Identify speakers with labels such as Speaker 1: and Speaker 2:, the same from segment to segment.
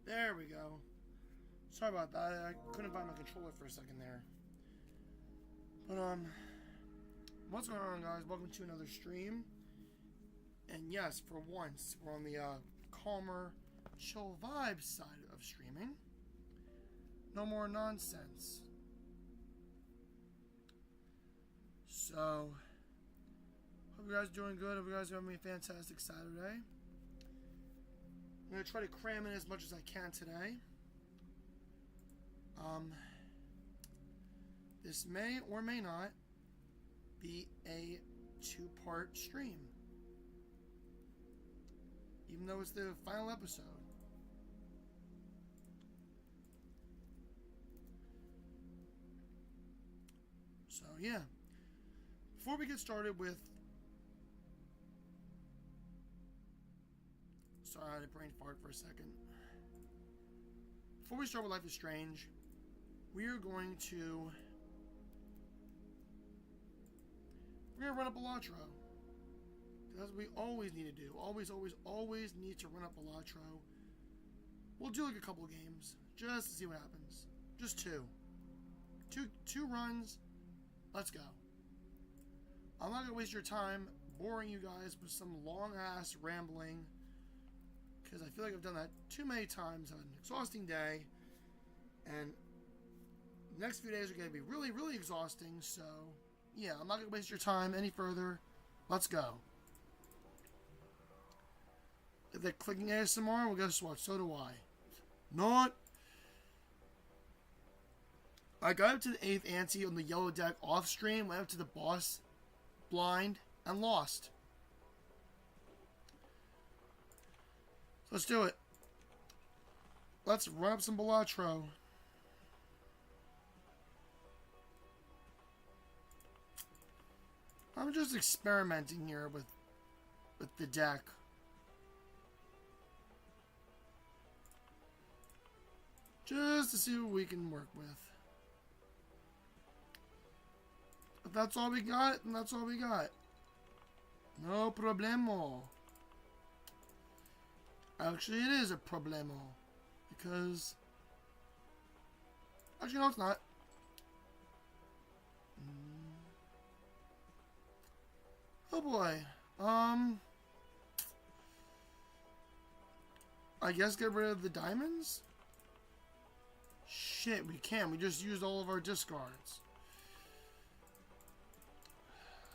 Speaker 1: There we go. Sorry about that. I couldn't find my controller for a second there. But, what's going on, guys? Welcome to another stream. And yes, for once, we're on the calmer, chill vibes side of streaming. No more nonsense. So, hope you guys are doing good. Hope you guys are having a fantastic Saturday. I'm going to try to cram in as much as I can today. This may or may not be a two-part stream. Even though it's the final episode. So, yeah. Before we get started with... Sorry, I had a brain fart for a second. Before we start with Life is Strange, we are going to... We're going to run up Elatro. That's what we always need to do. Always need to run up Elatro. We'll do like a couple games, just to see what happens. Just two. Two runs. Let's go. I'm not going to waste your time boring you guys with some long-ass rambling, because I feel like I've done that too many times on an exhausting day, and the next few days are going to be really, really exhausting, so yeah, I'm not going to waste your time any further. Let's go. If they're clicking ASMR, well, guess what? So do I. Not. I got up to the 8th ante on the yellow deck off stream, went up to the boss blind, and lost. So let's do it. Let's run up some Balatro. I'm just experimenting here with the deck. Just to see what we can work with. If that's all we got, then that's all we got. No problemo. Actually, it is a problemo. Because... Actually, no, it's not. Oh boy. I guess get rid of the diamonds? Shit, we can't. We just used all of our discards.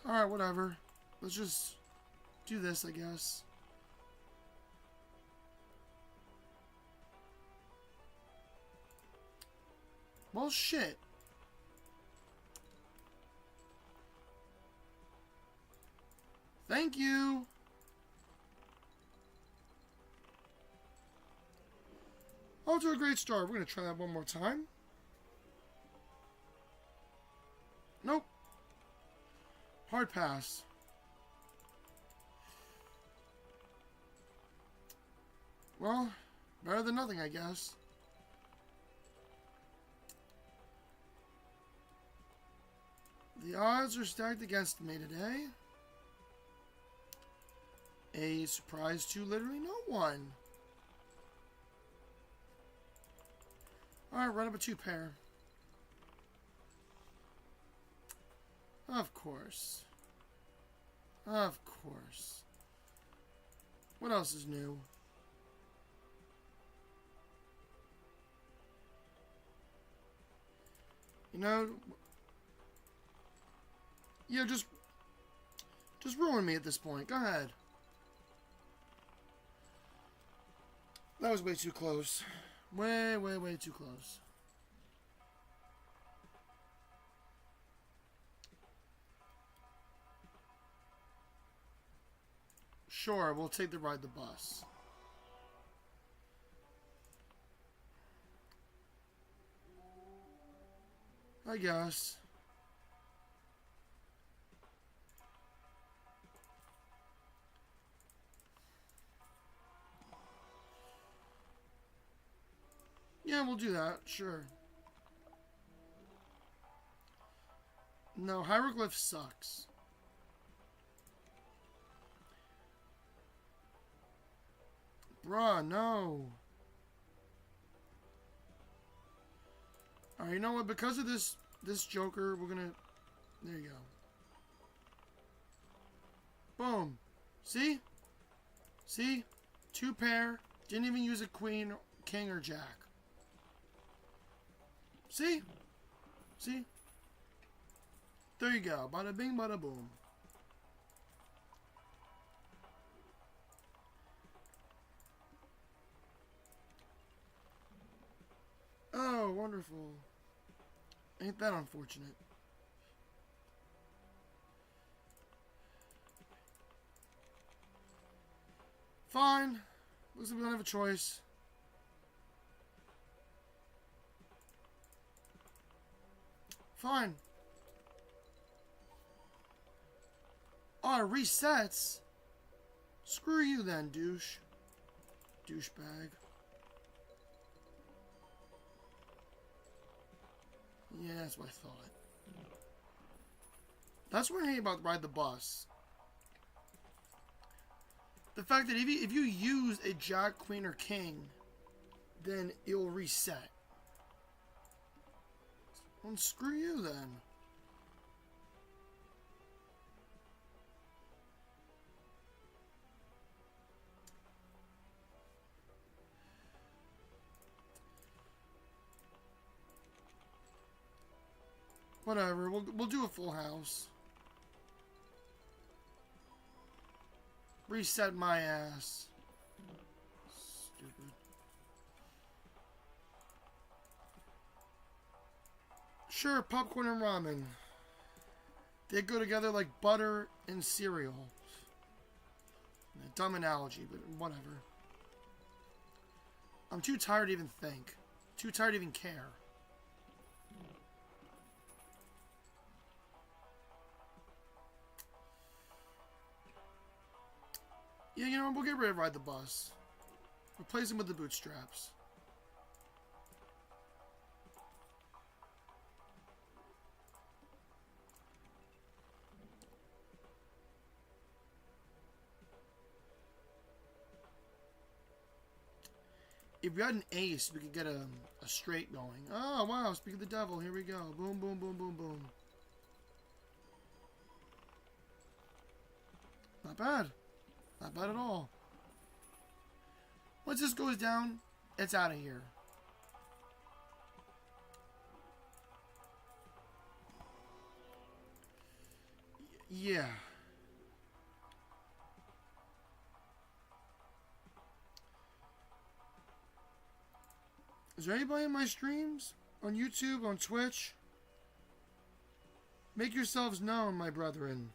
Speaker 1: Alright, whatever. Let's just do this, I guess. Well, shit. Thank you. Off to a great start. We're going to try that one more time. Nope. Hard pass. Well, better than nothing, I guess. The odds are stacked against me today. A surprise to literally no one. Alright, run up a 2-pair. Of course. Of course. What else is new? You know... Yeah, just ruin me at this point. Go ahead. That was way too close. Way too close. Sure, we'll take the ride the bus. I guess. Yeah, we'll do that. Sure. No, Hieroglyph sucks. Bruh, no. Alright, you know what? Because of this Joker, we're gonna... There you go. Boom. See? See? 2 pair. Didn't even use a queen, king, or jack. See? See? There you go. Bada bing, bada boom. Oh, wonderful. Ain't that unfortunate? Fine. Looks like we don't have a choice. Fine. Oh, it resets? Screw you then, douche. Douchebag. Yeah, that's what I thought. That's what I hate about Ride the Bus. The fact that if you use a jack, queen, or king, then it will reset. Well, screw you then. Whatever, we'll do a full house. Reset my ass. Stupid. Sure, popcorn and ramen. They go together like butter and cereal. A dumb analogy, but whatever. I'm too tired to even think. Too tired to even care. Yeah, you know, we'll get rid of Ride the Bus. Replace him with the bootstraps. If we had an ace, we could get a straight going. Oh, wow. Speak of the devil. Here we go. Boom, boom, boom, boom, boom. Not bad. Not bad at all. Once this goes down, it's out of here. Yeah. Is there anybody in my streams? On YouTube, on Twitch? Make yourselves known, my brethren.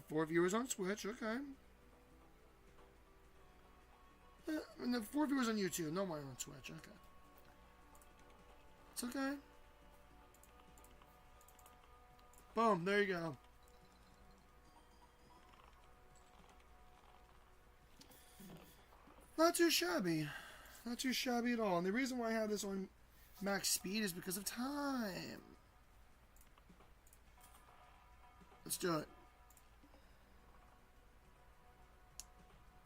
Speaker 1: 4 viewers on Twitch, okay. And the 4 viewers on YouTube, no more on Twitch, okay. It's okay. Boom, there you go. Not too shabby. Not too shabby at all. And the reason why I have this on max speed is because of time. Let's do it.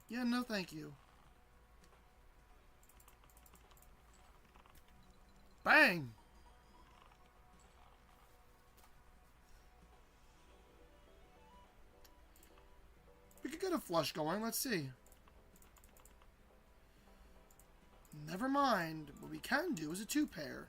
Speaker 1: Yeah, no thank you. Bang! We could get a flush going. Let's see. Never mind. What we can do is a 2-pair.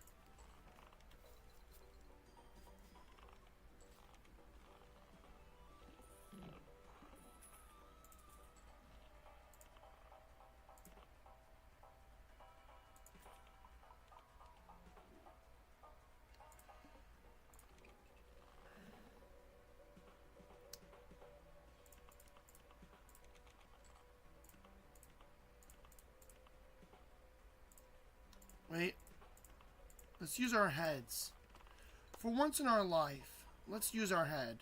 Speaker 1: Wait. Let's use our heads. For once in our life, let's use our head.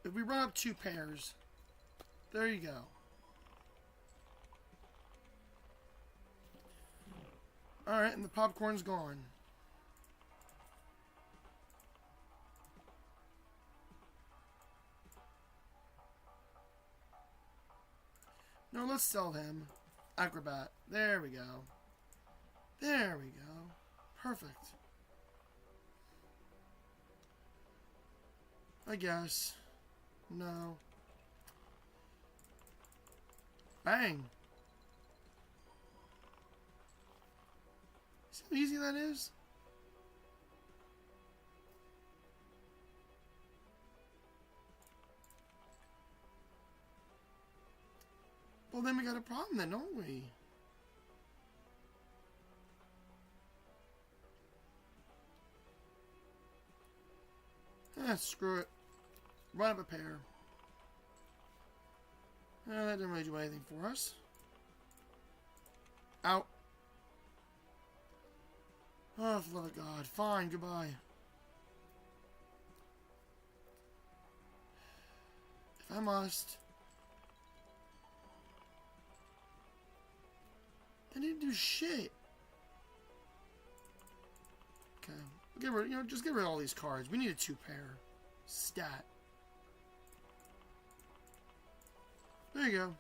Speaker 1: If we run up 2 pairs, there you go. Alright, and the popcorn's gone. No, let's sell him. Acrobat. There we go. There we go. Perfect. I guess. No. Bang. See how easy that is? Well, then we got a problem then, don't we? Screw it. Run up a pair. That didn't really do anything for us. Out. Oh, for the love of God. Fine, goodbye. If I must. They didn't do shit. Okay. Get rid, just get rid of all these cards. We need a 2-pair. Stat. There you go.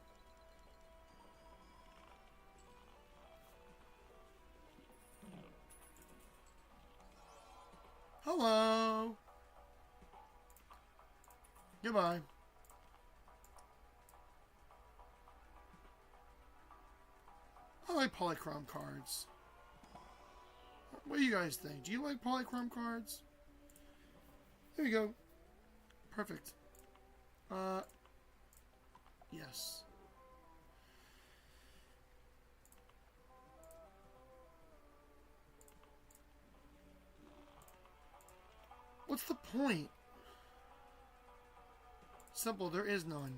Speaker 1: Hello. Goodbye. I like polychrome cards. What do you guys think? Do you like polychrome cards? There you go. Perfect. Yes. What's the point? Simple, there is none.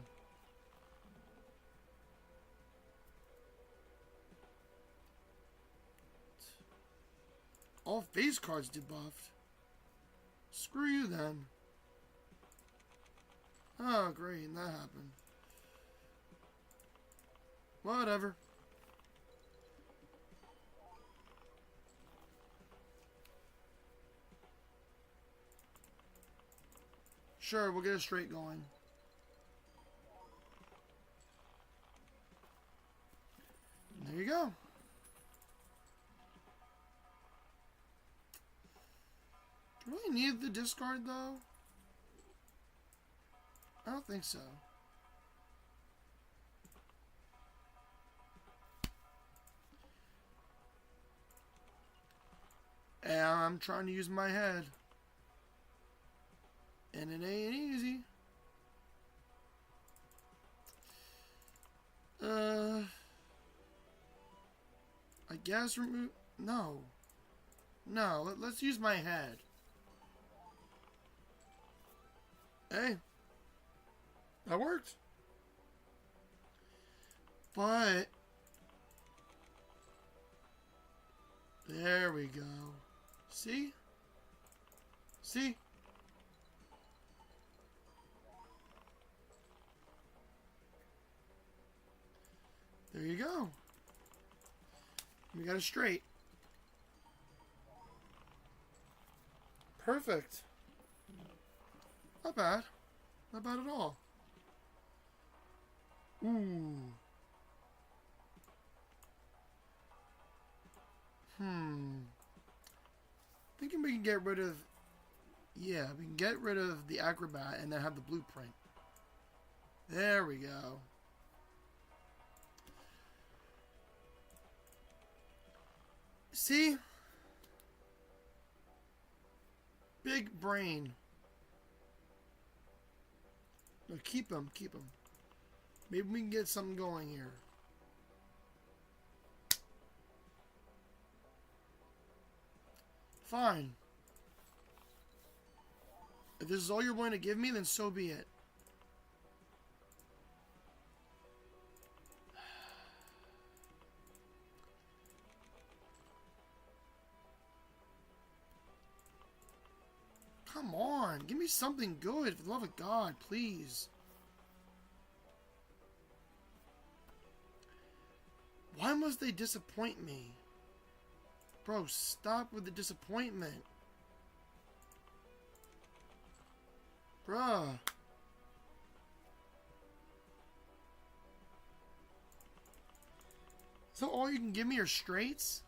Speaker 1: All phase cards debuffed. Screw you then. Oh, great, that happened. Whatever. Sure, we'll get a straight going. And there you go. Do I really need the discard, though? I don't think so. And I'm trying to use my head. And it ain't easy. I guess remove... No. No, let's use my head. Hey. That worked. But... There we go. See? See? There you go. We got it straight. Perfect. Not bad. Not bad at all. Ooh. Thinking we can get rid of... Yeah, we can get rid of the Acrobat and then have the blueprint. There we go. See? Big brain. No, keep him, keep him. Maybe we can get something going here. Fine. If this is all you're willing to give me, then so be it. Come on, give me something good, for the love of God, please. Why must they disappoint me? Bro, stop with the disappointment. Bruh. So all you can give me are straights?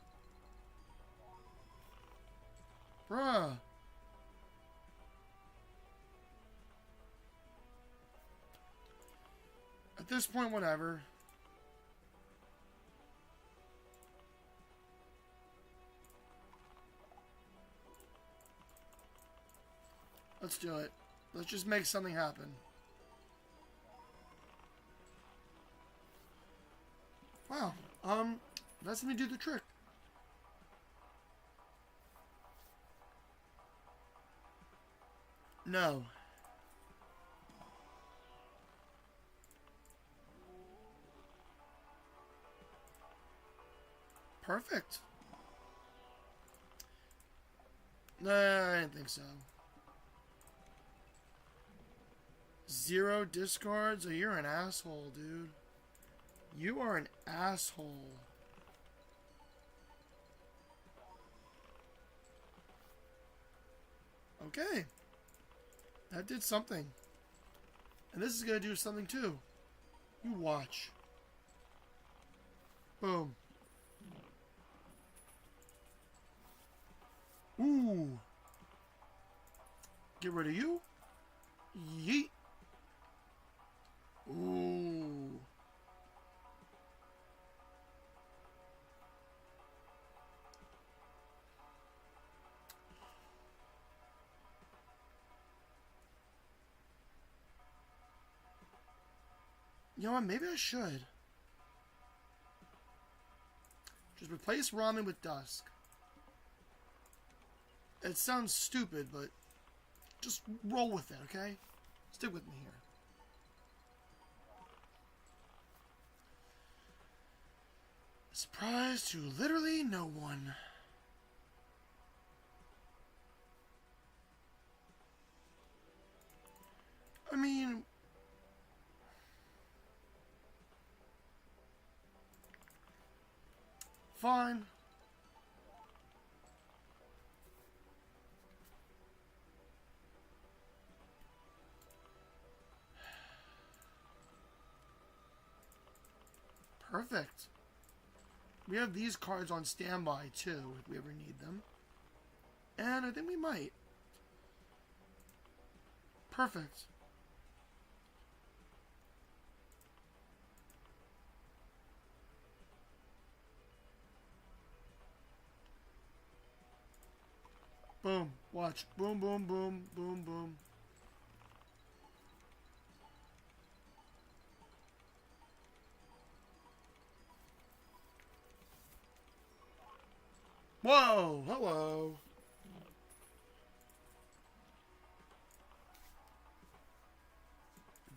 Speaker 1: Bruh. At this point, whatever. Let's do it. Let's just make something happen. Wow. That's me do the trick. No. Perfect. Nah, I didn't think so. 0 discards? Oh, you're an asshole, dude. You are an asshole. Okay. That did something. And this is going to do something too. You watch. Boom. Ooh. Get rid of you. Yeet. Ooh. You know what? Maybe I should. Just replace Ramen with Dusk. It sounds stupid, but just roll with it, okay? Stick with me here. Surprise to literally no one. I mean... Fine. Perfect. We have these cards on standby too, if we ever need them. And I think we might. Perfect. Boom. Watch. Boom, boom, boom, boom, boom. Whoa! Hello!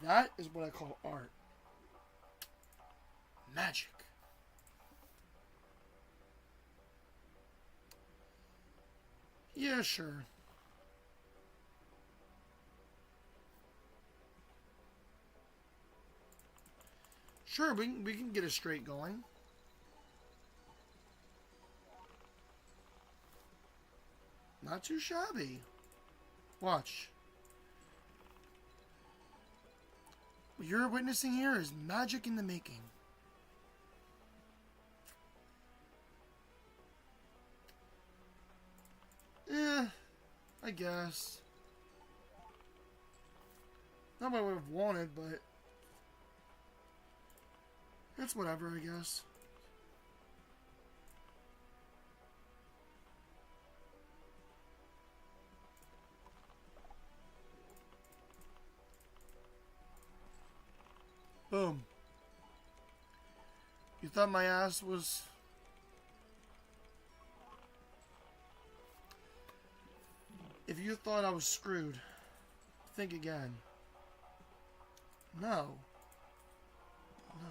Speaker 1: That is what I call art. Magic. Yeah, sure. Sure, we can get a straight going. Not too shabby. Watch. What you're witnessing here is magic in the making. I guess. Not what I would have wanted, but it's whatever, I guess. Boom. You thought my ass was... If you thought I was screwed, think again. No. No.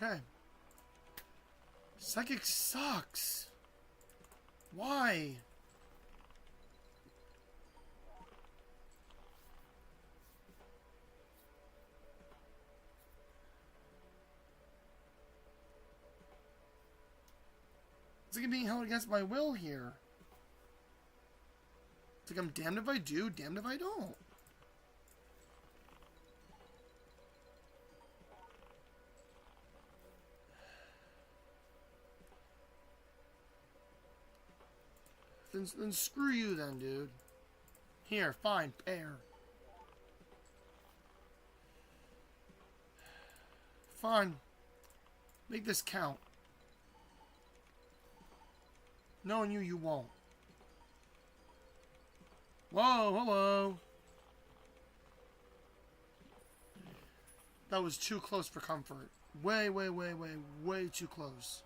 Speaker 1: Okay. Psychic sucks. Why? It's like being held against my will here. It's like I'm damned if I do, damned if I don't. Then screw you then, dude. Here, fine, pair. Fine. Make this count. Knowing you, you won't. Whoa, hello. That was too close for comfort. Way, way, way, way, way too close.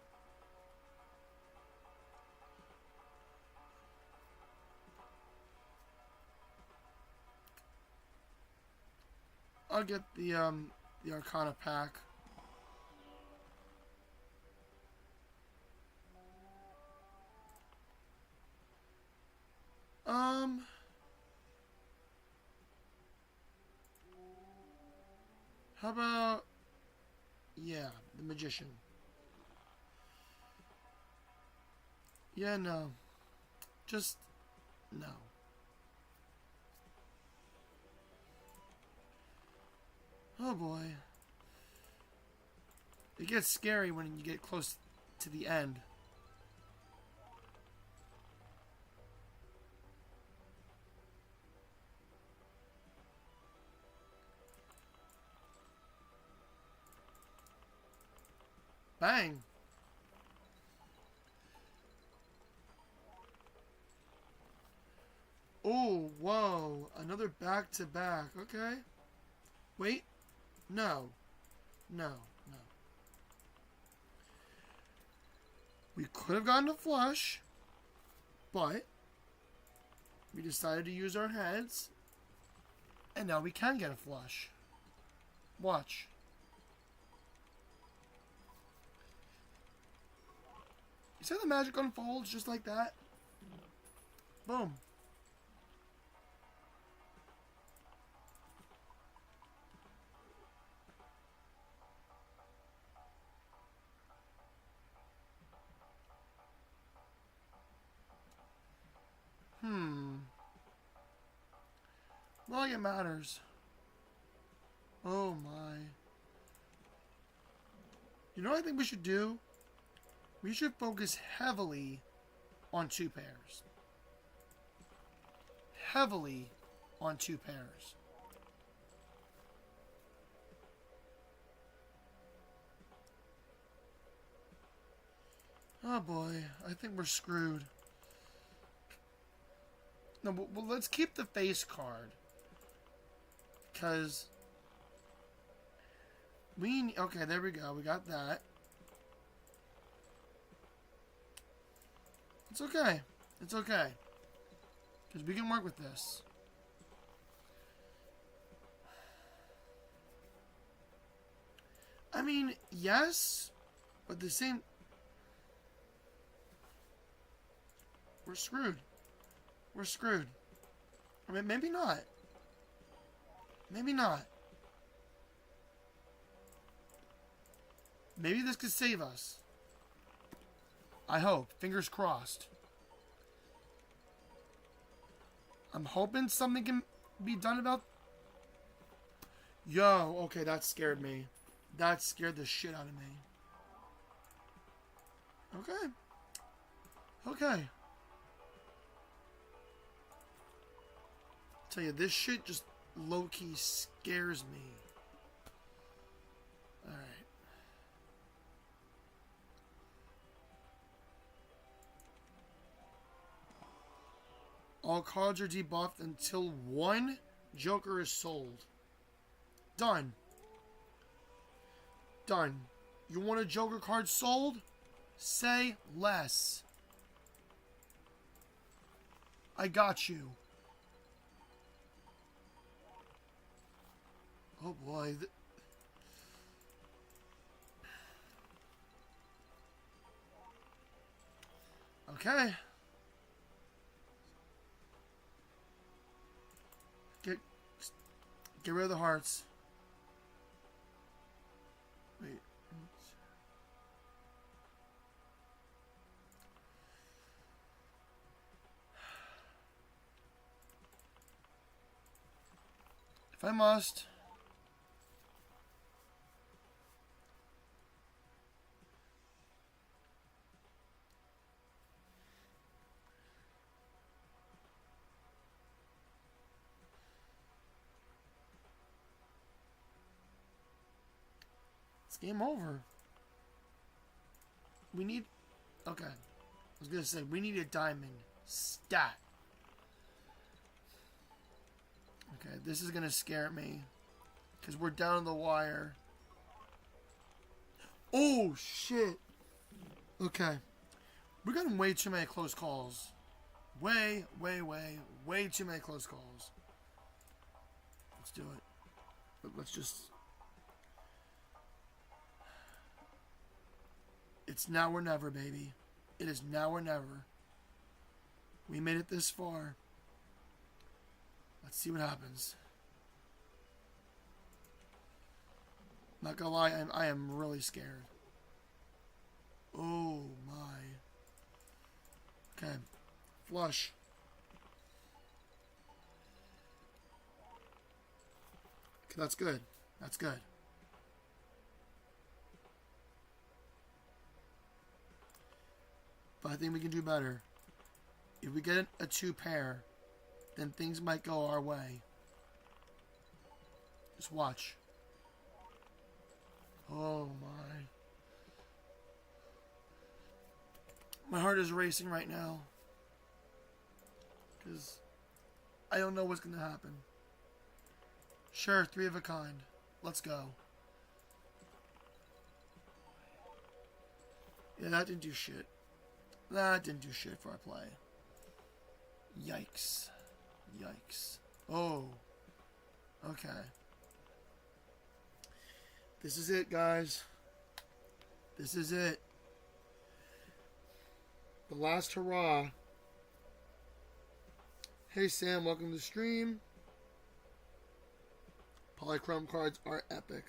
Speaker 1: I'll get the Arcana pack. How about, yeah, the Magician. Yeah, no. Just, no. Oh boy. It gets scary when you get close to the end. Bang! Oh, whoa. Another back-to-back. Okay. Wait. No. No. No. We could have gotten a flush, but we decided to use our heads, and now we can get a flush. Watch. You see how the magic unfolds just like that? Boom. Well, it matters. Oh my. You know what I think we should do? We should focus heavily on 2 pairs. Heavily on 2 pairs. Oh boy, I think we're screwed. No, well, let's keep the face card. Because okay, there we go. We got that. It's okay. It's okay. Because we can work with this. I mean, yes, but the same... We're screwed. We're screwed. I mean, maybe not. Maybe not. Maybe this could save us. I hope. Fingers crossed. I'm hoping something can be done about... Yo, okay, that scared me. That scared the shit out of me. Okay. Okay. Tell you, this shit just low-key scares me. Alright. All cards are debuffed until 1 Joker is sold. Done. Done. You want a Joker card sold? Say less. I got you. Oh boy. Okay. Get rid of the hearts. Wait. If I must. It's game over. We need... Okay. I was going to say, we need a diamond. Stat. Okay, this is going to scare me. Because we're down to the wire. Oh, shit. Okay. We're getting way too many close calls. Way too many close calls. Let's do it. But let's just... It's now or never, baby. It is now or never. We made it this far. Let's see what happens. Not gonna lie, I am really scared. Oh my. Okay. Flush. Okay, that's good. That's good. But I think we can do better. If we get a 2-pair, then things might go our way. Just watch. Oh my. My heart is racing right now. Because I don't know what's going to happen. Sure, 3 of a kind. Let's go. Yeah, that didn't do shit. That didn't do shit for our play. Yikes. Yikes. Oh. Okay. This is it, guys. This is it. The last hurrah. Hey, Sam. Welcome to the stream. Polychrome cards are epic.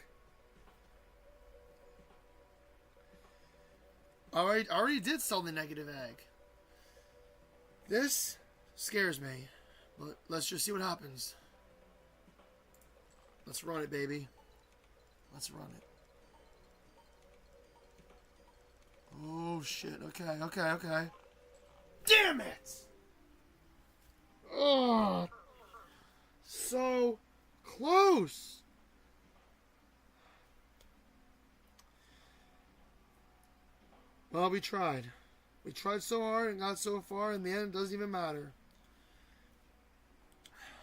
Speaker 1: I already did sell the negative egg. This scares me. But let's just see what happens. Let's run it, baby. Let's run it. Oh, shit. Okay. Damn it! Oh, so close. Well, we tried. We tried so hard and got so far. In the end, it doesn't even matter.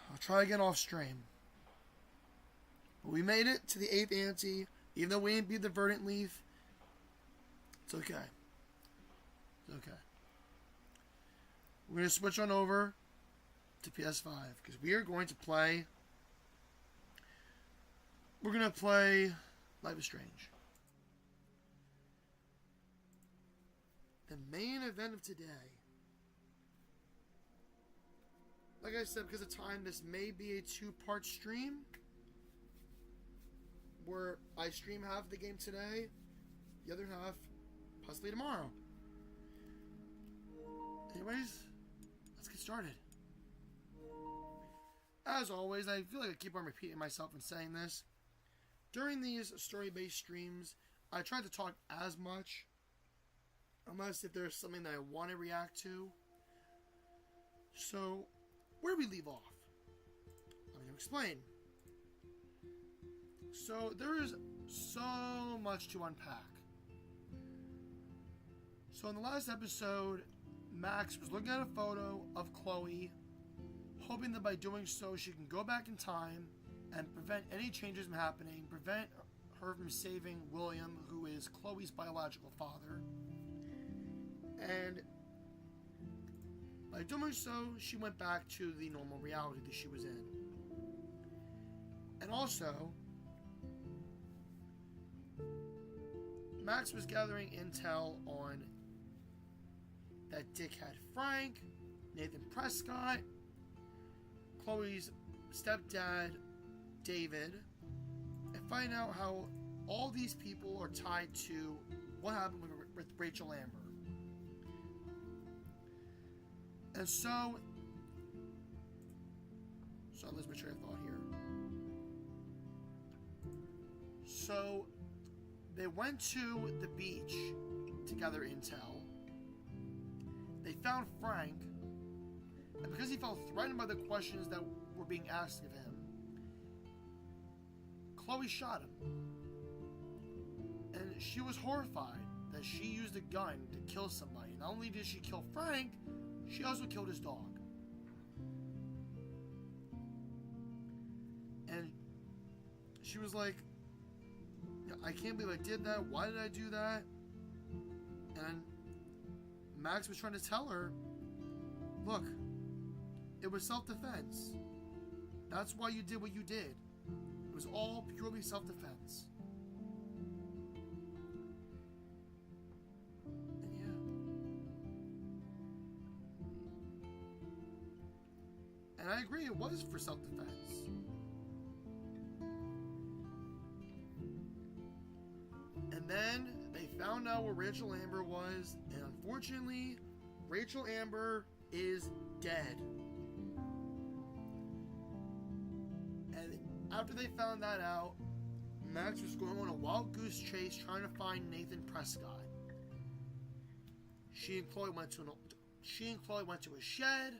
Speaker 1: I'll try again off stream. But we made it to the 8th ante. Even though we didn't beat the Verdant Leaf, it's okay. It's okay. We're going to switch on over to PS5. Because we are going to play... We're going to play Life is Strange. The main event of today. Like I said, because of time, this may be a 2-part stream. Where I stream half the game today, the other half possibly tomorrow. Anyways, let's get started. As always, I feel like I keep on repeating myself and saying this. During these story-based streams, I try to talk as much, unless if there's something that I want to react to. So, where do we leave off? I'm going to explain. So, there is so much to unpack. So, in the last episode, Max was looking at a photo of Chloe, hoping that by doing so, she can go back in time and prevent any changes from happening, prevent her from saving William, who is Chloe's biological father. And by doing so, she went back to the normal reality that she was in. And also, Max was gathering intel on that dickhead Frank, Nathan Prescott, Chloe's stepdad, David, and find out how all these people are tied to what happened with Rachel Amber. And so let's make sure I thought here. So they went to the beach to gather intel. They found Frank, and because he felt threatened by the questions that were being asked of him, Chloe shot him. And she was horrified that she used a gun to kill somebody. Not only did she kill Frank, she also killed his dog. And she was like, I can't believe I did that. Why did I do that? And Max was trying to tell her, look, it was self-defense. That's why you did what you did. It was all purely self-defense. And yeah. And I agree, it was for self-defense. And then they found out where Rachel Amber was, and unfortunately, Rachel Amber is dead. And after they found that out, Max was going on a wild goose chase trying to find Nathan Prescott. She and Chloe went to a shed.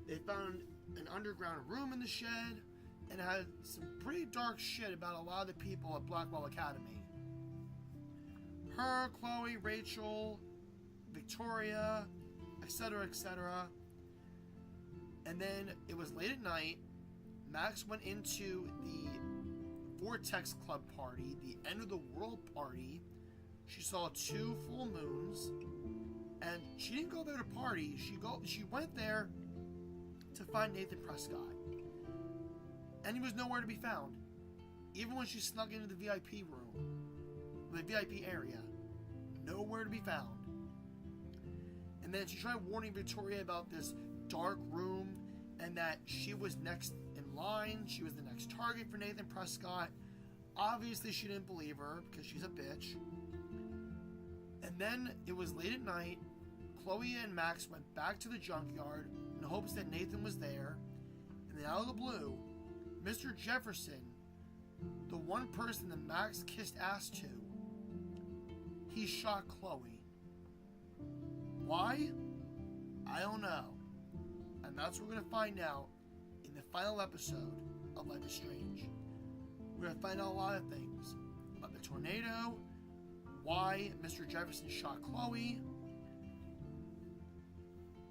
Speaker 1: They found an underground room in the shed, and it had some pretty dark shit about a lot of the people at Blackwell Academy. Her, Chloe, Rachel, Victoria, etc., etc. And then it was late at night. Max went into the Vortex Club party, the end of the world party. She saw 2 full moons, and she didn't go there to party. She went there to find Nathan Prescott, and he was nowhere to be found. Even when she snuck into the VIP room, the VIP area, nowhere to be found. And then she tried warning Victoria about this dark room and that she was next in line. She was the next target for Nathan Prescott. Obviously, she didn't believe her because she's a bitch. And then it was late at night. Chloe and Max went back to the junkyard in hopes that Nathan was there. And then out of the blue, Mr. Jefferson, the one person that Max kissed ass to, he shot Chloe. Why? I don't know. And that's what we're going to find out in the final episode of Life is Strange. We're going to find out a lot of things about the tornado, why Mr. Jefferson shot Chloe,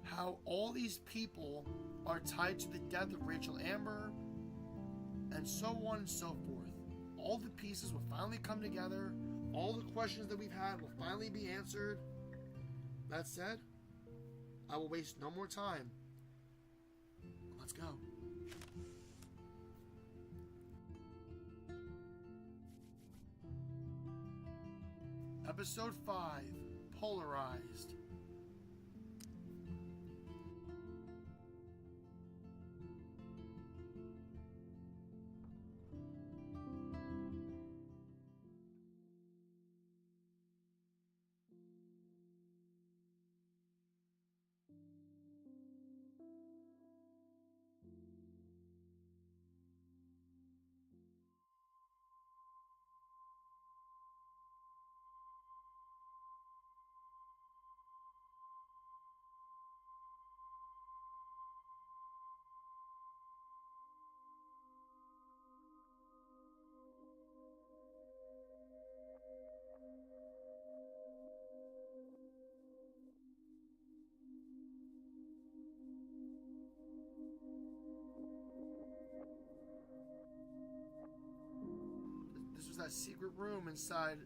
Speaker 1: how all these people are tied to the death of Rachel Amber, and so on and so forth. All the pieces will finally come together. All the questions that we've had will finally be answered. That said, I will waste no more time. Let's go. Episode 5, Polarized. This was that secret room inside.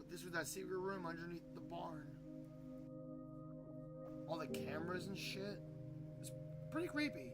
Speaker 1: This was that secret room underneath the barn. All the cameras and shit. It's pretty creepy.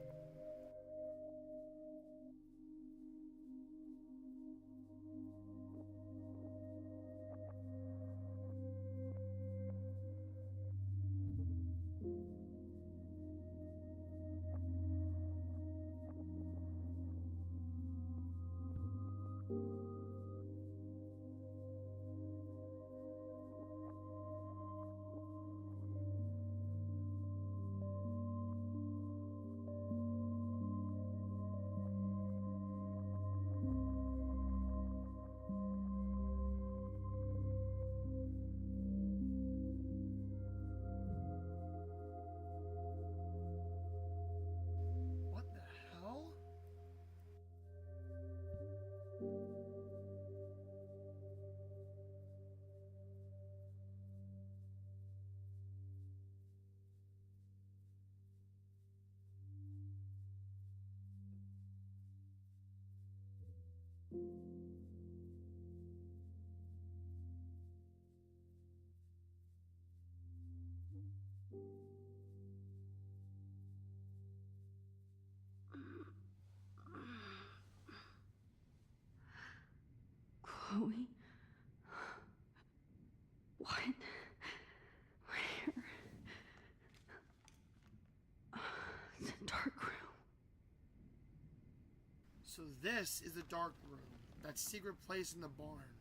Speaker 1: this is the dark room. That secret place in the barn.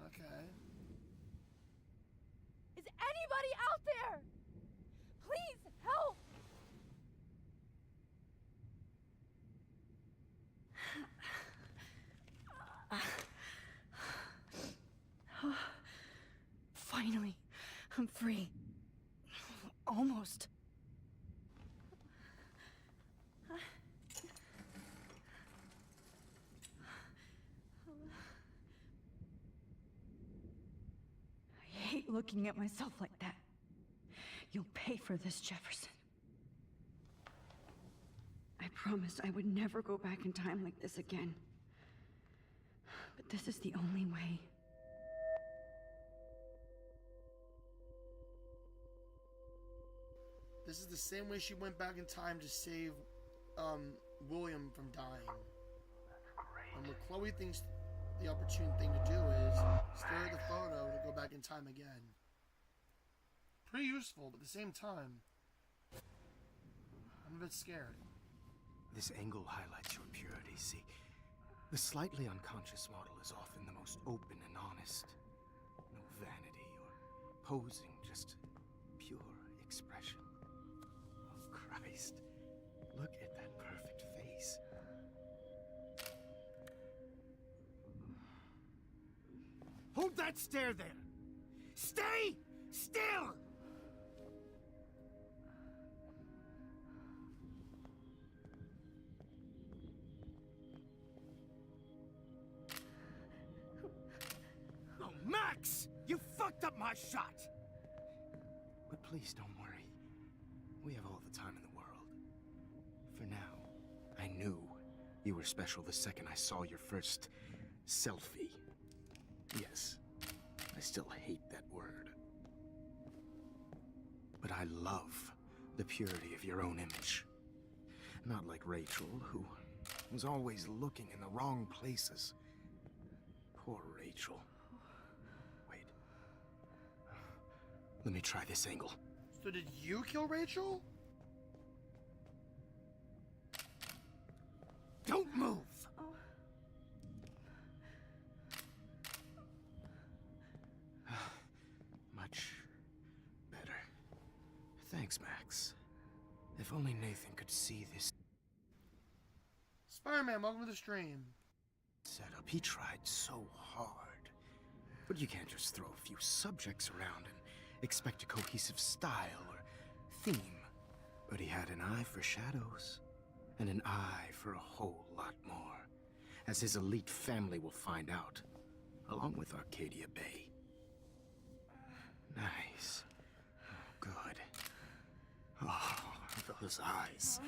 Speaker 1: Okay.
Speaker 2: Is anybody out there? Please help! Finally, I'm free. Almost. I hate looking at myself like that. You'll pay for this, Jefferson. I promised I would never go back in time like this again. But this is the only way.
Speaker 1: This is the same way she went back in time to save William from dying. And what Chloe thinks the opportune thing to do is stare at the photo to go back in time again. Pretty useful, but at the same time, I'm a bit scared.
Speaker 3: This angle highlights your purity, see? The slightly unconscious model is often the most open and honest. No vanity or posing, just pure expression. Oh, Christ. Look at that perfect face. Hold that stare there! Stay still! Oh, Max! You fucked up my shot! But please don't worry. We have all the time in the world. For now, I knew you were special the second I saw your first selfie. Yes, I still hate that word. But I love the purity of your own image. Not like Rachel, who was always looking in the wrong places. Poor Rachel. Wait. Let me try this angle.
Speaker 1: So did you kill Rachel?
Speaker 3: Don't move! Much better. Thanks, Max. If only Nathan could see this
Speaker 1: Spider-Man, welcome to the stream.
Speaker 3: setup. He tried so hard. But you can't just throw a few subjects around and expect a cohesive style or theme. But he had an eye for shadows, and an eye for a whole lot more, as his elite family will find out, along with Arcadia Bay. Nice. Oh, good. Oh, those eyes.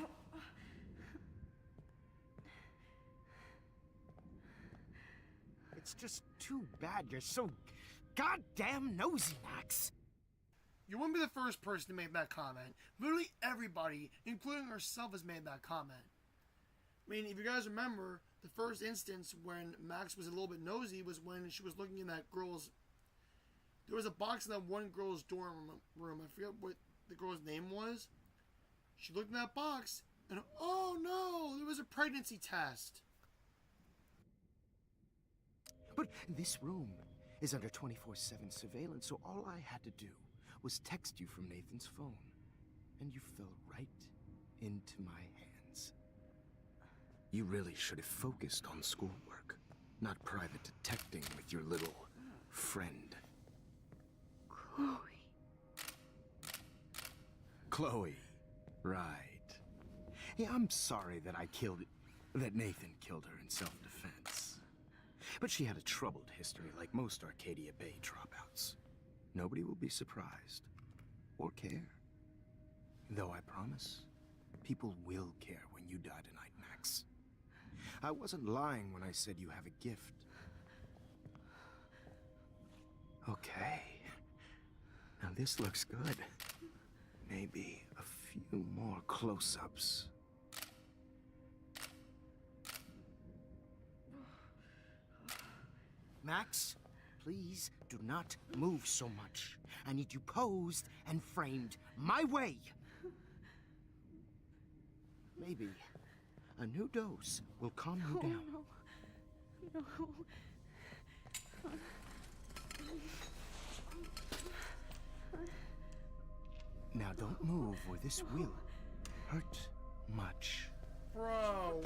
Speaker 3: It's just too bad you're so goddamn nosy, Max.
Speaker 1: You wouldn't be the first person to make that comment. Literally everybody, including herself, has made that comment. I mean, if you guys remember, the first instance when Max was a little bit nosy was when she was looking in that girl's... There was a box in that one girl's dorm room. I forget what the girl's name was. She looked in that box, and oh no, there was a pregnancy test.
Speaker 3: But this room is under 24/7 surveillance, so all I had to do was text you from Nathan's phone, and you fell right into my hands. You really should have focused on schoolwork, not private detecting with your little friend. Chloe, right. Yeah, I'm sorry that that Nathan killed her in self-defense. But she had a troubled history like most Arcadia Bay dropouts. Nobody will be surprised, or care. Though I promise, people will care when you die tonight, Max. I wasn't lying when I said you have a gift. Okay. Now this looks good. Maybe a few more close-ups. Max, please do not move so much. I need you posed and framed my way. Maybe A new dose will calm you down.
Speaker 2: No.
Speaker 3: Now don't move or this will hurt much.
Speaker 1: Bro,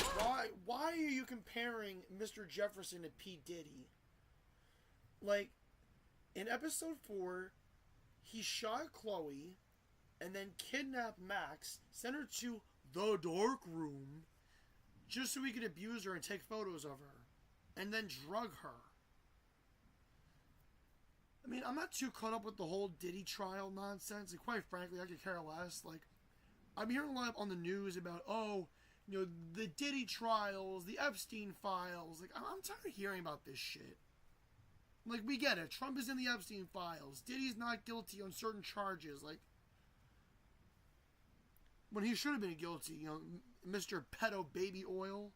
Speaker 1: why are you comparing Mr. Jefferson to P. Diddy? Like, in episode 4, he shot Chloe and then kidnapped Max, sent her to the dark room just so he could abuse her and take photos of her, and then drug her. I mean, I'm not too caught up with the whole Diddy trial nonsense, and quite frankly, I could care less. Like, I'm hearing a lot on the news about, the Diddy trials, the Epstein files. Like, I'm tired of hearing about this shit. Like, we get it. Trump is in the Epstein files. Diddy's not guilty on certain charges. Like, when he should have been guilty, Mr. Pedo Baby Oil.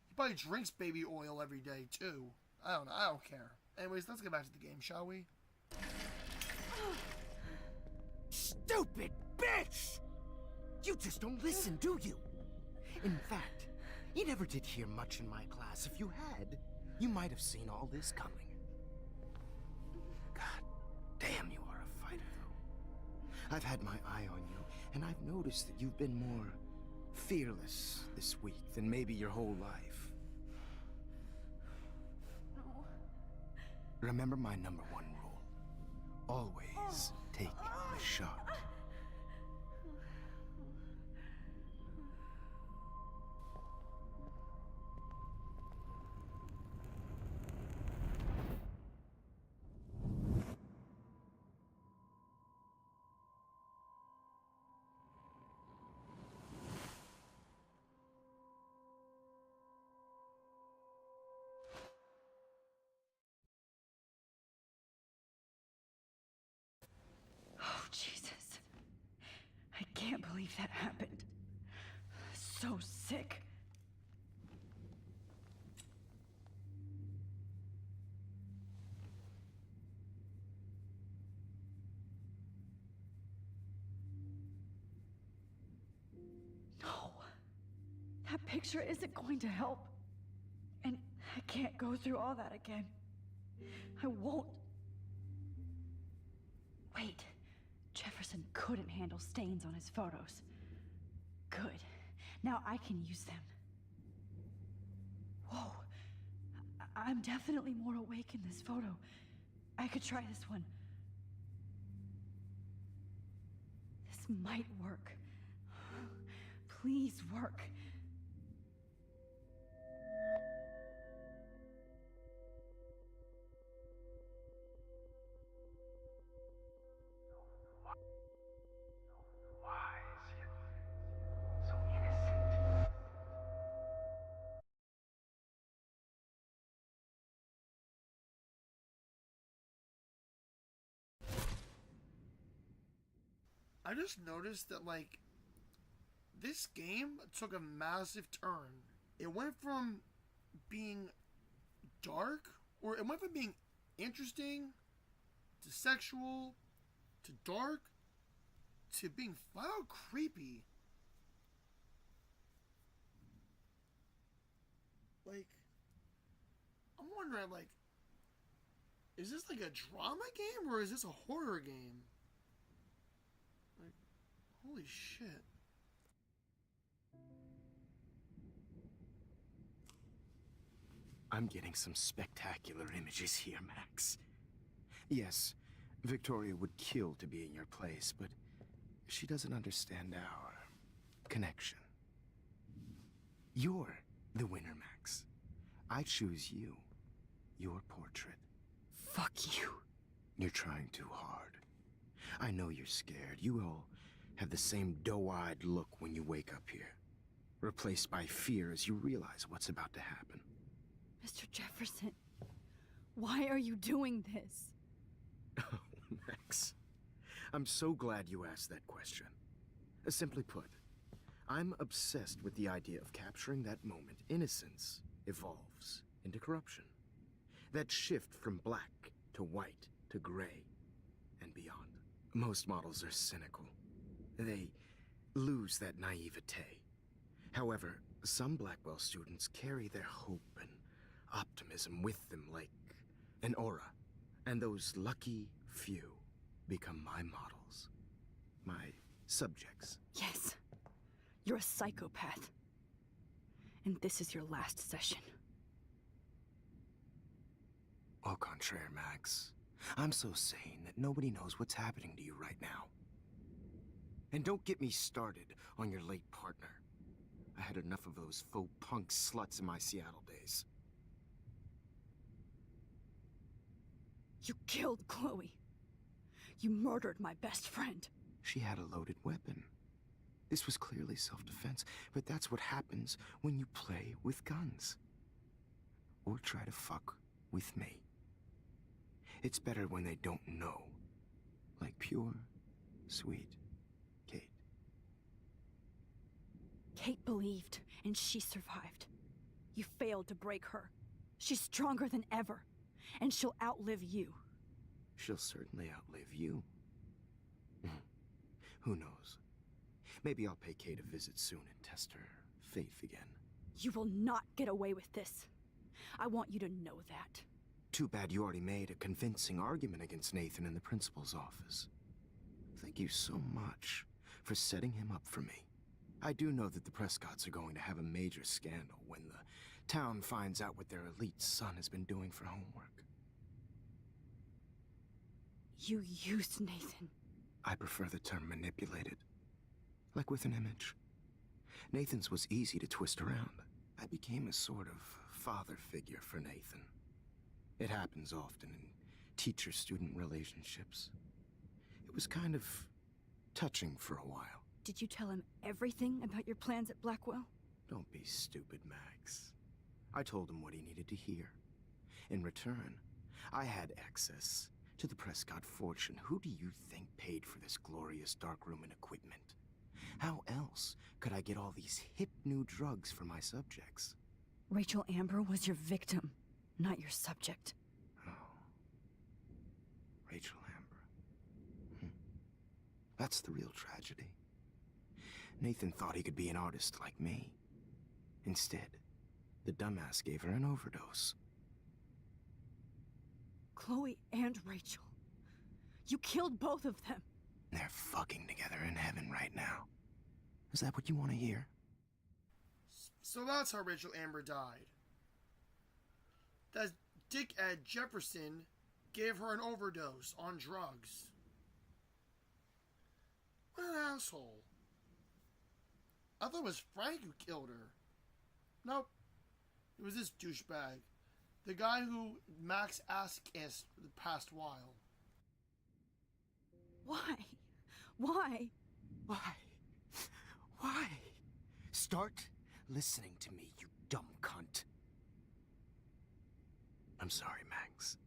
Speaker 1: He probably drinks baby oil every day, too. I don't know. I don't care. Anyways, let's get back to the game, shall we?
Speaker 3: Stupid bitch! You just don't listen, do you? In fact, you never did hear much in my class. If you had, you might have seen all this coming. God damn, you are a fighter, though. I've had my eye on you, and I've noticed that you've been more fearless this week than maybe your whole life.
Speaker 2: No.
Speaker 3: Remember my #1 rule. Always take a shot.
Speaker 2: Oh, Jesus. I can't believe that happened. So sick. No. That picture isn't going to help. And I can't go through all that again. I won't. Wait. Jefferson couldn't handle stains on his photos. Good. Now I can use them. Whoa. I'm definitely more awake in this photo. I could try this one. This might work. Please work.
Speaker 1: I just noticed that, like, this game took a massive turn. It went from being dark, or it went from being interesting, to sexual, to dark, to being flat out creepy. Like, I'm wondering, like, is this like a drama game, or is this a horror game? Like, holy shit.
Speaker 3: I'm getting some spectacular images here, Max. Yes, Victoria would kill to be in your place, but she doesn't understand our connection. You're the winner, Max. I choose you. Your portrait.
Speaker 2: Fuck you.
Speaker 3: You're trying too hard. I know you're scared. You all have the same doe-eyed look when you wake up here, replaced by fear as you realize what's about to happen.
Speaker 2: Mr. Jefferson, why are you doing this?
Speaker 3: Oh, Max. I'm so glad you asked that question. Simply put, I'm obsessed with the idea of capturing that moment innocence evolves into corruption. That shift from black to white to gray and beyond. Most models are cynical. They lose that naivete, However, some Blackwell students carry their hope and optimism with them like an aura, and those lucky few become my models, my subjects.
Speaker 2: Yes, you're a psychopath. And this is your last session.
Speaker 3: Au contraire, Max. I'm so sane that nobody knows what's happening to you right now. And don't get me started on your late partner. I had enough of those faux punk sluts in my Seattle days.
Speaker 2: You killed Chloe. You murdered my best friend.
Speaker 3: She had a loaded weapon. This was clearly self-defense, but that's what happens when you play with guns. Or try to fuck with me. It's better when they don't know. Like pure, sweet Kate.
Speaker 2: Kate believed, and she survived. You failed to break her. She's stronger than ever, and she'll outlive you.
Speaker 3: She'll certainly outlive you. Who knows? Maybe I'll pay Kate a visit soon and test her faith again.
Speaker 2: You will not get away with this. I want you to know that.
Speaker 3: Too bad you already made a convincing argument against Nathan in the principal's office. Thank you so much for setting him up for me. I do know that the Prescotts are going to have a major scandal when the town finds out what their elite son has been doing for homework.
Speaker 2: You used Nathan.
Speaker 3: I prefer the term manipulated. Like with an image. Nathan's was easy to twist around. I became a sort of father figure for Nathan. It happens often in teacher-student relationships. It was kind of touching for a while.
Speaker 2: Did you tell him everything about your plans at Blackwell?
Speaker 3: Don't be stupid, Max. I told him what he needed to hear. In return, I had access to the Prescott fortune. Who do you think paid for this glorious darkroom and equipment? How else could I get all these hip new drugs for my subjects?
Speaker 2: Rachel Amber was your victim, not your subject.
Speaker 3: Oh. Rachel Amber. That's the real tragedy. Nathan thought he could be an artist like me. Instead, the dumbass gave her an overdose.
Speaker 2: Chloe and Rachel. You killed both of them.
Speaker 3: They're fucking together in heaven right now. Is that what you want to hear?
Speaker 1: So that's how Rachel Amber died. That Dick Ed Jefferson gave her an overdose on drugs. What an asshole. I thought it was Frank who killed her. Nope. It was this douchebag. The guy who Max ass-kissed the past while.
Speaker 2: Why? Why?
Speaker 3: Why? Why? Start listening to me, you dumb cunt. I'm sorry, Max.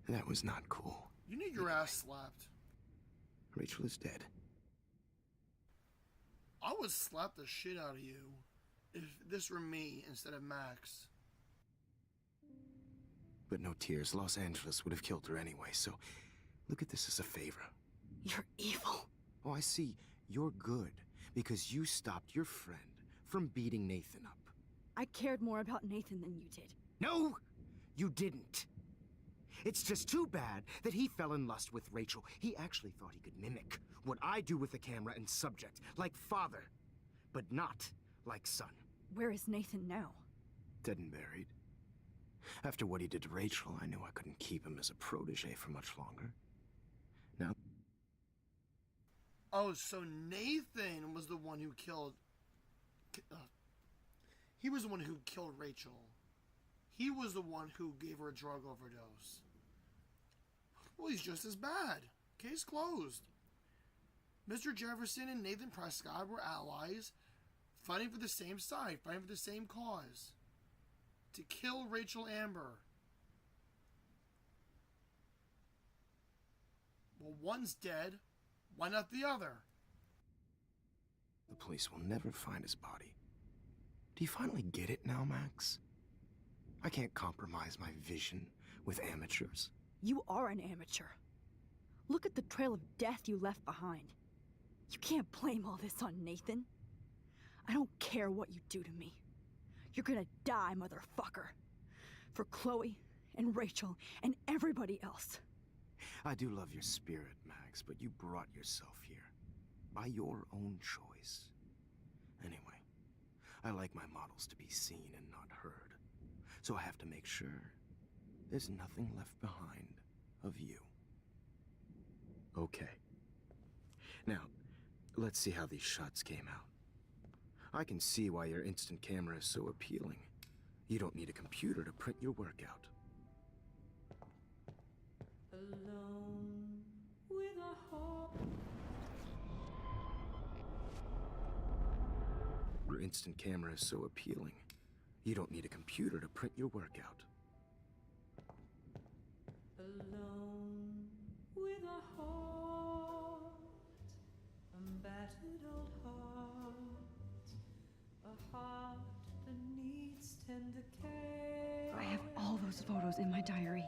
Speaker 3: That was not cool.
Speaker 1: You need your ass slapped.
Speaker 3: Rachel is dead.
Speaker 1: I would slap the shit out of you if this were me instead of Max.
Speaker 3: But no tears. Los Angeles would have killed her anyway, so look at this as a favor.
Speaker 2: You're evil.
Speaker 3: Oh, I see. You're good because you stopped your friend from beating Nathan up.
Speaker 2: I cared more about Nathan than you did.
Speaker 3: No, you didn't. It's just too bad that he fell in lust with Rachel. He actually thought he could mimic what I do with the camera and subject, like father, but not like son.
Speaker 2: Where is Nathan now?
Speaker 3: Dead and buried. After what he did to Rachel, I knew I couldn't keep him as a protege for much longer. Now...
Speaker 1: Oh, so Nathan was the one who killed... he was the one who killed Rachel. He was the one who gave her a drug overdose. Well, he's just as bad. Case closed. Mr. Jefferson and Nathan Prescott were allies, fighting for the same side, fighting for the same cause. To kill Rachel Amber. Well, one's dead. Why not the other?
Speaker 3: The police will never find his body. Do you finally get it now, Max? I can't compromise my vision with amateurs.
Speaker 2: You are an amateur. Look at the trail of death you left behind. You can't blame all this on Nathan. I don't care what you do to me. You're gonna die, motherfucker. For Chloe and Rachel and everybody else.
Speaker 3: I do love your spirit, Max, but you brought yourself here. By your own choice. Anyway, I like my models to be seen and not heard. So I have to make sure there's nothing left behind of you. Okay. Now, let's see how these shots came out. I can see why your instant camera is so appealing. You don't need a computer to print your work out.
Speaker 4: Alone with a heart.
Speaker 3: Your instant camera is so appealing. You don't need a computer to print your work out.
Speaker 4: Alone with a heart, a battered old heart, a heart that needs tender care.
Speaker 2: I have all those photos in my diary.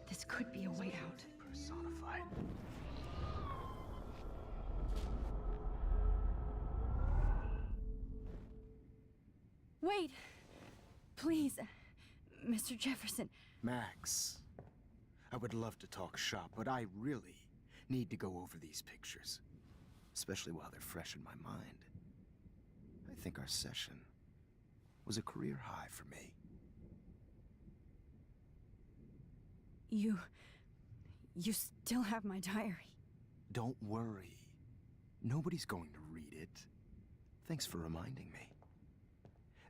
Speaker 2: This could be a way out.
Speaker 3: Personified.
Speaker 2: Wait! Please, Mr. Jefferson.
Speaker 3: Max, I would love to talk shop, but I really need to go over these pictures. Especially while they're fresh in my mind. I think our session was a career high for me.
Speaker 2: You still have my diary.
Speaker 3: Don't worry. Nobody's going to read it. Thanks for reminding me.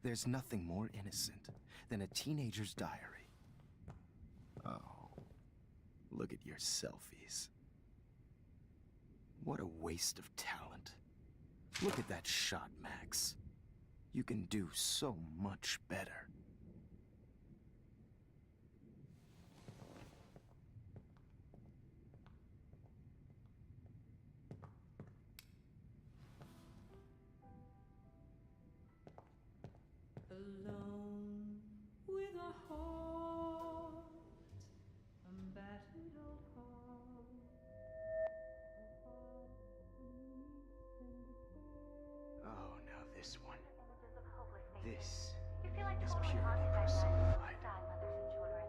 Speaker 3: There's nothing more innocent than a teenager's diary. Oh, look at your selfies. What a waste of talent. Look at that shot, Max. You can do so much better.
Speaker 4: Alone with a heart, a battered old heart, a heart that needs tender care.
Speaker 3: Oh, now this one.
Speaker 5: Images of hopeless faces.
Speaker 3: This
Speaker 5: You feel like
Speaker 3: is
Speaker 5: totally
Speaker 3: purely
Speaker 5: haunted by
Speaker 3: personified.
Speaker 5: sad mothers and children.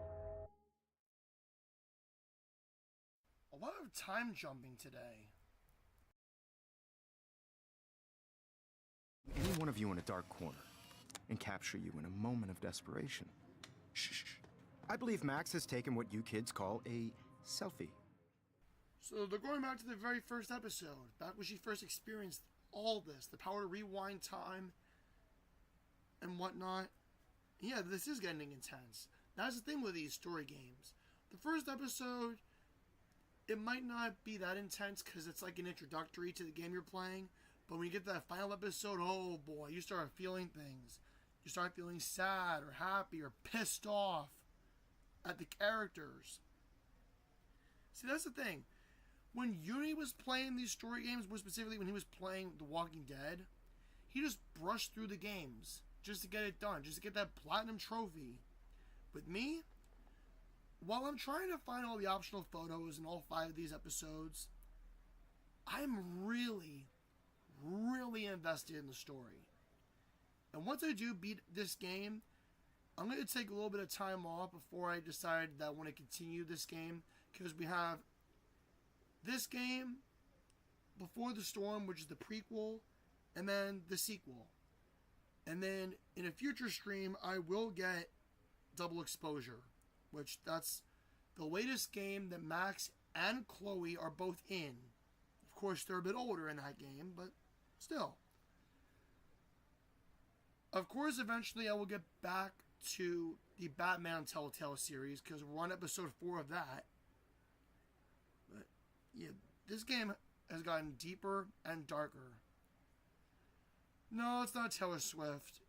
Speaker 1: A lot of time jumping today.
Speaker 3: Any one of you in a dark corner and capture you in a moment of desperation. Shh. I believe Max has taken what you kids call a selfie.
Speaker 1: So they're going back to the very first episode, back when she first experienced all this, the power to rewind time and whatnot. Yeah, this is getting intense. That's the thing with these story games. The first episode, it might not be that intense because it's like an introductory to the game you're playing. But when you get to that final episode, oh boy, you start feeling things. You start feeling sad or happy or pissed off at the characters. See, that's the thing. When Uni was playing these story games, more specifically when he was playing The Walking Dead, he just brushed through the games just to get it done, just to get that platinum trophy. With me, while I'm trying to find all the optional photos in all 5 of these episodes, I'm really invested in the story. And once I do beat this game, I'm going to take a little bit of time off before I decide that I want to continue this game, because we have this game, Before the Storm, which is the prequel, and then the sequel. And then in a future stream, I will get Double Exposure, which that's the latest game that Max and Chloe are both in. Of course, they're a bit older in that game, but still. Of course, eventually I will get back to the Batman Telltale series, because we're on episode 4 of that. But, yeah, this game has gotten deeper and darker. No, it's not Taylor Swift.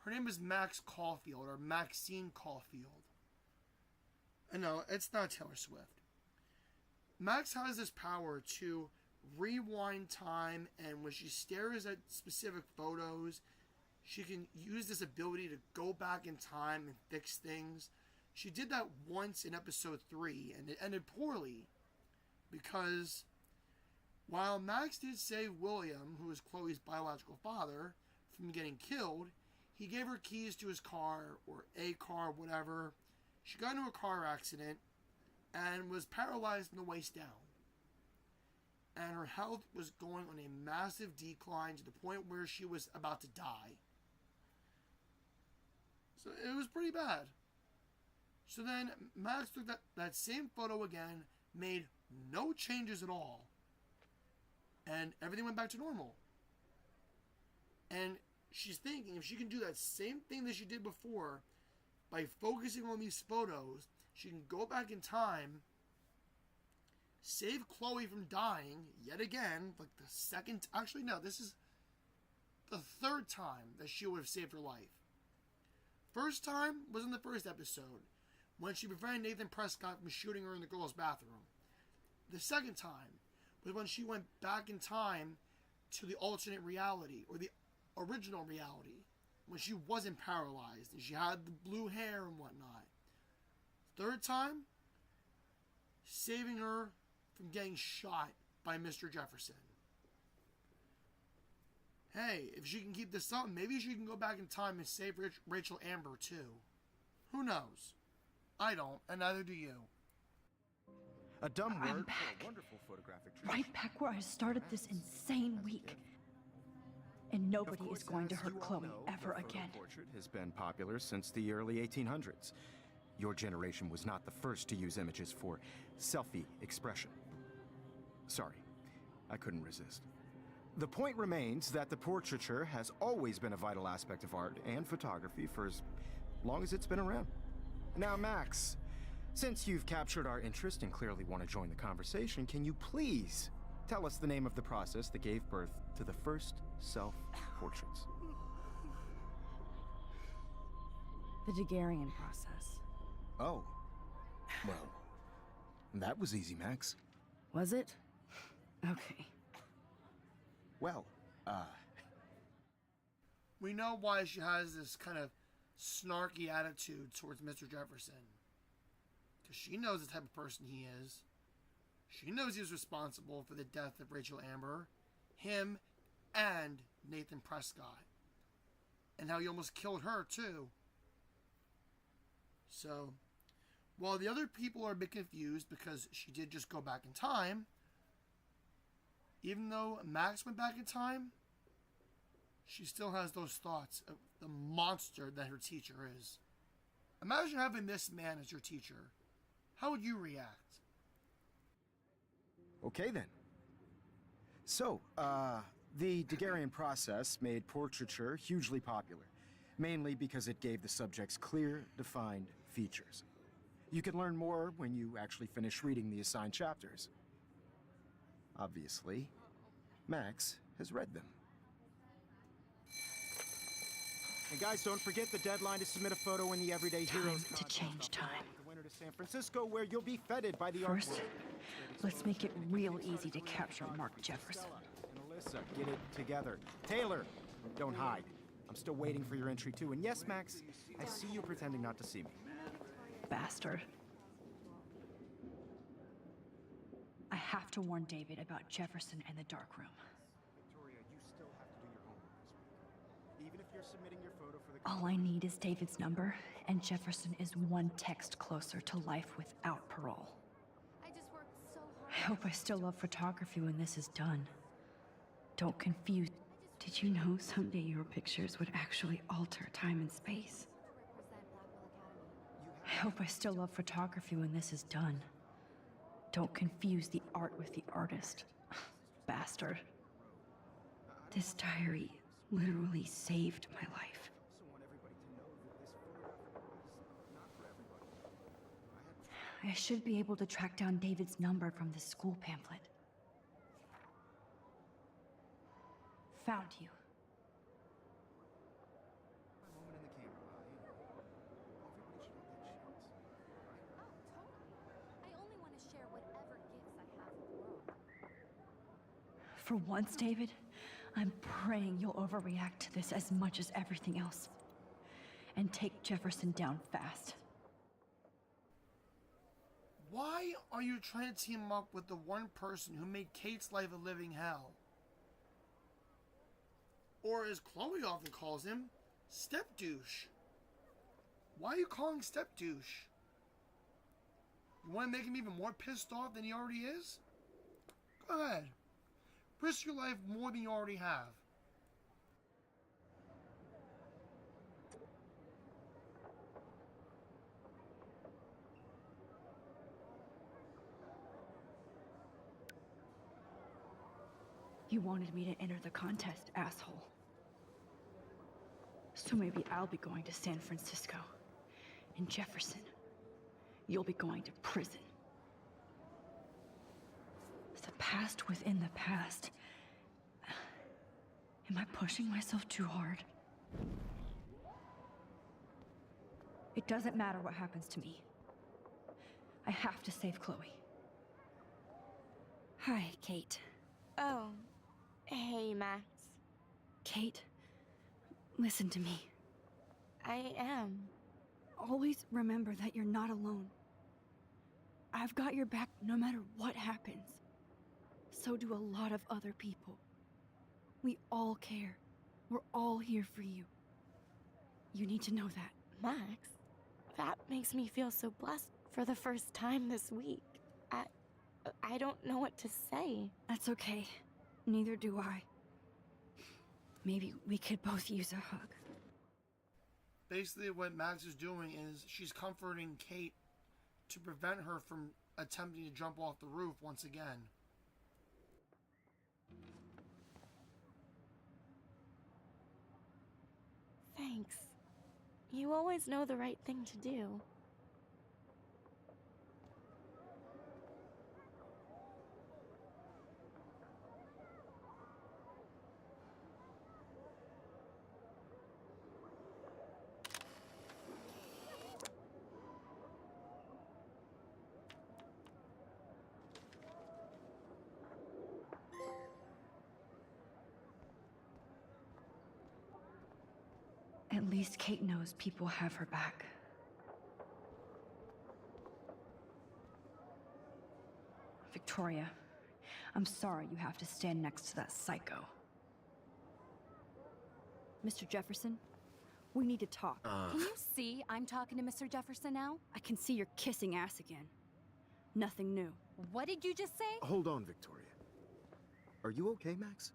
Speaker 1: Her name is Max Caulfield, or Maxine Caulfield. And no, it's not Taylor Swift. Max has this power to rewind time, and when she stares at specific photos, she can use this ability to go back in time and fix things. She did that once in episode 3, and it ended poorly, because While Max did save William, who was Chloe's biological father, from getting killed, he gave her keys to his car, or a car, whatever. She got into a car accident and was paralyzed from the waist down. And her health was going on a massive decline to the point where she was about to die. So it was pretty bad. So then Max took that same photo again, made no changes at all, and everything went back to normal. And she's thinking if she can do that same thing that she did before by focusing on these photos, she can go back in time, save Chloe from dying yet again, like the second, actually no, this is the third time that she would have saved her life. First time was in the first episode, when she prevented Nathan Prescott from shooting her in the girls' bathroom. The second time was when she went back in time to the alternate reality, or the original reality, when she wasn't paralyzed and she had the blue hair and whatnot. Third time, saving her from getting shot by Mr. Jefferson. Hey, if she can keep this up, maybe she can go back in time and save Rachel Amber too. Who knows? I don't, and neither do you.
Speaker 3: A dumb
Speaker 2: I'm
Speaker 3: word
Speaker 2: back.
Speaker 3: for a wonderful photographic treat.
Speaker 2: Right back where I started this insane week. And
Speaker 3: Of
Speaker 2: nobody
Speaker 3: course,
Speaker 2: is going to
Speaker 3: as
Speaker 2: hurt
Speaker 3: you all
Speaker 2: Chloe
Speaker 3: know,
Speaker 2: ever
Speaker 3: the photo
Speaker 2: again.
Speaker 3: portrait has been popular since the early 1800s. Your generation was not the first to use images for selfie expression. Sorry, I couldn't resist. The point remains that the portraiture has always been a vital aspect of art and photography for as long as it's been around. Now, Max, since you've captured our interest and clearly want to join the conversation, can you please tell us the name of the process that gave birth to the first self-portraits?
Speaker 2: The Daguerrean process.
Speaker 3: Oh, well, that was easy, Max.
Speaker 2: Was it? Okay.
Speaker 3: Well,
Speaker 1: We know why she has this kind of snarky attitude towards Mr. Jefferson. Because she knows the type of person he is. She knows he was responsible for the death of Rachel Amber, him, and Nathan Prescott. And how he almost killed her, too. So, while the other people are a bit confused because she did just go back in time, even though Max went back in time, she still has those thoughts of the monster that her teacher is. Imagine having this man as your teacher. How would you react?
Speaker 3: okay then. So, the Daguerrean process made portraiture hugely popular, mainly because it gave the subjects clear, defined features. You can learn more when you actually finish reading the assigned chapters. Obviously, Max has read them. And guys, don't forget the deadline to submit a photo in the Everyday Heroes
Speaker 2: Time to change time.
Speaker 3: The winner to San Francisco, where you'll be feted by the art
Speaker 2: First,
Speaker 3: world.
Speaker 2: let's make it real easy to capture Mark Jefferson.
Speaker 3: And Alyssa, get it together. Taylor, don't hide. I'm still waiting for your entry too. And yes, Max, I see you pretending not to see me.
Speaker 2: Bastard. I have to warn David about Jefferson and the dark room.
Speaker 3: Victoria, you still have to do your homework this week. Even if you're submitting your photo for the
Speaker 2: All I need is David's number, and Jefferson is one text closer to life without parole.
Speaker 6: I just worked so hard.
Speaker 2: I hope I still love photography when this is done. Don't confuse. Did you know someday your pictures would actually alter time and space?
Speaker 6: Represent Blackwell Academy.
Speaker 2: I hope I still love photography when this is done. Don't confuse the art with the artist. Bastard. This diary literally saved my life.
Speaker 3: I also want everybody to know that this photographic was not for everybody.
Speaker 2: I should be able to track down David's number from the school pamphlet. Found you.
Speaker 3: A moment in the camera, everybody should have that chance.
Speaker 6: Oh, totally. I only want to share whatever gifts I have with the world.
Speaker 2: For once, David, I'm praying you'll overreact to this as much as everything else. And take Jefferson down fast.
Speaker 1: Why are you trying to team up with the one person who made Kate's life a living hell? Or as Chloe often calls him, Step Douche. Why are you calling Step Douche? You want to make him even more pissed off than he already is? Go ahead. Risk your life more than you already have.
Speaker 2: You wanted me to enter the contest, asshole. So maybe I'll be going to San Francisco. And Jefferson, you'll be going to prison. The past within the past. Am I pushing myself too hard? It doesn't matter what happens to me. I have to save Chloe. Hi, Kate.
Speaker 7: Oh, hey, Max.
Speaker 2: Kate, listen to me.
Speaker 7: I am.
Speaker 2: Always remember that you're not alone. I've got your back no matter what happens. So do a lot of other people. We all care. We're all here for you. You need to know that.
Speaker 7: Max, that makes me feel so blessed for the first time this week. I don't know what to say.
Speaker 2: That's okay. Neither do I. Maybe we could both use a hug.
Speaker 1: Basically, what Max is doing is she's comforting Kate to prevent her from attempting to jump off the roof once again.
Speaker 7: Thanks. You always know the right thing to do.
Speaker 2: At least Kate knows people have her back. Victoria, I'm sorry you have to stand next to that psycho. Mr. Jefferson, we need to talk.
Speaker 6: Can you see I'm talking to Mr. Jefferson now?
Speaker 2: I can see you're kissing ass again. Nothing new.
Speaker 6: What did you just say?
Speaker 3: Hold on, Victoria. Are you okay, Max?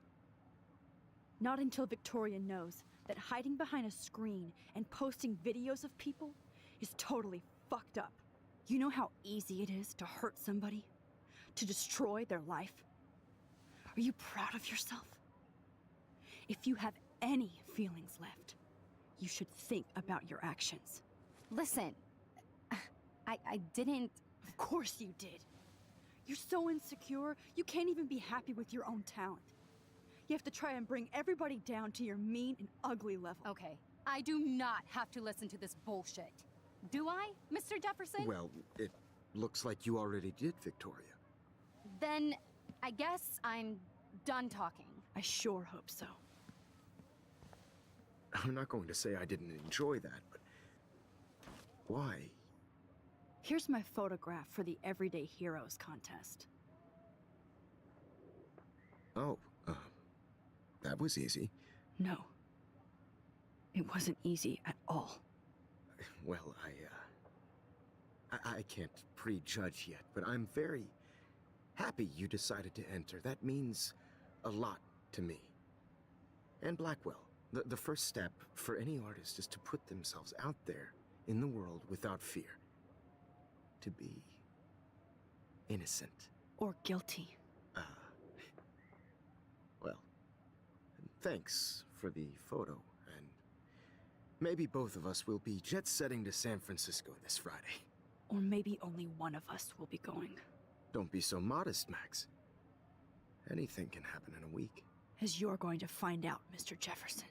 Speaker 2: Not until Victoria knows that hiding behind a screen and posting videos of people is totally fucked up. You know how easy it is to hurt somebody? To destroy their life? Are you proud of yourself? If you have any feelings left, you should think about your actions.
Speaker 6: Listen, I didn't...
Speaker 2: Of course you did. You're so insecure, you can't even be happy with your own talent. You have to try and bring everybody down to your mean and ugly level.
Speaker 6: Okay, I do not have to listen to this bullshit. Do I, Mr. Jefferson?
Speaker 3: Well, it looks like you already did, Victoria.
Speaker 6: Then I guess I'm done talking.
Speaker 2: I sure hope so.
Speaker 3: I'm not going to say I didn't enjoy that, but... why?
Speaker 2: Here's my photograph for the Everyday Heroes contest.
Speaker 3: Oh, that was easy.
Speaker 2: No. It wasn't easy at all.
Speaker 3: Well, I can't prejudge yet, but I'm very happy you decided to enter. That means a lot to me. And Blackwell. The first step for any artist is to put themselves out there in the world without fear. To be innocent.
Speaker 2: Or guilty.
Speaker 3: Well, thanks for the photo, and maybe both of us will be jet-setting to San Francisco this Friday.
Speaker 2: Or maybe only one of us will be going.
Speaker 3: Don't be so modest, Max. Anything can happen in a week.
Speaker 2: As you're going to find out, Mr. Jefferson.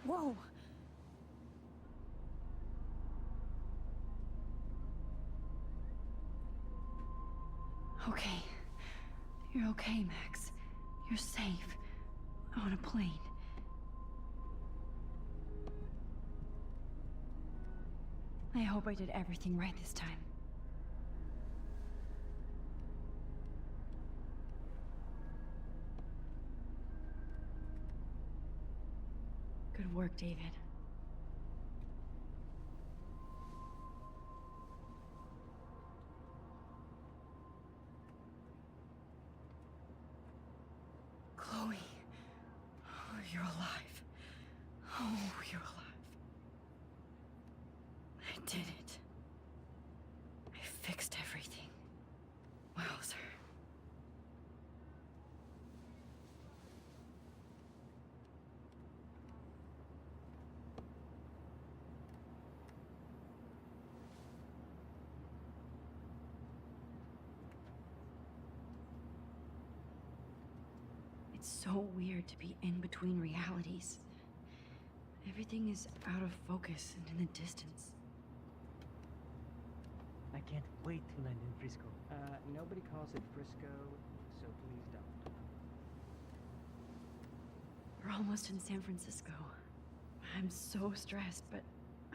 Speaker 2: Whoa! Okay. You're okay, Max. You're safe. On a plane. I hope I did everything right this time. Good work, David. Chloe. Oh, you're alive. Oh, you're alive. I did it. I fixed everything. Wowzer. It's so weird to be in between realities. Everything is out of focus and in the distance.
Speaker 8: I can't wait to land in Frisco. Nobody calls it Frisco, so please don't.
Speaker 2: We're almost in San Francisco. I'm so stressed, but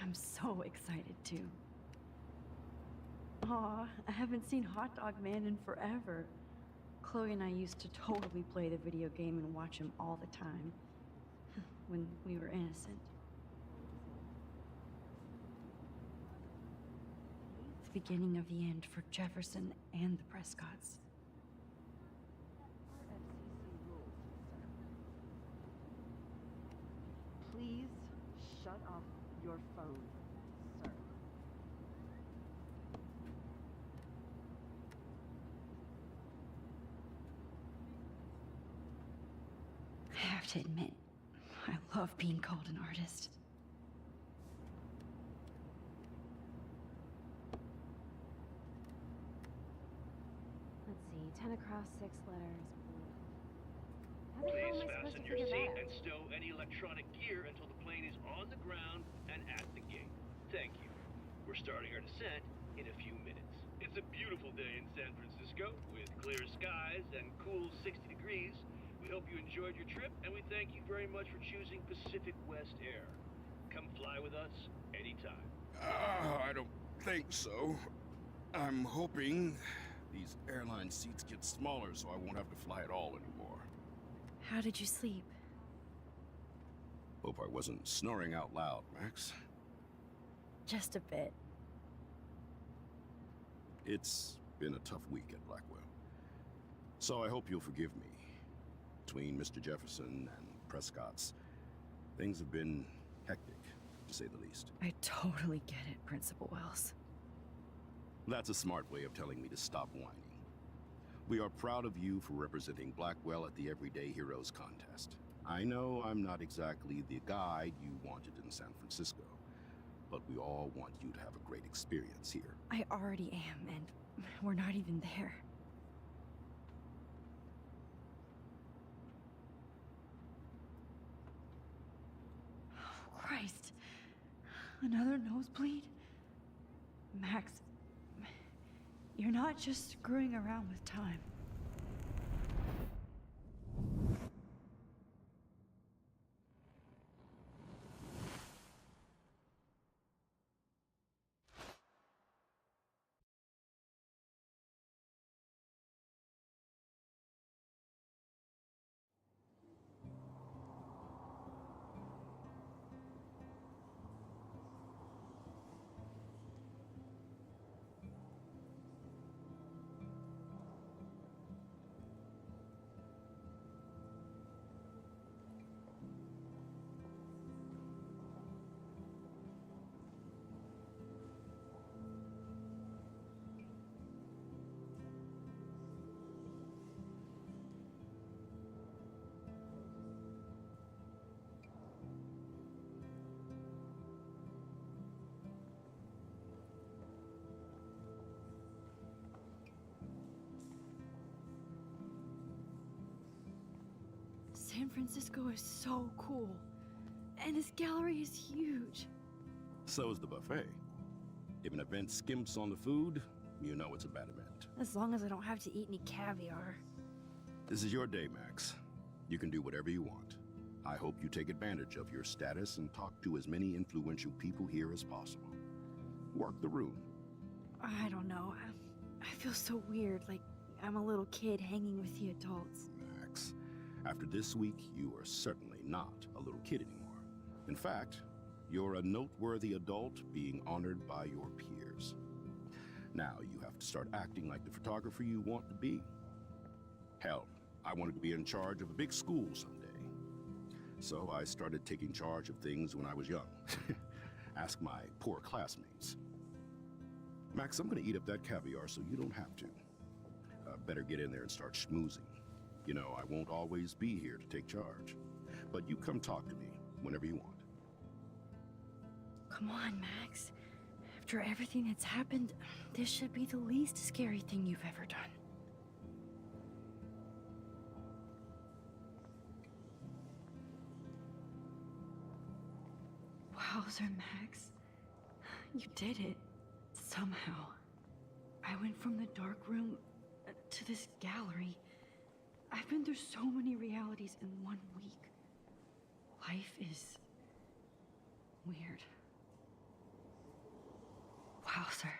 Speaker 2: I'm so excited too. Aw, I haven't seen Hot Dog Man in forever. Chloe and I used to totally play the video game and watch him all the time. When we were innocent. The beginning of the end for Jefferson and the Prescotts.
Speaker 8: Please shut off your phone, sir.
Speaker 2: I have to admit, I love being called an artist.
Speaker 6: Let's see, 10 across, 6 letters. How the hell
Speaker 9: Please
Speaker 6: am I supposed
Speaker 9: fasten
Speaker 6: to
Speaker 9: your
Speaker 6: figure
Speaker 9: seat
Speaker 6: that
Speaker 9: and
Speaker 6: out?
Speaker 9: stow any electronic gear until the plane is on the ground and at the gate. Thank you. We're starting our descent in a few minutes. It's a beautiful day in San Francisco with clear skies and cool 60 degrees. We hope you enjoyed your trip, and we thank you very much for choosing Pacific West Air. Come fly with us anytime.
Speaker 10: I don't think so. I'm hoping these airline seats get smaller so I won't have to fly at all anymore.
Speaker 2: How did you sleep?
Speaker 10: Hope I wasn't snoring out loud, Max.
Speaker 2: Just a bit.
Speaker 10: It's been a tough week at Blackwell. So I hope you'll forgive me. Between Mr. Jefferson and Prescott's, things have been hectic, to say the least.
Speaker 2: I totally get it, Principal Wells.
Speaker 10: That's a smart way of telling me to stop whining. We are proud of you for representing Blackwell at the Everyday Heroes contest. I know I'm not exactly the guide you wanted in San Francisco, but we all want you to have a great experience here.
Speaker 2: I already am, and we're not even there. Oh, Christ. Another nosebleed? Max, you're not just screwing around with time. San Francisco is so cool. And this gallery is huge.
Speaker 10: So is the buffet. If an event skimps on the food, you know it's a bad event.
Speaker 2: As long as I don't have to eat any caviar.
Speaker 10: This is your day, Max. You can do whatever you want. I hope you take advantage of your status and talk to as many influential people here as possible. Work the room.
Speaker 2: I don't know. I feel so weird, like I'm a little kid hanging with the adults.
Speaker 10: Max, after this week, you are certainly not a little kid anymore. In fact, you're a noteworthy adult being honored by your peers. Now you have to start acting like the photographer you want to be. Hell, I wanted to be in charge of a big school someday. So I started taking charge of things when I was young. Ask my poor classmates. Max, I'm gonna eat up that caviar so you don't have to. Better get in there and start schmoozing. You know, I won't always be here to take charge. But you come talk to me whenever you want.
Speaker 2: Come on, Max. After everything that's happened, this should be the least scary thing you've ever done. Wowzer, Max. You did it. Somehow. I went from the dark room to this gallery. I've been through so many realities in 1 week. Life is weird. Wowzer.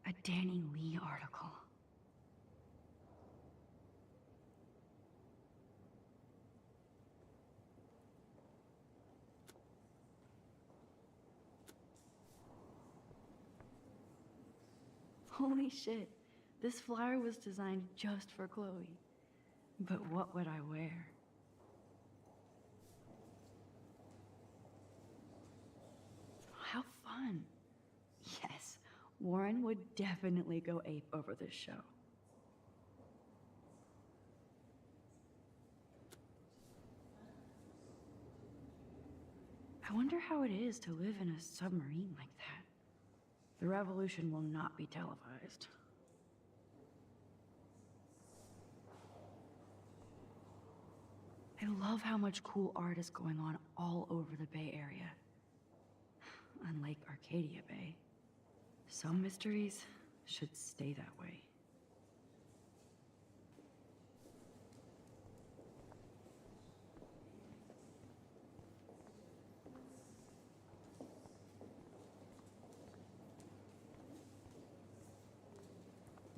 Speaker 2: A Danny Lee article. Holy shit. This flyer was designed just for Chloe. But what would I wear? How fun. Yes, Warren would definitely go ape over this show. I wonder how it is to live in a submarine like that. The revolution will not be televised. I love how much cool art is going on all over the Bay Area. Unlike Arcadia Bay, some mysteries should stay that way.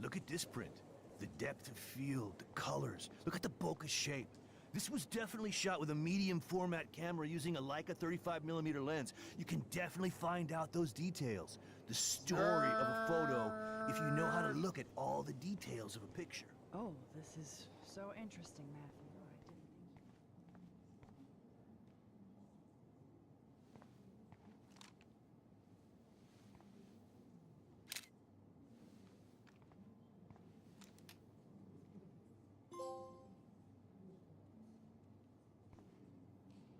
Speaker 11: Look at this print. The depth of field, the colors. Look at the bokeh shape. This was definitely shot with a medium format camera using a Leica 35mm lens. You can definitely find out those details. The story of a photo if you know how to look at all the details of a picture.
Speaker 2: Oh, this is so interesting, Matthew.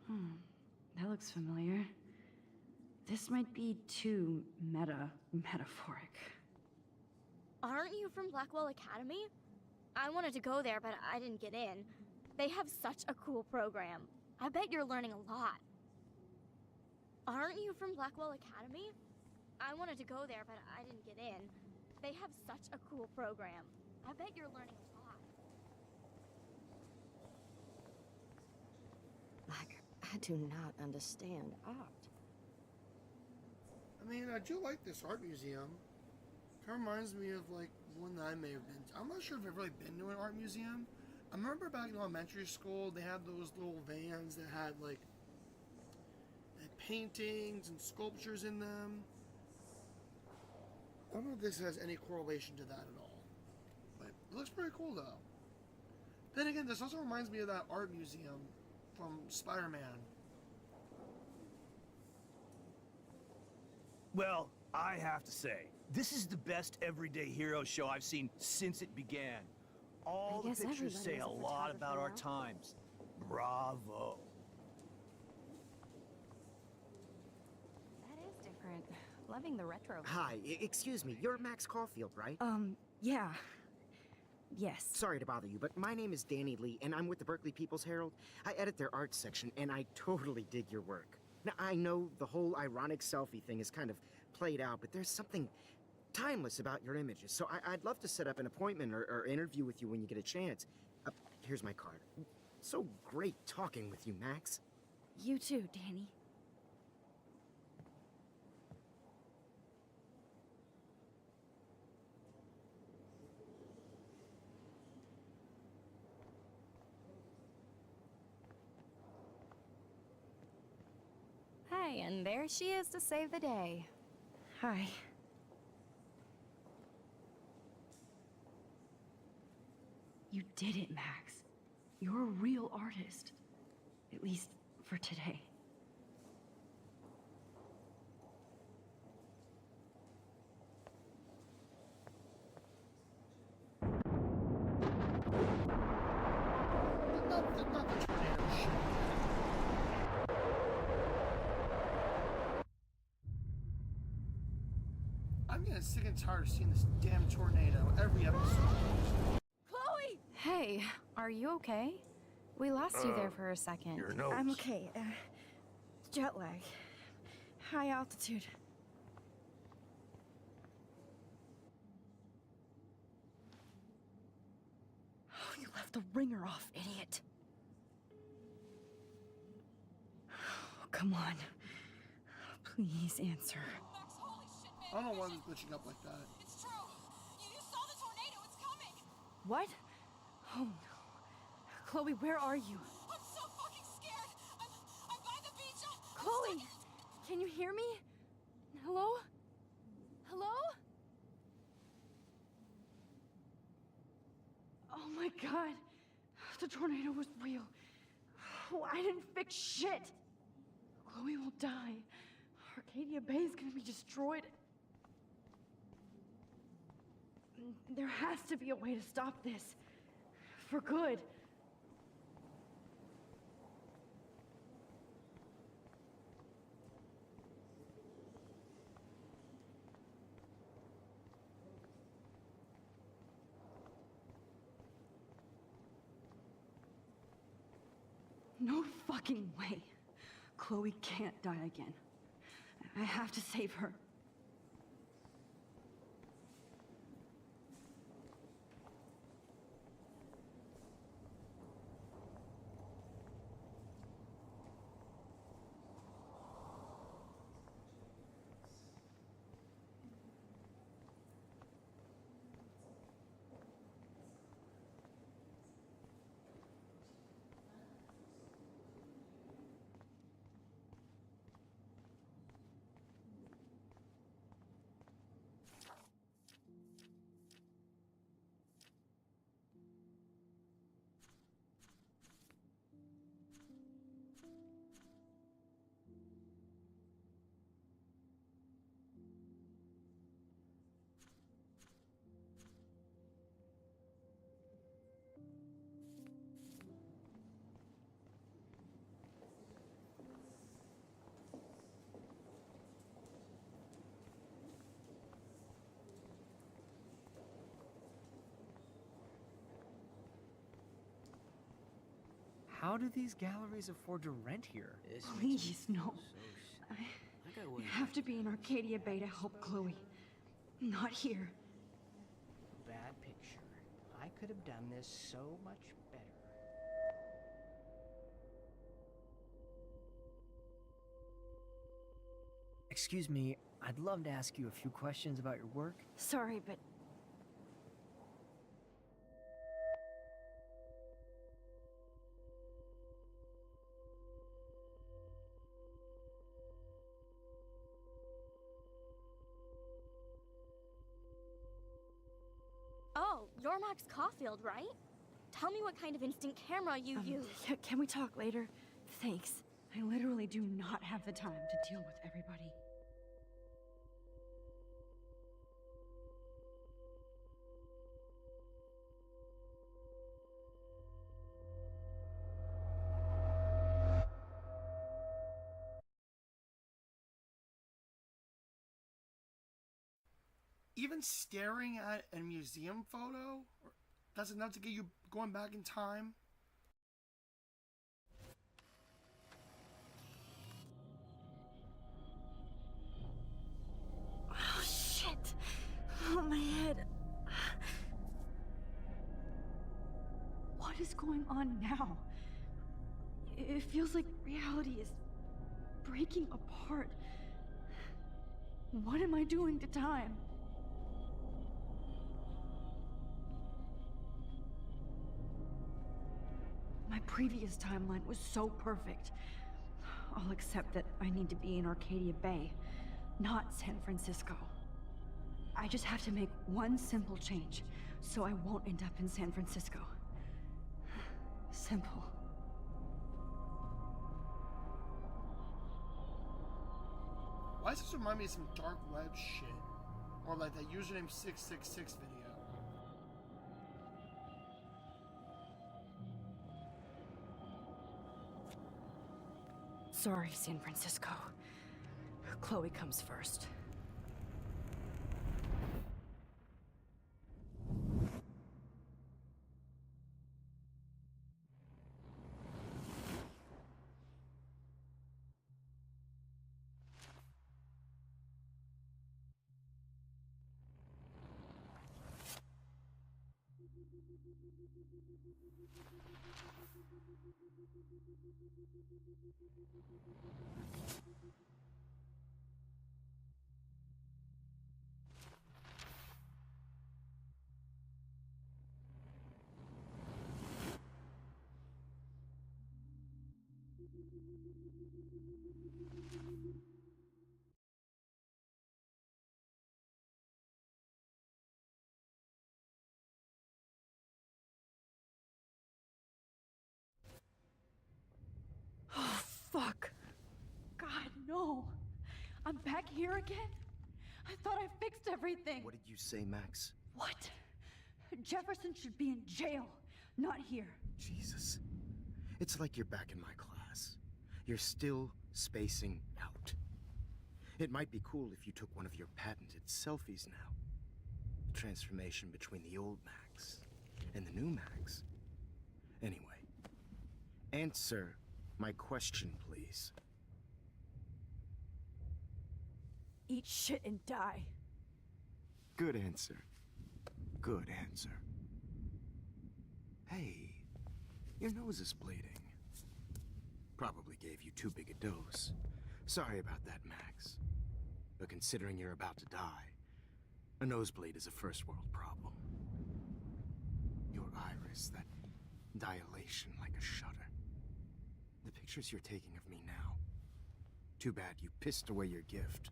Speaker 2: I didn't think that looks familiar. This might be too metaphoric.
Speaker 7: Aren't you from Blackwell Academy? I wanted to go there, but I didn't get in. They have such a cool program. I bet you're learning a lot. Aren't you from Blackwell Academy? I wanted to go there, but I didn't get in. They have such a cool program. I bet you're learning a lot.
Speaker 12: I do not understand art.
Speaker 1: I mean, I do like this art museum. Kind of reminds me of like one that I may have been to. I'm not sure if I've really been to an art museum. I remember back in elementary school, they had those little vans that had like paintings and sculptures in them. I don't know if this has any correlation to that at all, but it looks pretty cool though. Then again, this also reminds me of that art museum from Spider-Man.
Speaker 11: Well, I have to say, this is the best everyday hero show I've seen since it began. All the pictures say a lot about our times. Bravo.
Speaker 6: That is different. Loving the retro.
Speaker 12: Hi, excuse me, you're Max Caulfield, right?
Speaker 2: Yeah. Yes.
Speaker 3: Sorry to bother you, but my name is Danny Lee, and I'm with the Berkeley People's Herald. I edit their art section, and I totally dig your work. Now, I know the whole ironic selfie thing is kind of played out, but there's something timeless about your images, so I'd love to set up an appointment or interview with you when you get a chance. Here's my card. So great talking with you, Max.
Speaker 2: You too, Danny.
Speaker 6: Hey, and there she is to save the day.
Speaker 2: Hi. You did it, Max. You're a real artist. At least for today.
Speaker 1: Not the tornado shit. I'm getting sick and tired of seeing this damn tornado every episode.
Speaker 6: Chloe! Hey, are you okay? We lost you there for a second.
Speaker 11: Your nose.
Speaker 2: I'm okay. Jet lag. High altitude. Oh, you left the ringer off, idiot. Oh, come on. Please answer.
Speaker 1: I don't know why it's glitching up like that.
Speaker 13: It's true. You saw the tornado. It's coming.
Speaker 2: What? Oh no. Chloe, where are you?
Speaker 13: I'm so fucking scared. I'm by the beach.
Speaker 2: Chloe! Can you hear me? Hello? Hello? Oh my god. The tornado was real. Oh, I didn't fix shit. Chloe will die. Arcadia Bay is gonna be destroyed. There has to be a way to stop this. For good. No fucking way. Chloe can't die again. I have to save her.
Speaker 8: How do these galleries afford to rent here?
Speaker 2: Please, no. You have to be in Arcadia Bay to help Chloe. Not here.
Speaker 8: Bad picture. I could have done this so much better. Excuse me, I'd love to ask you a few questions about your work.
Speaker 2: Sorry, but
Speaker 7: Oh, you're Max Caulfield, right? Tell me what kind of instant camera you use.
Speaker 2: Can we talk later? Thanks. I literally do not have the time to deal with everybody.
Speaker 1: Even staring at a museum photo, or That's enough to get you going back in time.
Speaker 2: Oh, shit. Oh, my head. What is going on now? It feels like reality is breaking apart. What am I doing to time? My previous timeline was so perfect. I'll accept that I need to be in Arcadia Bay, not San Francisco. I just have to make one simple change, so I won't end up in San Francisco. Simple.
Speaker 1: Why does this remind me of some dark web shit? Or like that username 666 video.
Speaker 2: Sorry, San Francisco. Chloe comes first. Oh, fuck. God, no. I'm back here again? I thought I fixed everything.
Speaker 3: What did you say, Max?
Speaker 2: What? Jefferson should be in jail, not here.
Speaker 3: Jesus. It's like you're back in my class. You're still spacing out. It might be cool if you took one of your patented selfies now. The transformation between the old Max and the new Max. Anyway, answer my question, please.
Speaker 2: Eat shit and die.
Speaker 3: Good answer. Good answer. Hey, your nose is bleeding. Probably gave you too big a dose. Sorry about that, Max. But considering you're about to die, a nosebleed is a first world problem. Your iris, that dilation like a shutter. The pictures you're taking of me now. Too bad you pissed away your gift.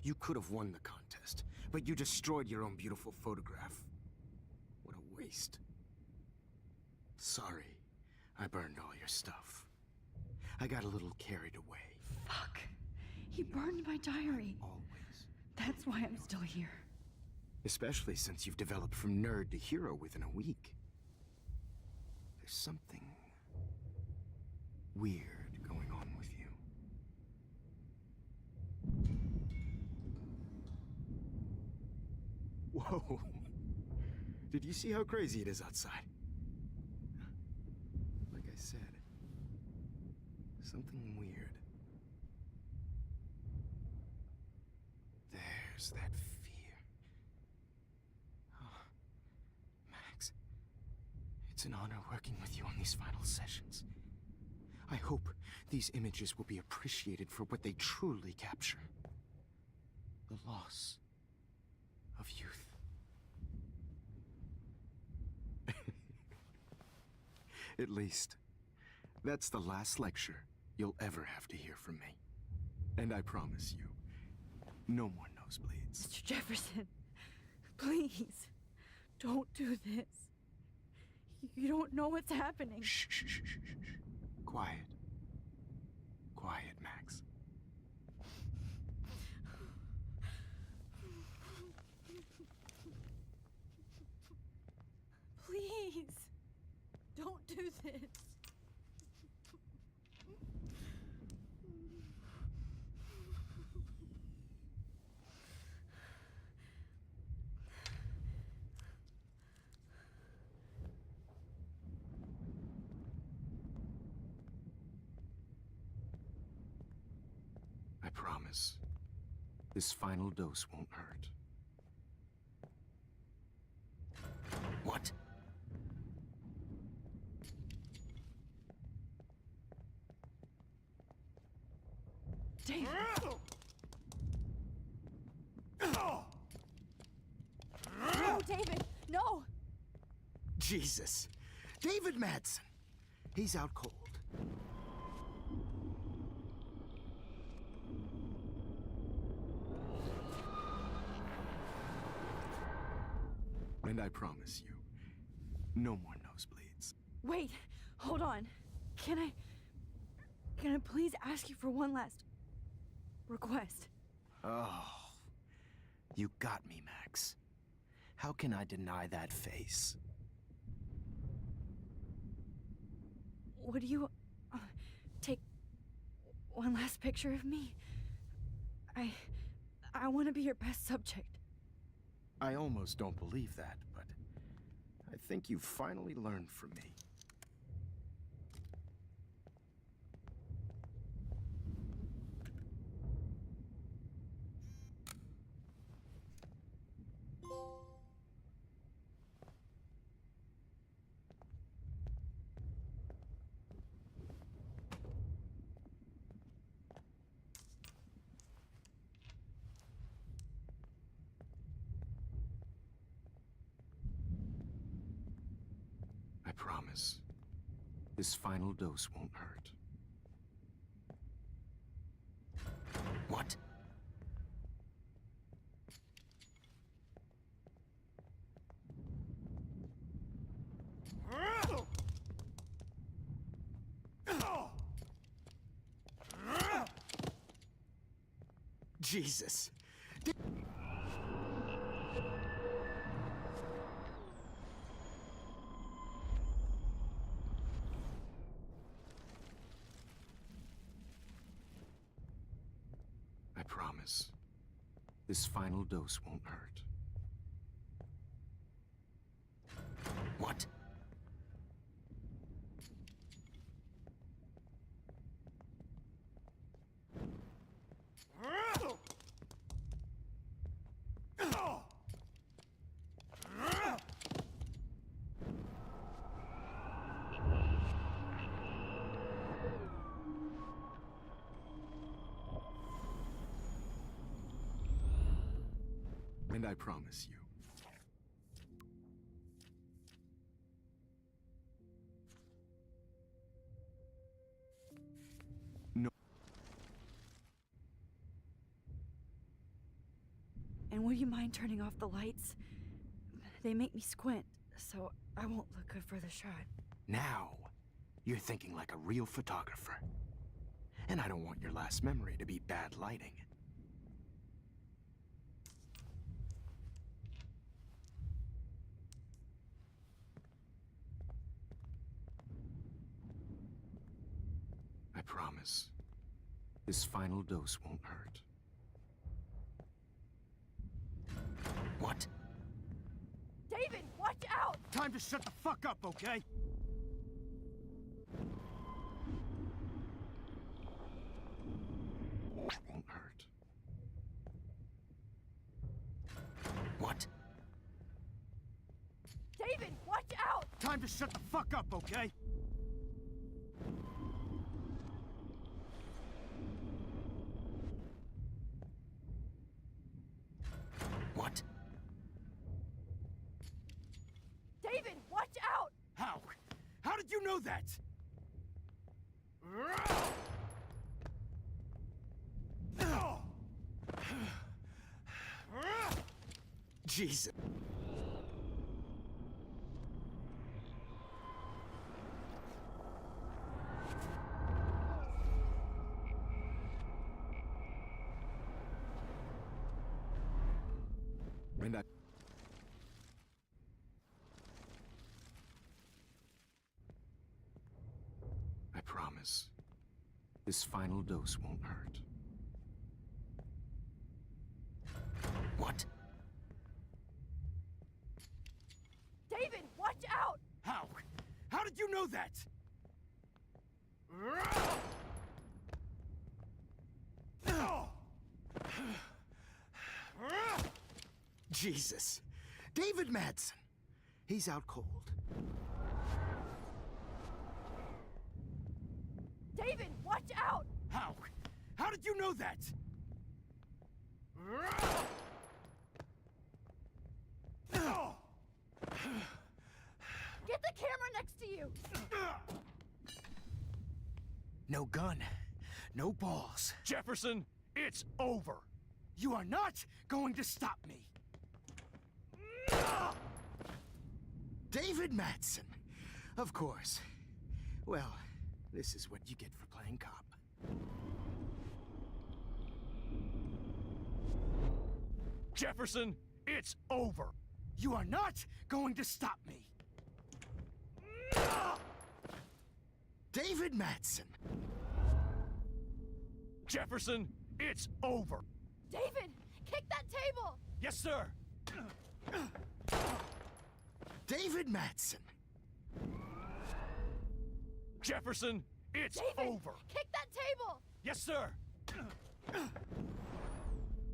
Speaker 3: You could have won the contest, but you destroyed your own beautiful photograph. What a waste. Sorry, I burned all your stuff. I got a little carried away.
Speaker 2: Fuck. He burned my diary.
Speaker 3: Always.
Speaker 2: That's why I'm still here.
Speaker 3: Especially since you've developed from nerd to hero within a week. There's something weird going on with you. Whoa. Did you see how crazy it is outside? Like I said, something weird. There's that fear. Oh, Max, it's an honor working with you on these final sessions. I hope these images will be appreciated for what they truly capture. The loss of youth. At least, that's the last lecture you'll ever have to hear from me. And I promise you, no more nosebleeds.
Speaker 2: Mr. Jefferson, please, don't do this. You don't know what's happening.
Speaker 3: Shh, shh, shh, shh, shh. Quiet. Quiet, Max.
Speaker 2: Please, don't do this.
Speaker 3: promise. This final dose won't hurt. What?
Speaker 2: David!
Speaker 6: No, David! No!
Speaker 3: Jesus! David Madsen! He's out cold. And I promise you, no more nosebleeds.
Speaker 2: Wait, hold on. Can I please ask you for one last request?
Speaker 3: Oh, you got me, Max. How can I deny that face?
Speaker 2: Would you take one last picture of me? I want to be your best subject.
Speaker 3: I almost don't believe that, but I think you've finally learned from me. I promise. This final dose won't hurt. What? Jesus! I promise. This final dose won't hurt. What? And I promise you. No.
Speaker 2: And would you mind turning off the lights? They make me squint, so I won't look good for the shot.
Speaker 3: Now, you're thinking like a real photographer. And I don't want your last memory to be bad lighting. I promise. This final dose won't hurt. What?
Speaker 6: David, watch out!
Speaker 11: Time to shut the fuck up, okay?
Speaker 3: Won't hurt. What?
Speaker 6: David, watch out!
Speaker 11: Time to shut the fuck up, okay?
Speaker 3: What?
Speaker 6: David, watch out!
Speaker 11: How? How did you know that?
Speaker 3: Jesus. And I promise. This final dose won't hurt. What?
Speaker 6: David, watch out!
Speaker 11: How? How did you know that?
Speaker 3: Jesus. David Madsen. He's out cold.
Speaker 13: David, watch out!
Speaker 11: How? How did you know that?
Speaker 13: Get the camera next to you!
Speaker 3: No gun. No balls.
Speaker 11: Jefferson, it's over.
Speaker 3: You are not going to stop me. David Madsen. Of course. Well, this is what you get for playing cop.
Speaker 11: Jefferson, it's over.
Speaker 3: You are not going to stop me. David Madsen.
Speaker 11: Jefferson, it's over.
Speaker 13: David, kick that table!
Speaker 11: Yes, sir.
Speaker 3: David Madsen.
Speaker 11: Jefferson, it's
Speaker 13: David,
Speaker 11: over.
Speaker 13: kick that table!
Speaker 11: Yes, sir.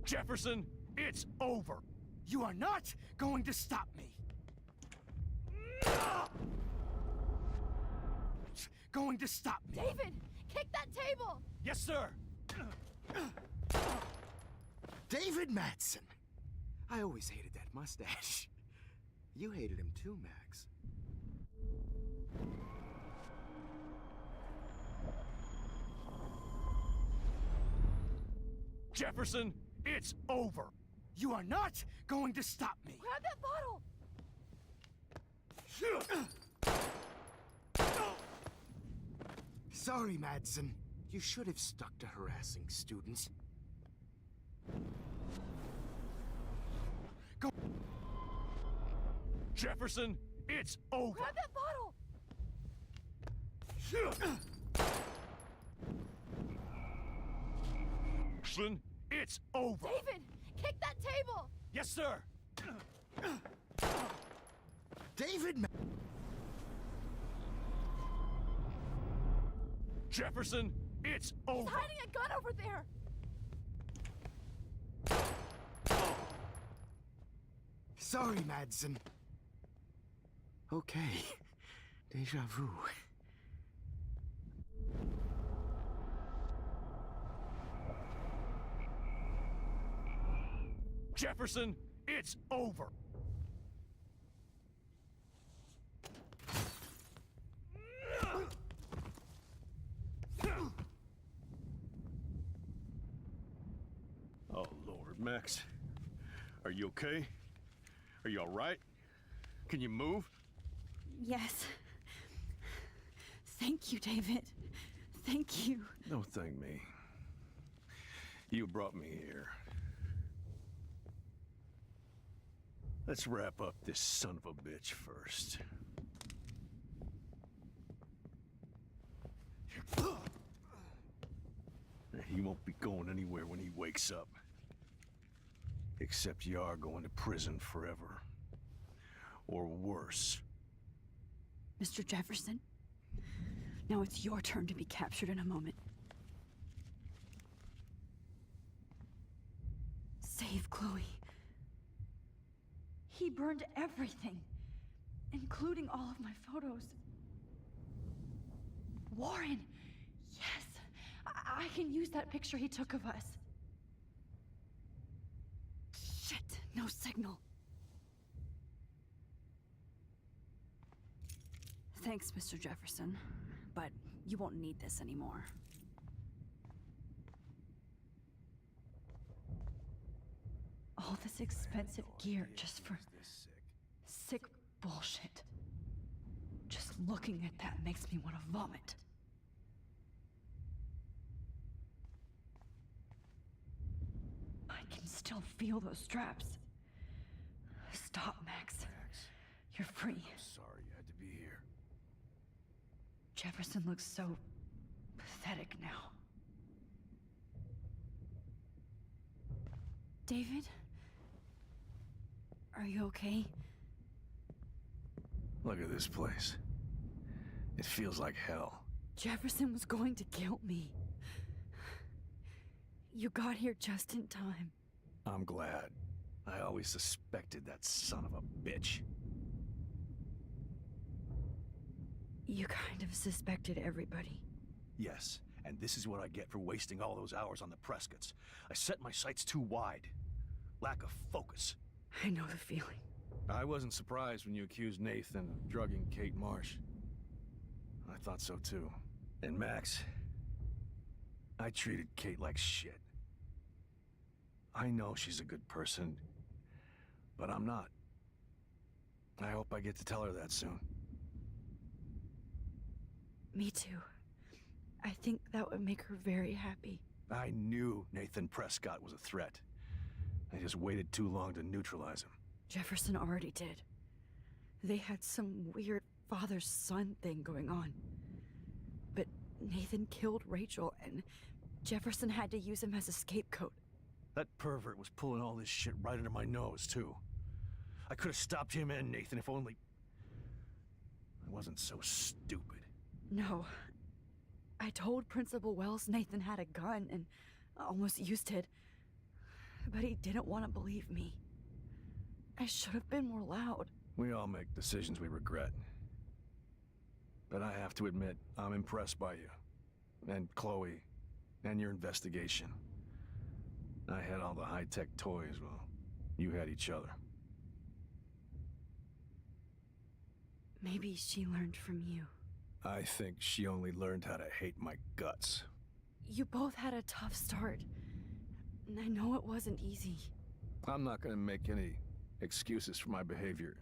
Speaker 11: Jefferson, it's over.
Speaker 3: You are not going to stop me. Going to stop me.
Speaker 13: David, kick that table!
Speaker 11: Yes, sir.
Speaker 3: David Madsen. I always hated that mustache. You hated him too, Max.
Speaker 11: Jefferson, it's over.
Speaker 3: You are not going to stop me.
Speaker 13: Grab that bottle!
Speaker 3: Sorry, Madsen. You should have stuck to harassing students. Go.
Speaker 11: Jefferson, it's over.
Speaker 13: Grab that bottle!
Speaker 11: Jefferson, it's over.
Speaker 13: David, kick that table!
Speaker 11: Yes, sir.
Speaker 3: David.
Speaker 11: Jefferson, it's
Speaker 13: He's
Speaker 11: over.
Speaker 13: hiding a gun over there!
Speaker 3: Sorry, Madsen. Okay. Deja vu.
Speaker 11: Jefferson, it's over.
Speaker 14: Oh, Lord, Max. Are you okay? Are you all right? Can you move?
Speaker 2: Yes. Thank you, David. Thank you.
Speaker 14: Don't thank me. You brought me here. Let's wrap up this son of a bitch first. He won't be going anywhere when he wakes up. Except you are going to prison forever. Or worse.
Speaker 2: Mr. Jefferson, now it's your turn to be captured in a moment. Save Chloe. He burned everything, including all of my photos. Warren! Yes! I can use that picture he took of us. Shit! No signal. Thanks, Mr. Jefferson, but you won't need this anymore. All this expensive gear just for sick bullshit. Just looking at that makes me want to vomit. I can still feel those straps. Stop, Max. You're free.
Speaker 14: I'm sorry you had to be here.
Speaker 2: Jefferson looks so pathetic now. David? Are you okay?
Speaker 14: Look at this place. It feels like hell.
Speaker 2: Jefferson was going to kill me. You got here just in time.
Speaker 14: I'm glad.
Speaker 11: I always suspected that son of a bitch.
Speaker 2: You kind of suspected everybody.
Speaker 11: Yes, and this is what I get for wasting all those hours on the Prescotts. I set my sights too wide. Lack of focus.
Speaker 2: I know the feeling.
Speaker 11: I wasn't surprised when you accused Nathan of drugging Kate Marsh. I thought so too. And Max, I treated Kate like shit. I know she's a good person, but I'm not. I hope I get to tell her that soon.
Speaker 2: Me too. I think that would make her very happy.
Speaker 11: I knew Nathan Prescott was a threat. I just waited too long to neutralize him.
Speaker 2: Jefferson already did. They had some weird father-son thing going on. But Nathan killed Rachel, and Jefferson had to use him as a scapegoat.
Speaker 11: That pervert was pulling all this shit right under my nose, too. I could have stopped him and Nathan if only... I wasn't so stupid.
Speaker 2: No. I told Principal Wells Nathan had a gun and almost used it. But he didn't want to believe me. I should have been more loud.
Speaker 11: We all make decisions we regret. But I have to admit, I'm impressed by you. And Chloe. And your investigation. I had all the high-tech toys, well, you had each other.
Speaker 2: Maybe she learned from you.
Speaker 11: I think she only learned how to hate my guts.
Speaker 2: You both had a tough start. And I know it wasn't easy.
Speaker 11: I'm not gonna make any excuses for my behavior.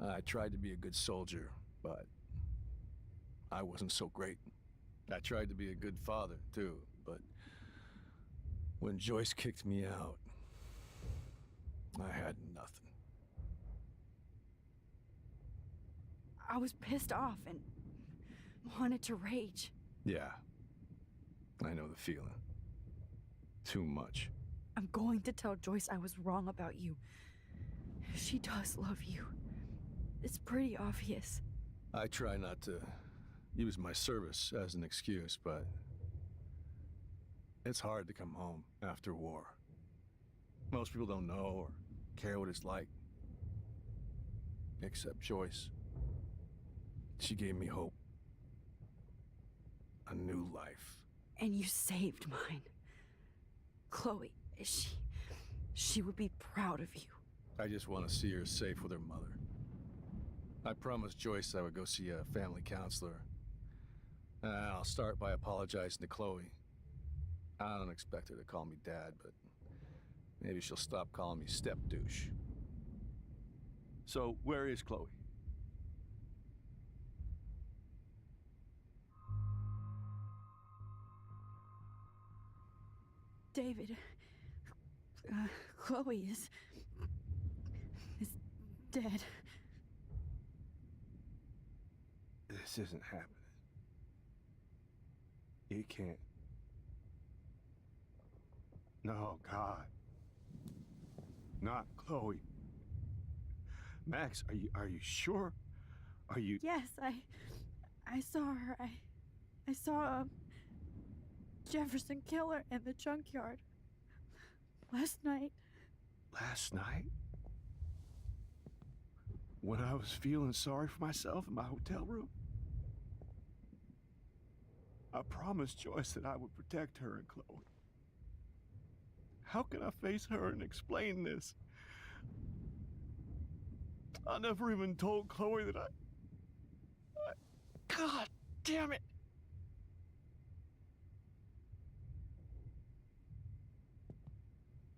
Speaker 11: I tried to be a good soldier, but I wasn't so great. I tried to be a good father, too, but when Joyce kicked me out, I had nothing.
Speaker 2: I was pissed off and wanted to rage.
Speaker 11: Yeah, I know the feeling. Too much.
Speaker 2: I'm going to tell Joyce I was wrong about you. She does love you. It's pretty obvious.
Speaker 11: I try not to use my service as an excuse, but it's hard to come home after war. Most people don't know or care what it's like. Except Joyce. She gave me hope. A new life.
Speaker 2: And you saved mine. Chloe, she would be proud of you.
Speaker 11: I just want to see her safe with her mother. I promised Joyce I would go see a family counselor. I'll start by apologizing to Chloe. I don't expect her to call me Dad, but maybe she'll stop calling me step-douche. So, where is Chloe?
Speaker 2: David, Chloe is dead.
Speaker 11: This isn't happening. You can't. No, God. Not Chloe. Max, are you sure? Are you...
Speaker 2: Yes, I saw her. I saw Jefferson kill her in the junkyard. Last night.
Speaker 11: Last night? When I was feeling sorry for myself in my hotel room? I promised Joyce that I would protect her and Chloe. How can I face her and explain this? I never even told Chloe that I... God damn it!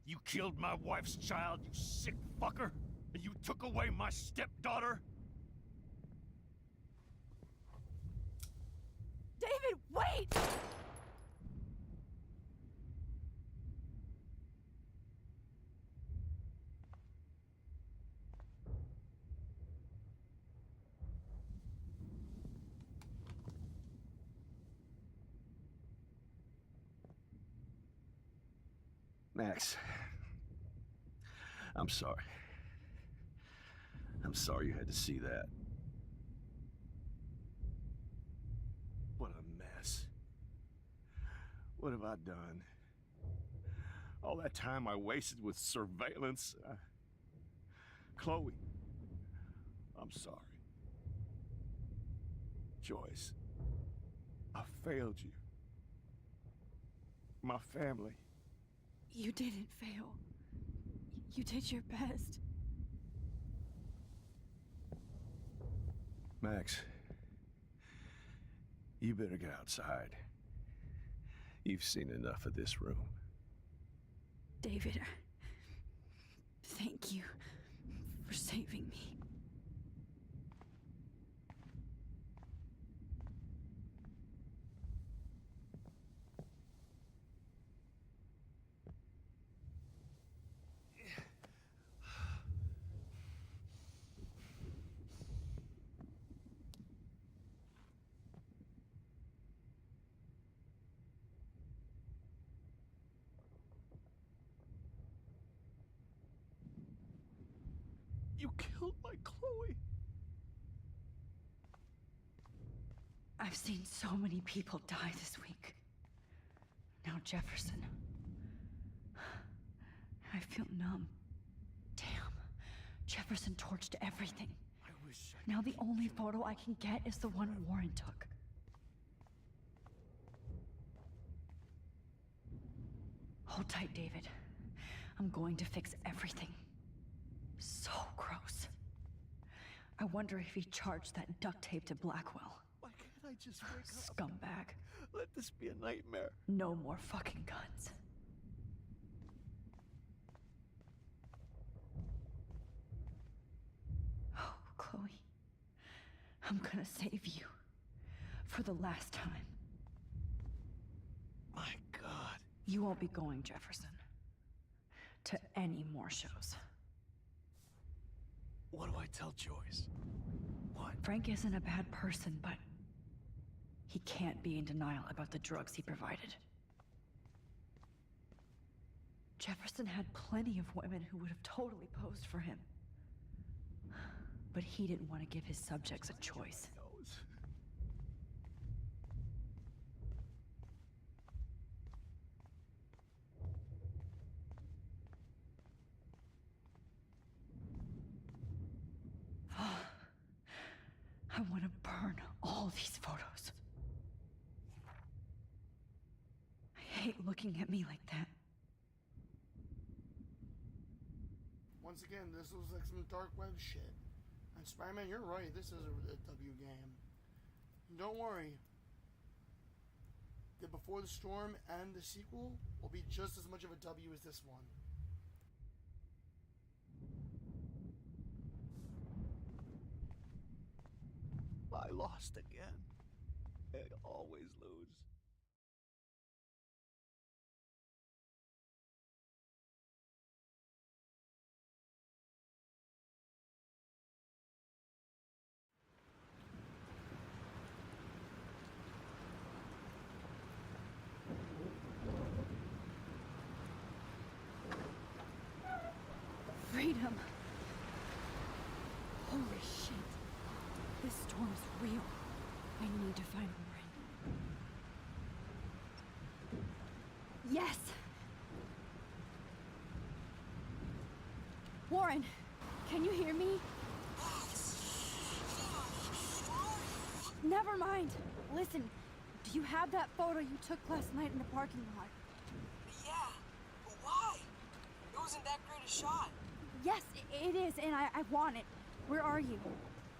Speaker 11: You killed my wife's child, you sick fucker! And you took away my stepdaughter?
Speaker 2: David, wait!
Speaker 11: Max, I'm sorry. I'm sorry you had to see that. What a mess. What have I done?
Speaker 14: All that time I wasted with surveillance. Chloe, I'm sorry. Joyce, I failed you. My family.
Speaker 2: You didn't fail. You did your best.
Speaker 14: Max, you better get outside. You've seen enough of this room.
Speaker 2: David, thank you for saving me.
Speaker 14: You killed my Chloe.
Speaker 2: I've seen so many people die this week. Now Jefferson. I feel numb. Damn. Jefferson torched everything. Now the only photo I can get is the one Warren took. Hold tight, David. I'm going to fix everything. So gross. I wonder if he charged that duct tape to Blackwell.
Speaker 11: Why can't I just wake up?
Speaker 2: Scumbag.
Speaker 11: Let this be a nightmare.
Speaker 2: No more fucking guns. Oh, Chloe. I'm gonna save you. For the last time.
Speaker 11: My God.
Speaker 2: You won't be going, Jefferson. To any more shows.
Speaker 11: What do I tell Joyce? What?
Speaker 2: Frank isn't a bad person, but he can't be in denial about the drugs he provided. Jefferson had plenty of women who would have totally posed for him. But he didn't want to give his subjects a choice. I want to burn all these photos. I hate looking at me like that.
Speaker 1: Once again, this was like some dark web shit. And Spider-Man, you're right. This is a W game. Don't worry. The Before the Storm and the sequel will be just as much of a W as this one.
Speaker 11: I lost again. I always lose.
Speaker 2: Freedom. Holy shit. This storm's real. I need to find Warren. Yes! Warren, can you hear me? Never mind. Listen, do you have that photo you took last night in the parking lot?
Speaker 15: Yeah, but why? It wasn't that great a shot.
Speaker 2: Yes, it is, and I want it. Where are you?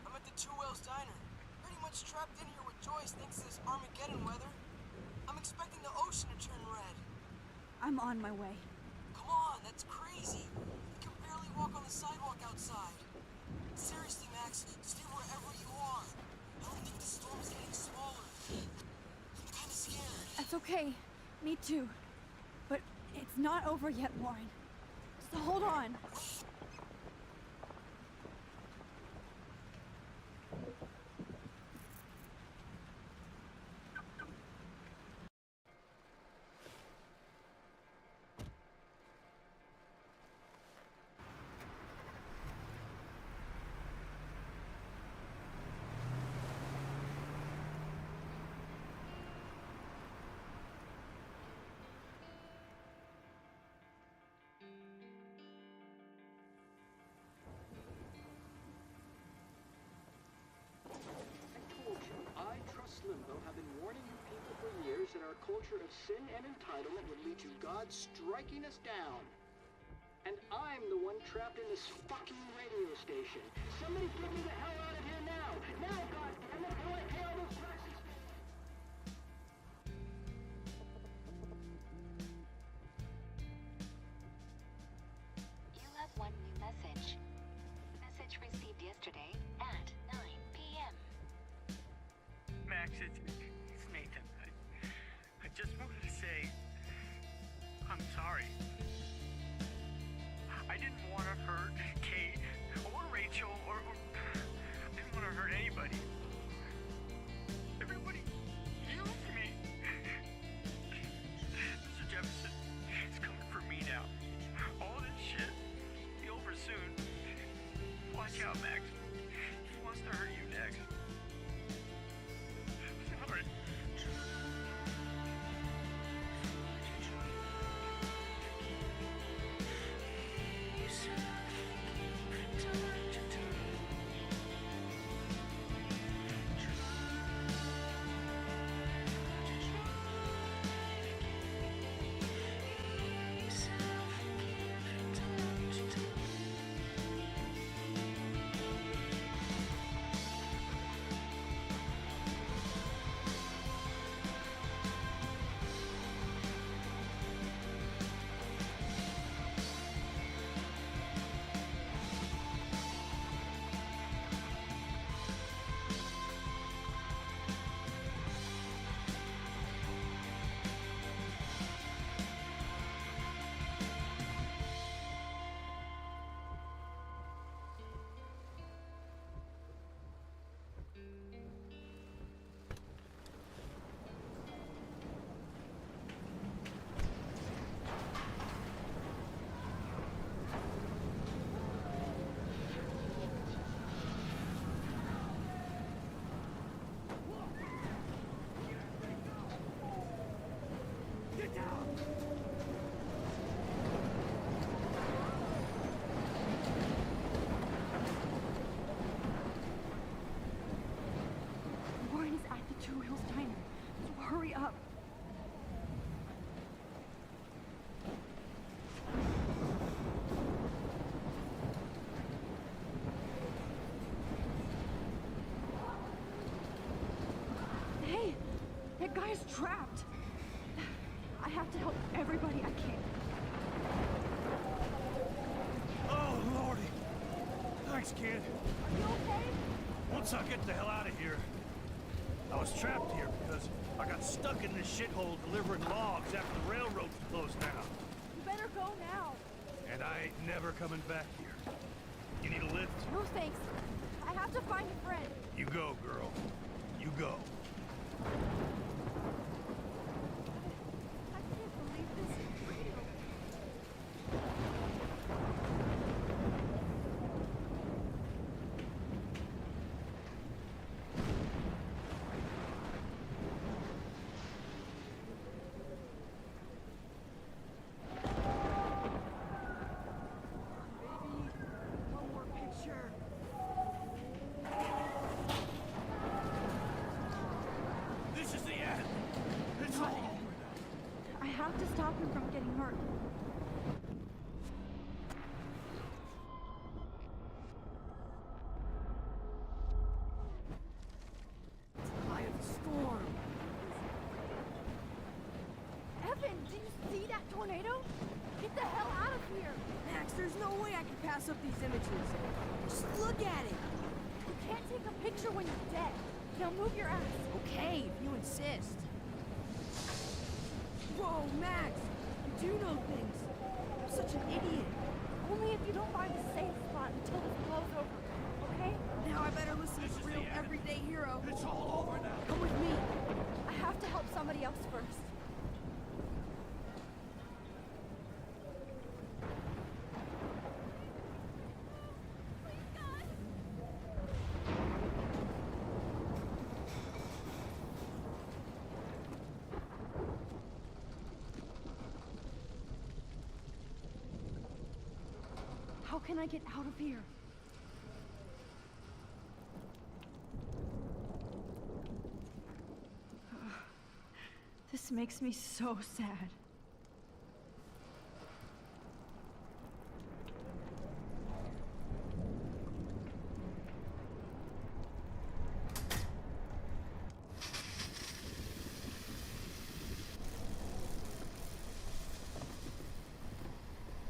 Speaker 15: I'm at the Two Whales Diner. Pretty much trapped in here with Joyce thanks to this Armageddon weather. I'm expecting the ocean to turn red.
Speaker 2: I'm on my way.
Speaker 15: Come on, that's crazy. You can barely walk on the sidewalk outside. Seriously, Max, stay wherever you are. I don't think the storm's getting smaller. I'm kinda scared.
Speaker 2: That's okay. Me too. But it's not over yet, Warren. So hold on.
Speaker 16: culture of sin and entitlement would lead to God striking us down. And I'm the one trapped in this fucking radio station. Somebody get me the hell out of here now! Now, goddammit, how do I pay all those taxes?
Speaker 5: You have one new message. Message received yesterday at 9 p.m.
Speaker 17: Max, it's Nathan. I just wanted to say, I'm sorry. I didn't want to hurt Kate or Rachel or I didn't want to hurt anybody. Everybody heals me. Mr. Jefferson, it's coming for me now. All this shit will be over soon. Watch out, Max. He wants to hurt you next. Sorry.
Speaker 2: Warren is at the Two Wheels Diner, so hurry up. Hey, that guy's trapped. I have to help everybody I can.
Speaker 11: Oh, Lordy. Thanks, kid.
Speaker 2: Are you okay?
Speaker 11: Once I get the hell out of here, I was trapped here because I got stuck in this shithole delivering logs after the railroads closed down.
Speaker 2: You better go now.
Speaker 11: And I ain't never coming back here. You need a lift?
Speaker 2: No thanks. I have to find a friend.
Speaker 11: You go, girl. You go.
Speaker 2: I can't believe this is real. One more picture.
Speaker 11: This is the end. It's all over now.
Speaker 2: I have to stop him from getting hurt. Eye of the storm. Evan, do you see that tornado? Get the hell out of here!
Speaker 18: Max, there's no way I can pass up these images. Just look at it.
Speaker 2: You can't take a picture when you're dead. Now move your ass.
Speaker 18: Okay, if you insist. Whoa, Max! You do know things. I'm such an idiot.
Speaker 2: Only if you don't find a safe spot until this blows over, okay?
Speaker 18: Now I better listen to real everyday hero.
Speaker 11: It's all over now.
Speaker 18: Come with me.
Speaker 2: I have to help somebody else first. How can I get out of here? This makes me so sad.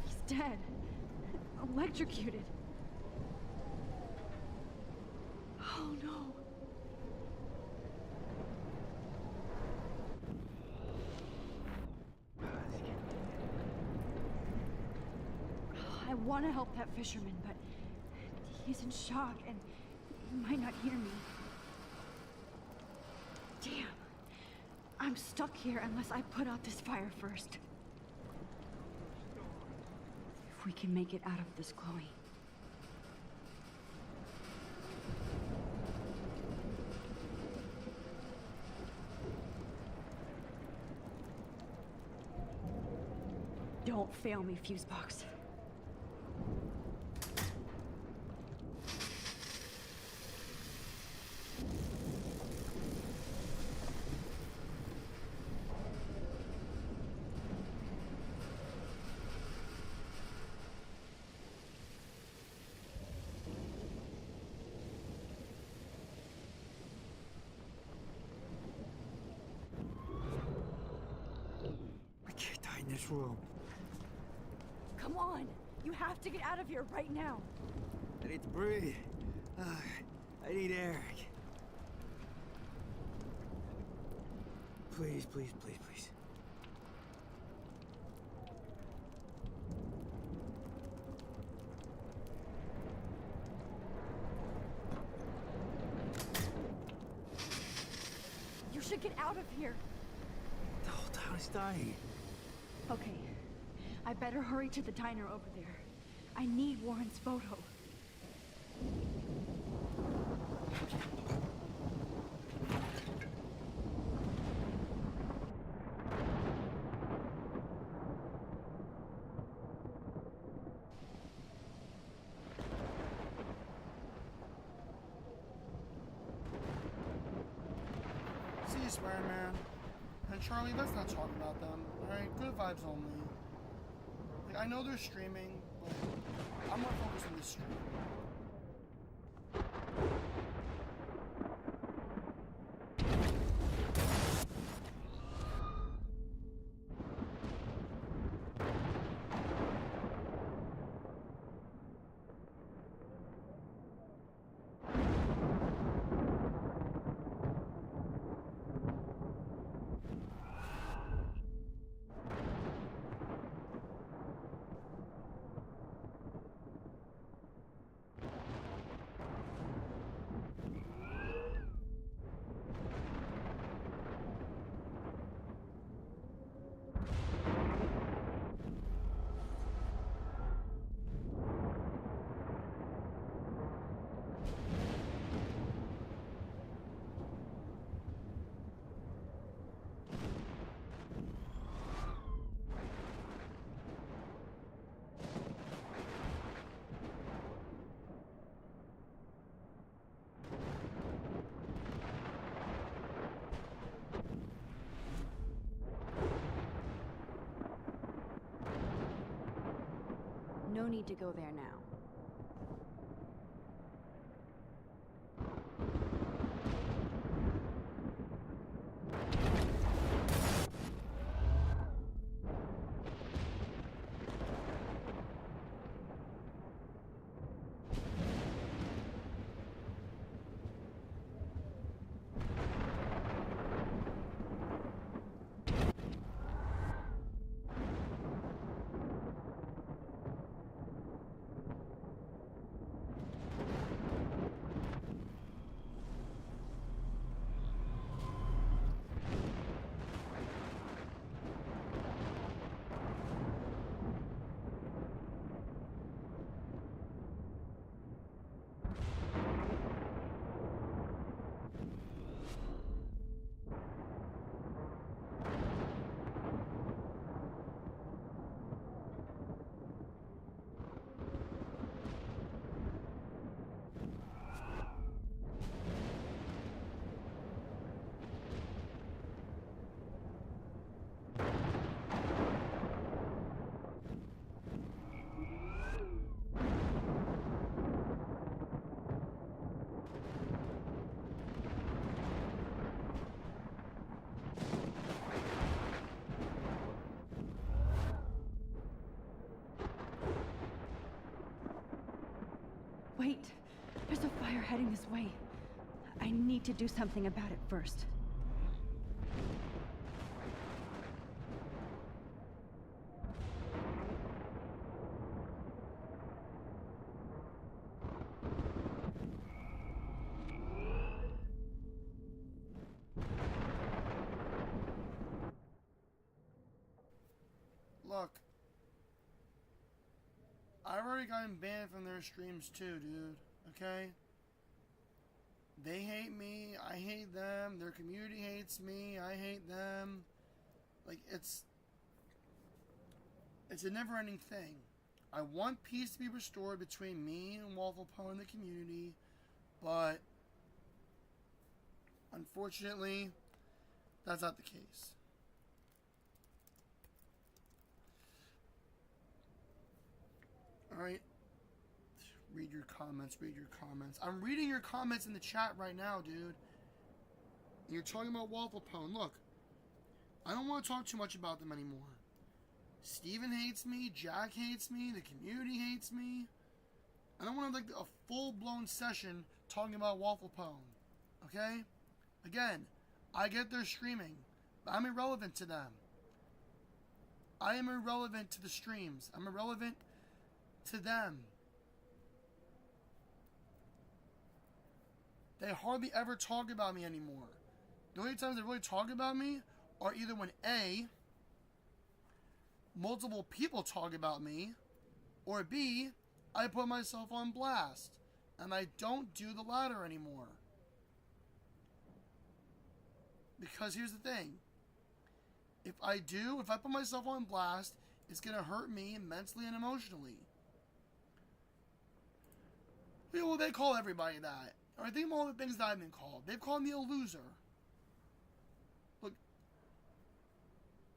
Speaker 2: He's dead. Electrocuted. Oh no. I want to help that fisherman, but he's in shock and he might not hear me. Damn. I'm stuck here unless I put out this fire first. If we can make it out of this, Chloe. Don't fail me, Fusebox.
Speaker 19: I can't die in this room.
Speaker 2: Come on! You have to get out of here right now!
Speaker 19: I need to breathe. I need air. Please, please, please, please.
Speaker 2: You should get out of here!
Speaker 19: The whole town is dying.
Speaker 2: Okay. I better hurry to the diner over there. I need Warren's photo.
Speaker 1: See you, Spider-Man. And Charlie, let's not talk about them, alright? Good vibes only. Like, I know they're streaming, but I'm not focused on this stream.
Speaker 6: No need to go there now.
Speaker 2: There's a fire heading this way. I need to do something about it first.
Speaker 1: Look, I've already gotten banned from their streams too, dude. Okay? They hate me, I hate them, their community hates me, I hate them. Like, it's a never-ending thing. I want peace to be restored between me and Waffle Pone and the community, but unfortunately, that's not the case. Alright. Read your comments, read your comments. I'm reading your comments in the chat right now, dude. And you're talking about Waffle Pone. Look, I don't want to talk too much about them anymore. Steven hates me, Jack hates me, the community hates me. I don't want to like a full-blown session talking about Waffle Pone. Okay? Again, I get their streaming, but I'm irrelevant to them. I am irrelevant to the streams. I'm irrelevant to them. They hardly ever talk about me anymore. The only times they really talk about me are either when A, multiple people talk about me, or B, I put myself on blast. And I don't do the latter anymore. Because here's the thing. If I put myself on blast, it's going to hurt me mentally and emotionally. Well, they call everybody that. Or I think of all the things that I've been called. They've called me a loser. Look,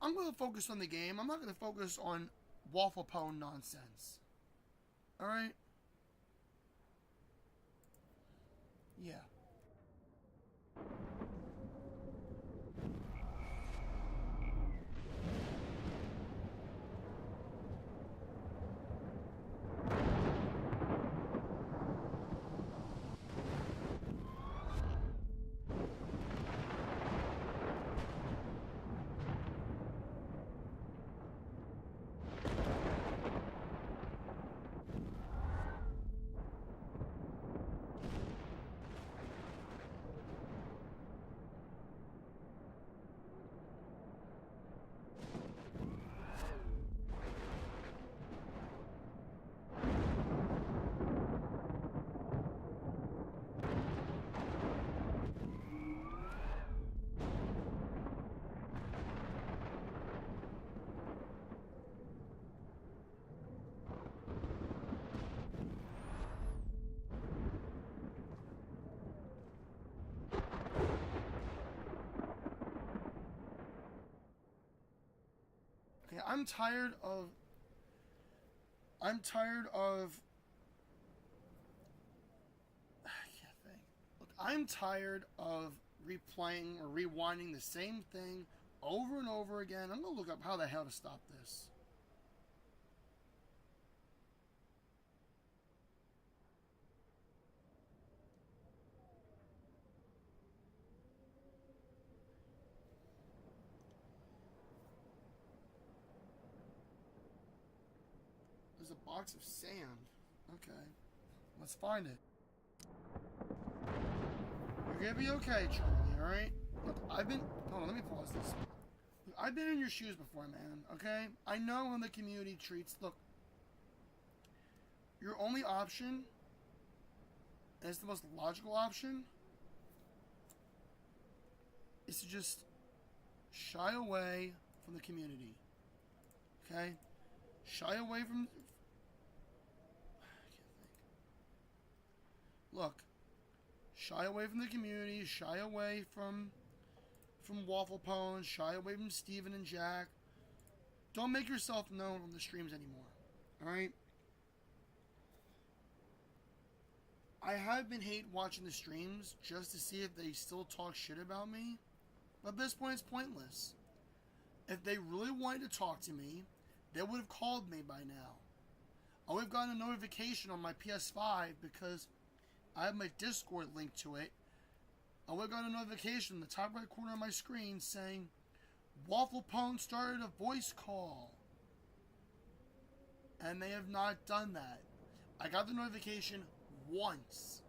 Speaker 1: I'm going to focus on the game. I'm not going to focus on Waffle Pone nonsense. Alright? Yeah. Okay, I'm tired of I can't think. Look, I'm tired of replaying or rewinding the same thing over and over again. I'm gonna look up how the hell to stop this. There's a box of sand. Okay. Let's find it. You're gonna be okay, Charlie, alright? Look, hold on, let me pause this. Look, I've been in your shoes before, man, okay? I know how the community treats... Look. Your only option, and it's the most logical option, is to just shy away from the community. Okay? Shy away from... Look, shy away from the community, shy away from Waffle Pone, shy away from Steven and Jack. Don't make yourself known on the streams anymore, alright? I have been hate watching the streams just to see if they still talk shit about me, but at this point it's pointless. If they really wanted to talk to me, they would have called me by now. I would have gotten a notification on my PS5 because I have my Discord link to it. I would have got a notification in the top right corner of my screen saying, Waffle Pone started a voice call. And they have not done that. I got the notification once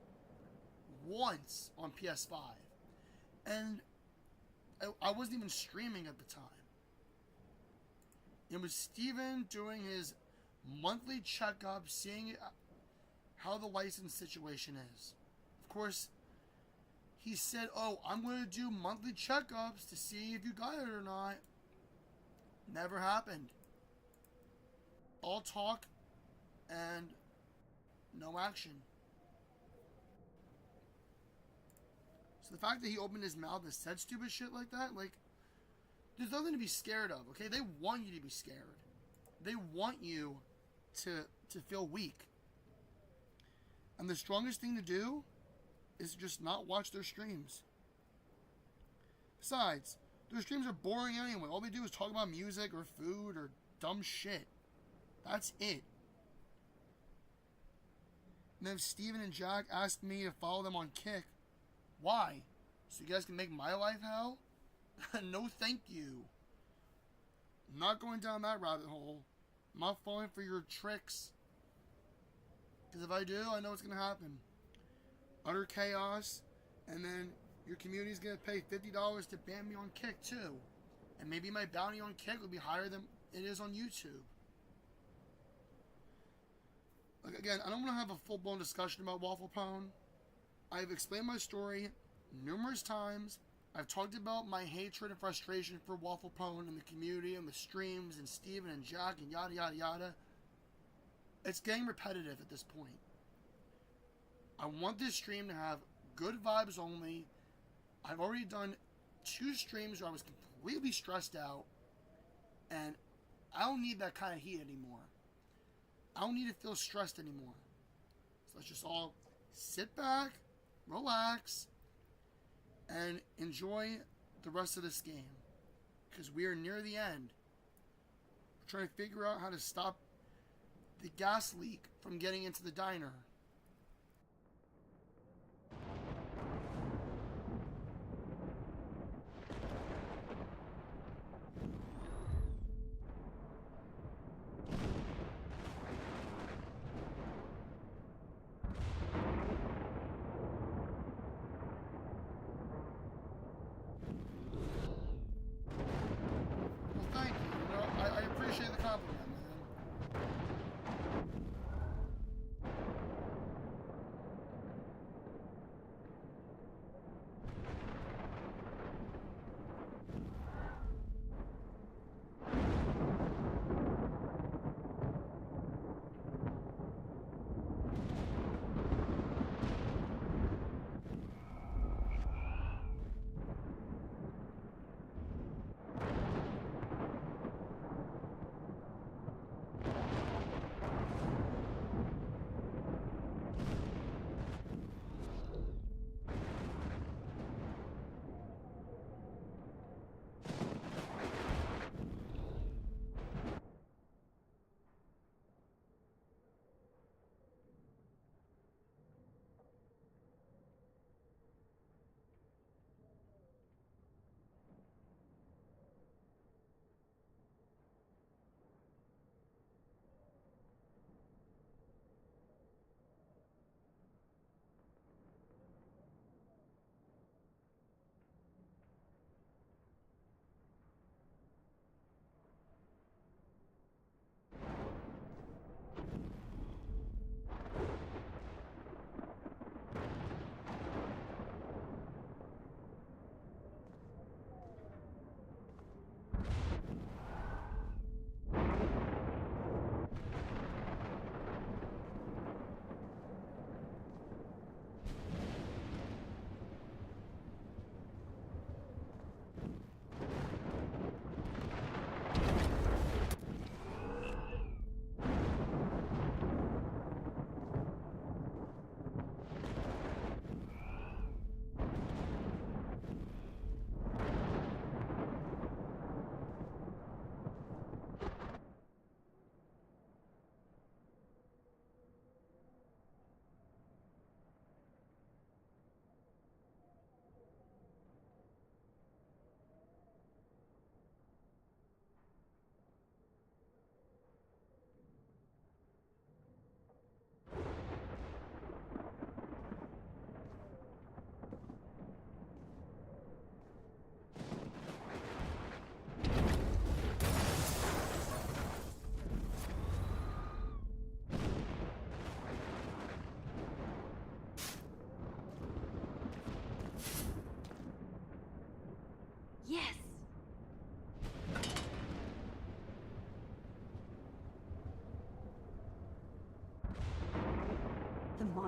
Speaker 1: on PS5. And I wasn't even streaming at the time. It was Steven doing his monthly checkup, seeing how the license situation is. Of course, he said, oh, I'm going to do monthly checkups to see if you got it or not. Never happened. All talk and no action. So the fact that he opened his mouth and said stupid shit like that, like, there's nothing to be scared of, okay? They want you to be scared. They want you to feel weak. And the strongest thing to do is just not watch their streams. Besides, their streams are boring anyway. All they do is talk about music or food or dumb shit. That's it. And then if Steven and Jack asked me to follow them on Kick, why? So you guys can make my life hell? No thank you. I'm not going down that rabbit hole. I'm not falling for your tricks. Because if I do, I know what's going to happen. Utter chaos, and then your community's going to pay $50 to ban me on Kick too. And maybe my bounty on Kick will be higher than it is on YouTube. Like, again, I don't want to have a full-blown discussion about Waffle Pone. I've explained my story numerous times. I've talked about my hatred and frustration for Waffle Pone and the community and the streams and Steven and Jack and yada yada yada. It's getting repetitive at this point. I want this stream to have good vibes only. I've already done 2 streams where I was completely stressed out, and I don't need that kind of heat anymore. I don't need to feel stressed anymore. So let's just all sit back, relax, and enjoy the rest of this game. Because we are near the end. We're trying to figure out how to stop the gas leak from getting into the diner.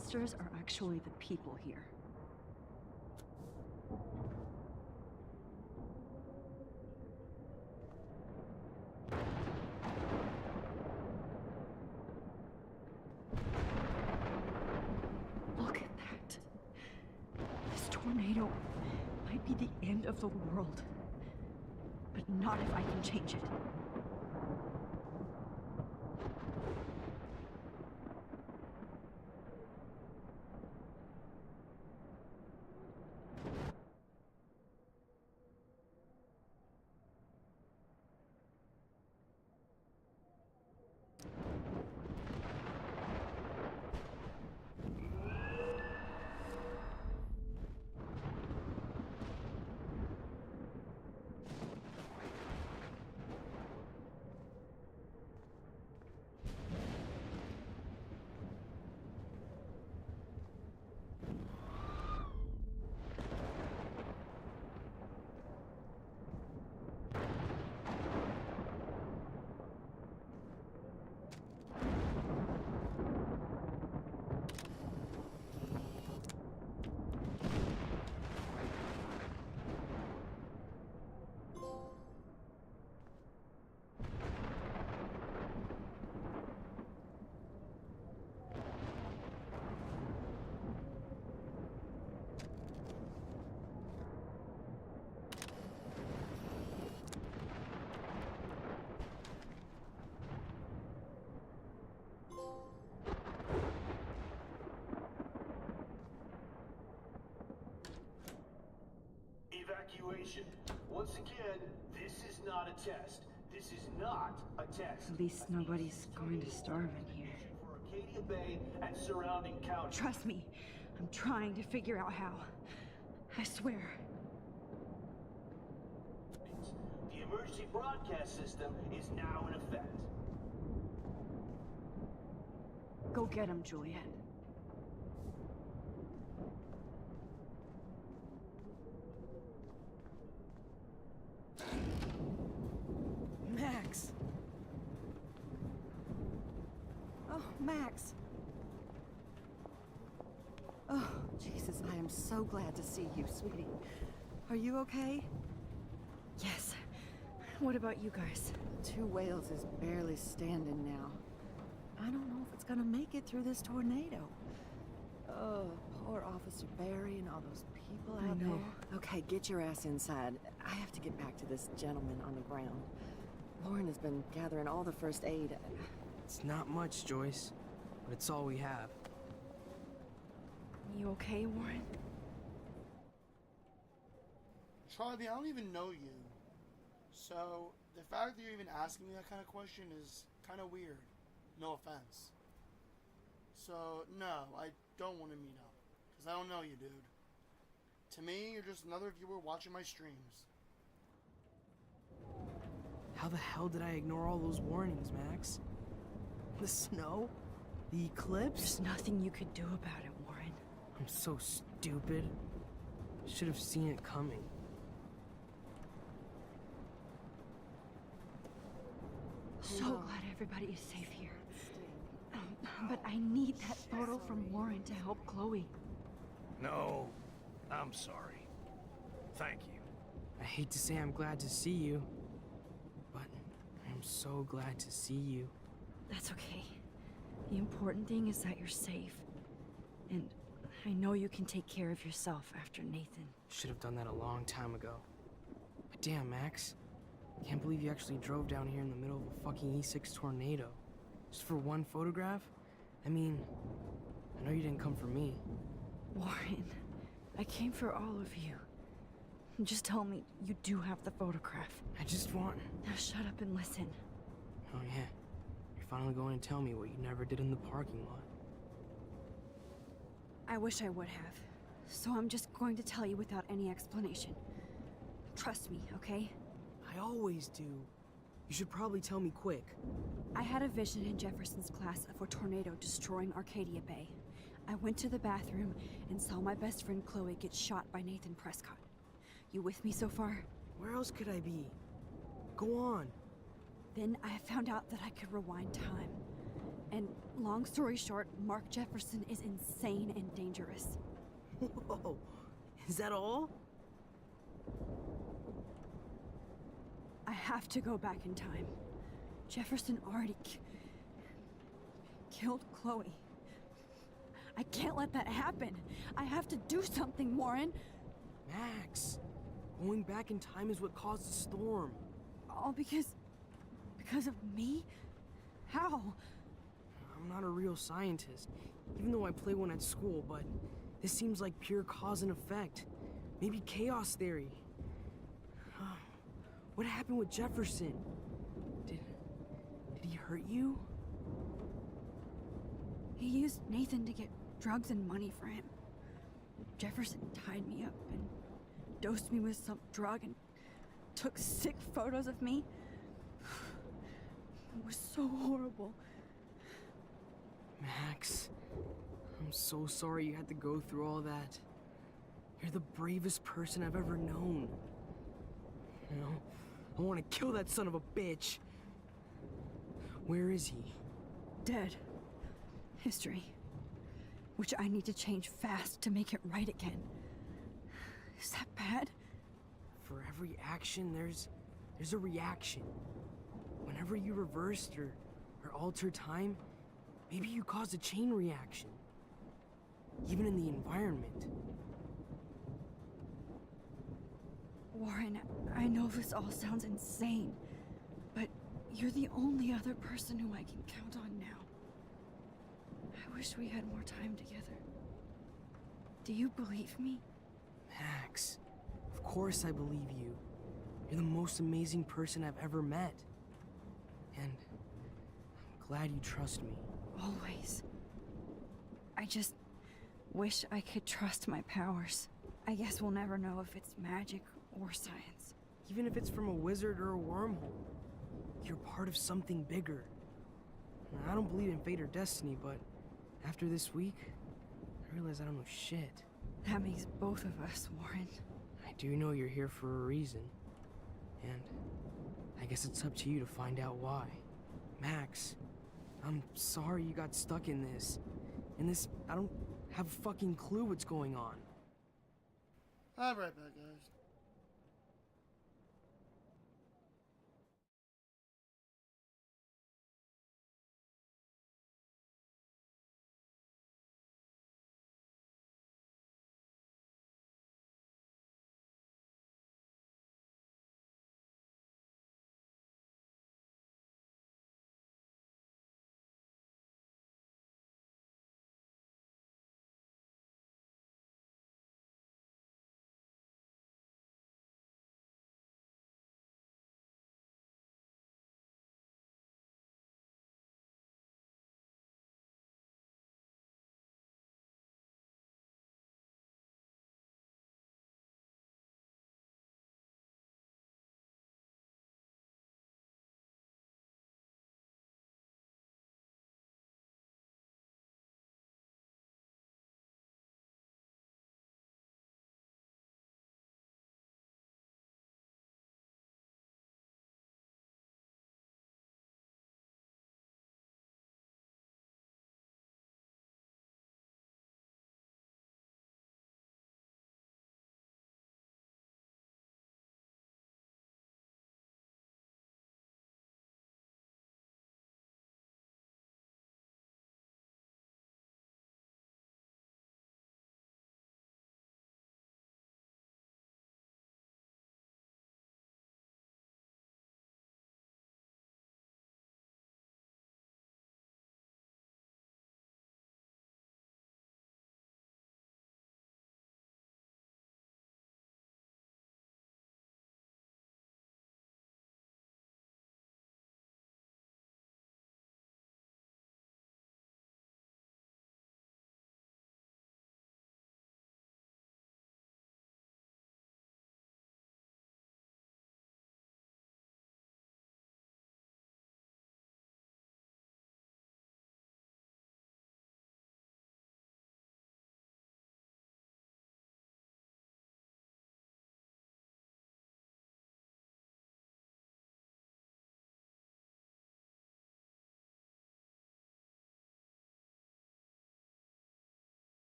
Speaker 2: monsters are actually the people here. Look at that. This tornado might be the end of the world. But not if I can change it.
Speaker 11: Evacuation. Once again, this is not a test. This is not a test.
Speaker 2: At least nobody's going to starve in here.
Speaker 11: For Arcadia Bay and surrounding counties.
Speaker 2: Trust me, I'm trying to figure out how. I swear.
Speaker 11: The emergency broadcast system is now in effect.
Speaker 2: Go get him, Juliet.
Speaker 18: Max! Oh, Max! Oh, Jesus, I am so glad to see you, sweetie. Are you okay?
Speaker 2: Yes. What about you guys?
Speaker 18: 2 Whales is barely standing now. I don't know if it's gonna make it through this tornado. Oh, poor Officer Barry and all those people out there. Okay, get your ass inside. I have to get back to this gentleman on the ground. Lauren has been gathering all the first aid.
Speaker 20: It's not much, Joyce, but it's all we have.
Speaker 2: You okay, Warren?
Speaker 1: Charlie, I don't even know you. So, the fact that you're even asking me that kind of question is kind of weird. No offense. So, no, I don't want to meet up. Because I don't know you, dude. To me, you're just another viewer watching my streams.
Speaker 20: How the hell did I ignore all those warnings, Max? The snow? The eclipse?
Speaker 2: There's nothing you could do about it, Warren.
Speaker 20: I'm so stupid. Should have seen it coming.
Speaker 2: So glad everybody is safe here. But I need that photo from Warren to help Chloe.
Speaker 11: No, I'm sorry. Thank you.
Speaker 20: I hate to say I'm glad to see you, but I'm so glad to see you.
Speaker 2: That's okay. The important thing is that you're safe. And I know you can take care of yourself after Nathan.
Speaker 20: Should have done that a long time ago. But damn, Max. Can't believe you actually drove down here in the middle of a fucking E6 tornado. Just for one photograph? I mean, I know you didn't come for me.
Speaker 2: Warren, I came for all of you. Just tell me you do have the photograph.
Speaker 20: I just want...
Speaker 2: Now shut up and listen.
Speaker 20: Oh yeah, you're finally going to tell me what you never did in the parking lot.
Speaker 2: I wish I would have. So I'm just going to tell you without any explanation. Trust me, okay?
Speaker 20: I always do. You should probably tell me quick.
Speaker 2: I had a vision in Jefferson's class of a tornado destroying Arcadia Bay. I went to the bathroom and saw my best friend Chloe get shot by Nathan Prescott. You with me so far?
Speaker 20: Where else could I be? Go on.
Speaker 2: Then I found out that I could rewind time. And long story short, Mark Jefferson is insane and dangerous.
Speaker 20: Whoa, is that all?
Speaker 2: I have to go back in time. Jefferson already killed Chloe. I can't let that happen. I have to do something, Warren.
Speaker 20: Max, going back in time is what caused the storm.
Speaker 2: All because of me? How?
Speaker 20: I'm not a real scientist, even though I play one at school, but this seems like pure cause and effect. Maybe chaos theory. What happened with Jefferson? Did he hurt you?
Speaker 2: He used Nathan to get drugs and money for him. Jefferson tied me up and dosed me with some drug and took sick photos of me. It was so horrible.
Speaker 20: Max, I'm so sorry you had to go through all that. You're the bravest person I've ever known. You know, I want to kill that son of a bitch. Where is he?
Speaker 2: Dead. History. Which I need to change fast to make it right again. Is that bad?
Speaker 20: For every action, there's a reaction. Whenever you reversed or altered time, maybe you caused a chain reaction. Even in the environment.
Speaker 2: Warren, I know this all sounds insane, but you're the only other person who I can count on now. I wish we had more time together. Do you believe me?
Speaker 20: Max, of course I believe you. You're the most amazing person I've ever met. And I'm glad you trust me.
Speaker 2: Always. I just wish I could trust my powers. I guess we'll never know if it's magic or science.
Speaker 20: Even if it's from a wizard or a wormhole, you're part of something bigger. I don't believe in fate or destiny, but after this week, I realize I don't know shit.
Speaker 2: That makes both of us, Warren.
Speaker 20: I do know you're here for a reason. And I guess it's up to you to find out why. Max, I'm sorry you got stuck in this. I don't have a fucking clue what's going on.
Speaker 1: I'll be right back, guys.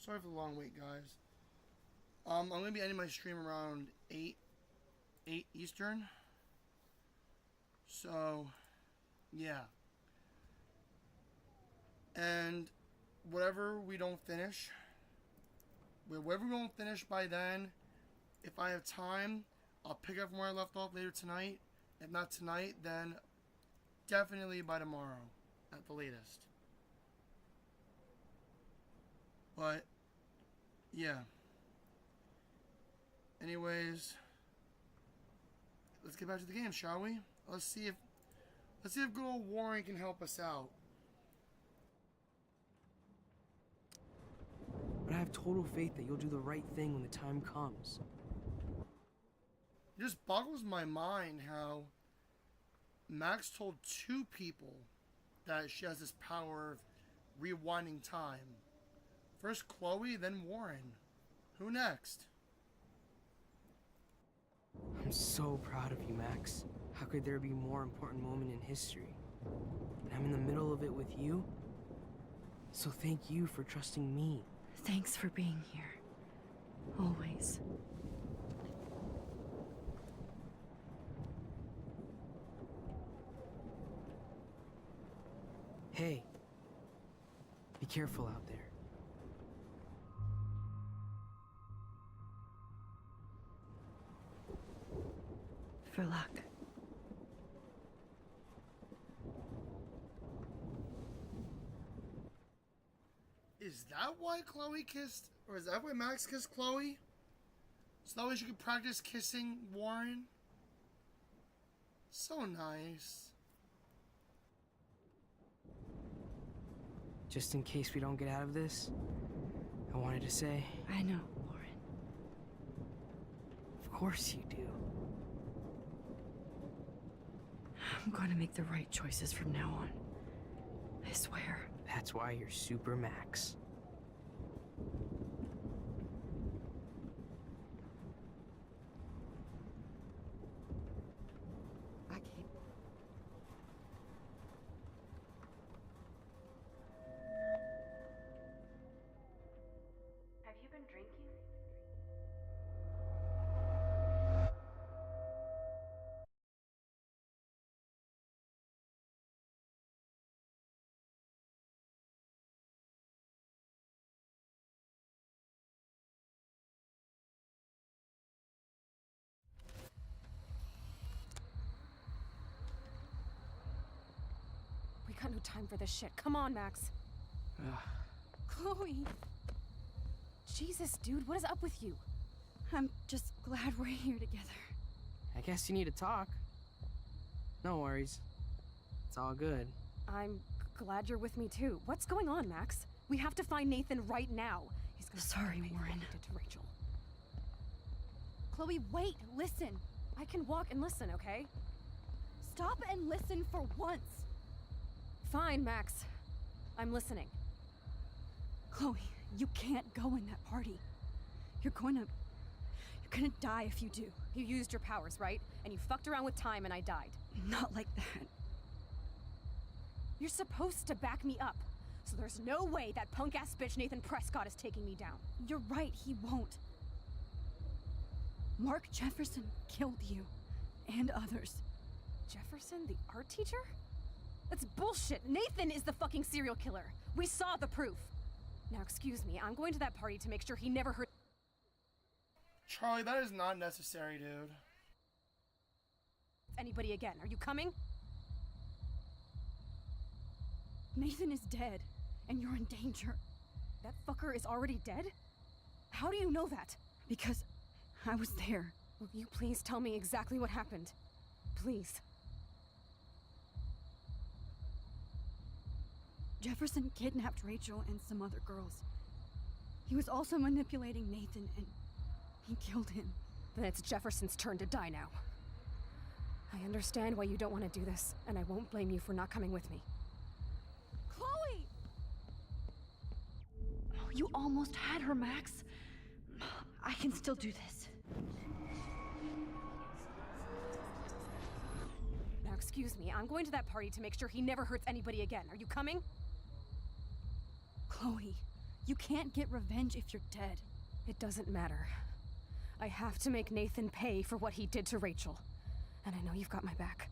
Speaker 1: Sorry for the long wait, guys. I'm gonna be ending my stream around 8 Eastern. So, yeah. And whatever we don't finish by then, if I have time, I'll pick up from where I left off later tonight. If not tonight, then definitely by tomorrow at the latest. But, yeah. Anyways, let's get back to the game, shall we? Let's see if good old Warren can help us out.
Speaker 20: But I have total faith that you'll do the right thing when the time comes.
Speaker 1: It just boggles my mind how Max told 2 people that she has this power of rewinding time. First Chloe, then Warren. Who next?
Speaker 20: I'm so proud of you, Max. How could there be a more important moment in history? And I'm in the middle of it with you. So thank you for trusting me.
Speaker 2: Thanks for being here. Always.
Speaker 20: Hey. Be careful out there.
Speaker 2: For luck.
Speaker 1: Is that why Chloe kissed, or is that why Max kissed Chloe? So that way she could practice kissing Warren? So nice.
Speaker 20: Just in case we don't get out of this, I wanted to say...
Speaker 2: I know, Warren.
Speaker 20: Of course you do.
Speaker 2: I'm going to make the right choices from now on. I swear.
Speaker 20: That's why you're Super Max.
Speaker 18: I can't.
Speaker 6: Have you been drinking?
Speaker 21: We got no time for this shit. Come on, Max. Chloe. Jesus, dude, what is up with you?
Speaker 2: I'm just glad we're here together.
Speaker 20: I guess you need to talk. No worries. It's all good.
Speaker 21: I'm glad you're with me too. What's going on, Max? We have to find Nathan right now. He's gonna
Speaker 2: Sorry, Warren.
Speaker 21: Did to Rachel. Chloe, wait, listen. I can walk and listen, okay? Stop and listen for once. Fine, Max. I'm listening.
Speaker 2: Chloe, you can't go in that party. You're gonna die if you do.
Speaker 21: You used your powers, right? And you fucked around with time and I died.
Speaker 2: Not like that.
Speaker 21: You're supposed to back me up. So there's no way that punk-ass bitch Nathan Prescott is taking me down.
Speaker 2: You're right, he won't. Mark Jefferson killed you. And others.
Speaker 21: Jefferson, the art teacher? That's bullshit. Nathan is the fucking serial killer. We saw the proof. Now, excuse me, I'm going to that party to make sure he never hurt
Speaker 1: Charlie, that is not necessary, dude.
Speaker 21: anybody again. Are you coming?
Speaker 2: Nathan is dead, and you're in danger.
Speaker 21: That fucker is already dead? How do you know that?
Speaker 2: Because I was there.
Speaker 21: Will you please tell me exactly what happened? Please.
Speaker 2: Jefferson kidnapped Rachel and some other girls. He was also manipulating Nathan, and he killed him.
Speaker 21: Then it's Jefferson's turn to die now. I understand why you don't want to do this, and I won't blame you for not coming with me.
Speaker 2: Chloe! Oh, you almost had her, Max. I can still do this.
Speaker 21: Now, excuse me, I'm going to that party to make sure he never hurts anybody again. Are you coming?
Speaker 2: Chloe,
Speaker 21: You can't get revenge if you're dead. It doesn't matter. I have to make Nathan pay for what he did to Rachel. And I know you've got my back.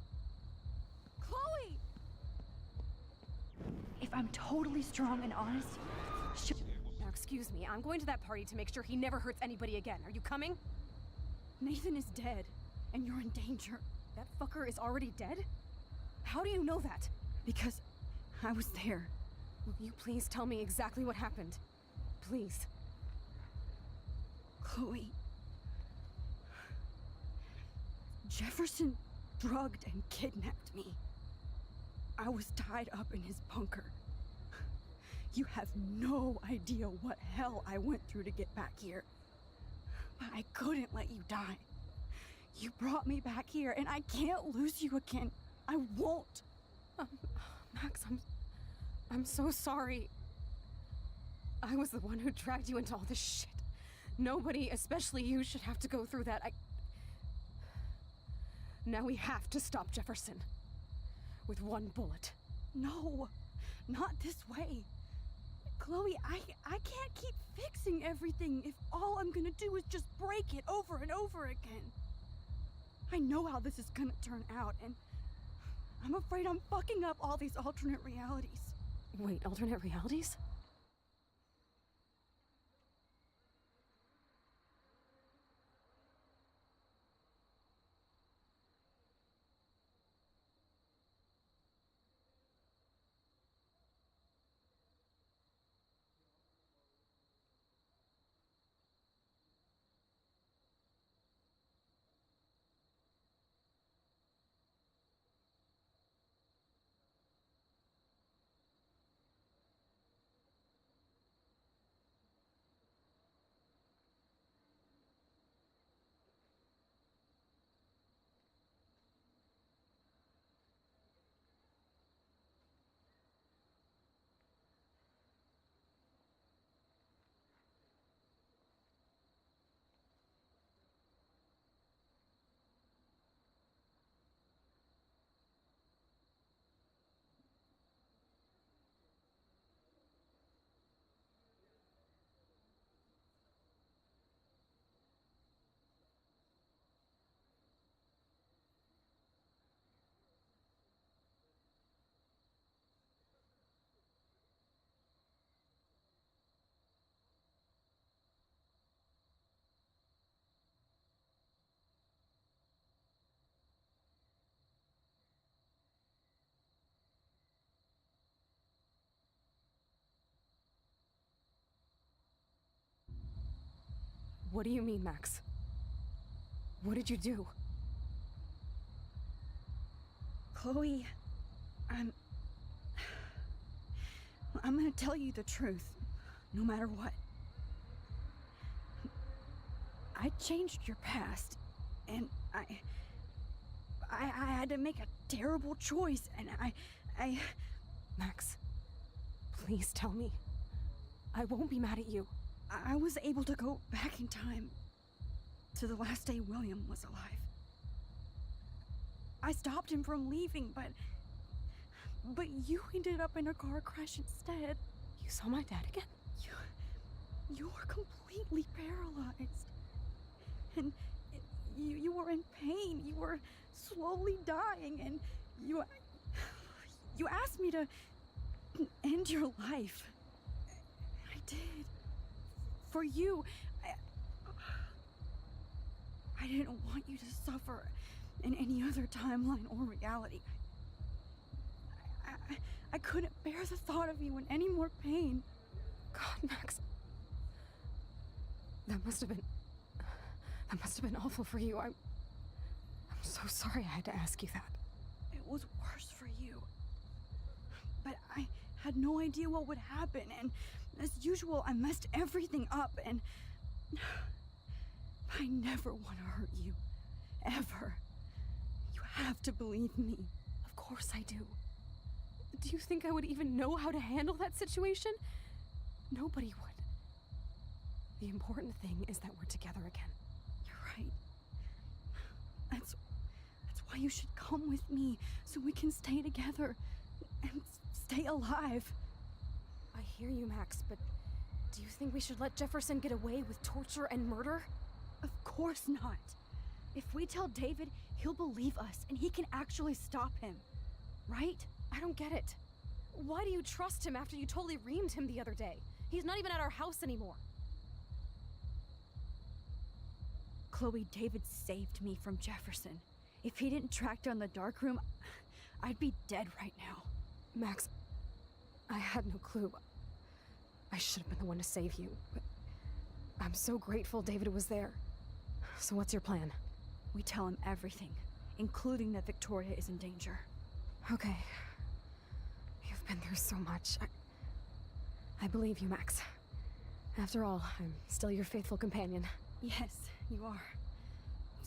Speaker 2: Chloe! If I'm totally strong and honest,
Speaker 21: Now, excuse me, I'm going to that party to make sure he never hurts anybody again. Are you coming?
Speaker 2: Nathan is dead, and you're in danger.
Speaker 21: That fucker is already dead? How do you know that?
Speaker 2: Because I was there.
Speaker 21: Will you please tell me exactly what happened? Please.
Speaker 2: Chloe. Jefferson drugged and kidnapped me. I was tied up in his bunker. You have no idea what hell I went through to get back here. But I couldn't let you die. You brought me back here, and I can't lose you again. I won't.
Speaker 21: Max, I'm so sorry. I was the one who dragged you into all this shit. Nobody, especially you, should have to go through that. Now we have to stop Jefferson. With one bullet.
Speaker 2: No, not this way. Chloe, I can't keep fixing everything if all I'm gonna do is just break it over and over again. I know how this is gonna turn out, and I'm afraid I'm fucking up all these alternate realities.
Speaker 21: Wait, alternate realities? What do you mean, Max? What did you do?
Speaker 2: Chloe, I'm gonna tell you the truth, no matter what. I changed your past, and I had to make a terrible choice, and I...
Speaker 21: Max, please tell me. I won't be mad at you.
Speaker 2: I was able to go back in time to the last day William was alive. I stopped him from leaving, but you ended up in a car crash instead.
Speaker 21: You saw my dad again?
Speaker 2: You were completely paralyzed. And you were in pain. You were slowly dying, and you asked me to end your life. I did. For you. I didn't want you to suffer in any other timeline or reality. I couldn't bear the thought of you in any more pain.
Speaker 21: God, Max. That must have been awful for you. I'm so sorry I had to ask you that.
Speaker 2: It was worse for you. But I had no idea what would happen, and as usual, I messed everything up, and I never want to hurt you. Ever. You have to believe me.
Speaker 21: Of course I do. Do you think I would even know how to handle that situation? Nobody would. The important thing is that we're together again.
Speaker 2: You're right. That's why you should come with me, so we can stay together and stay alive.
Speaker 21: I hear you, Max, but Do you think we should let Jefferson get away with torture and murder?
Speaker 2: Of course not. If we tell David, he'll believe us and he can actually stop him. Right?
Speaker 21: I don't get it. Why do you trust him after you totally reamed him the other day? He's not even at our house anymore.
Speaker 2: Chloe, David saved me from Jefferson. If he didn't track down the darkroom, I'd be dead right now.
Speaker 21: Max, I had no clue. I should have been the one to save you, but I'm so grateful David was there. So what's your plan?
Speaker 2: We tell him everything, including that Victoria is in danger.
Speaker 21: Okay. You've been through so much. I believe you, Max. After all, I'm still your faithful companion.
Speaker 2: Yes, you are.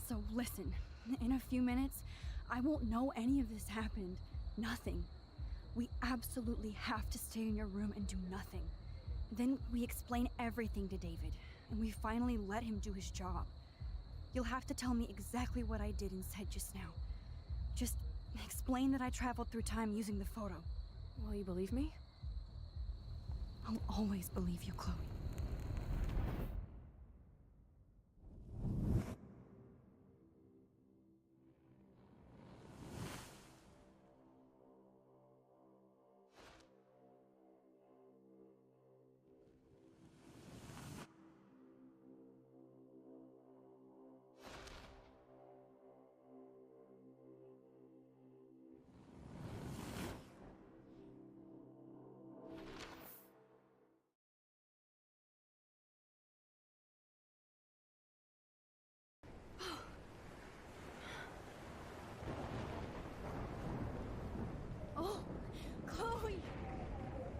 Speaker 2: So listen, in a few minutes, I won't know any of this happened. Nothing. We absolutely have to stay in your room and do nothing. Then we explain everything to David, and we finally let him do his job. You'll have to tell me exactly what I did and said just now. Just explain that I traveled through time using the photo.
Speaker 21: Will you believe me?
Speaker 2: I'll always believe you, Chloe.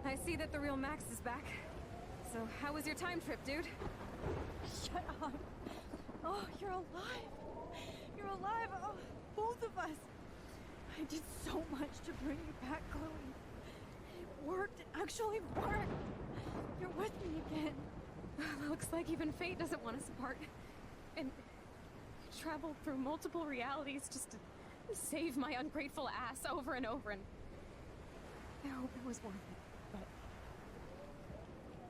Speaker 21: I see that the real Max is back. So how was your time trip, dude?
Speaker 2: Shut up. Oh, you're alive. You're alive. Oh, both of us. I did so much to bring you back, Chloe. It worked. It actually worked. You're with me again.
Speaker 21: Looks like even fate doesn't want us apart. And you traveled through multiple realities just to save my ungrateful ass over and over, and I hope it was worth it. But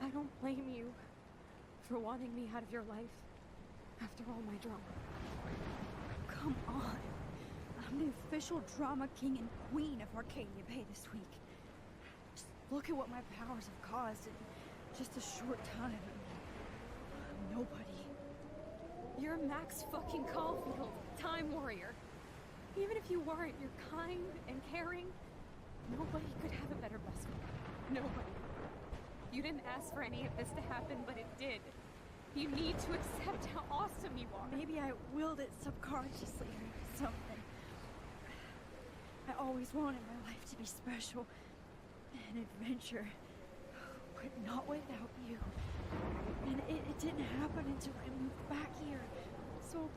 Speaker 21: I don't blame you for wanting me out of your life after all my drama.
Speaker 2: Come on. I'm the official drama king and queen of Arcadia Bay this week. Just look at what my powers have caused in just a short time. Nobody.
Speaker 21: You're Max fucking Caulfield, Time Warrior. Even if you weren't, you're kind and caring. Nobody could have a better best friend. Nobody. You didn't ask for any of this to happen, but it did. You need to accept how awesome you are.
Speaker 2: Maybe I willed it subconsciously or something. I always wanted my life to be special. An adventure. But not without you. And it didn't happen until I moved back here. So,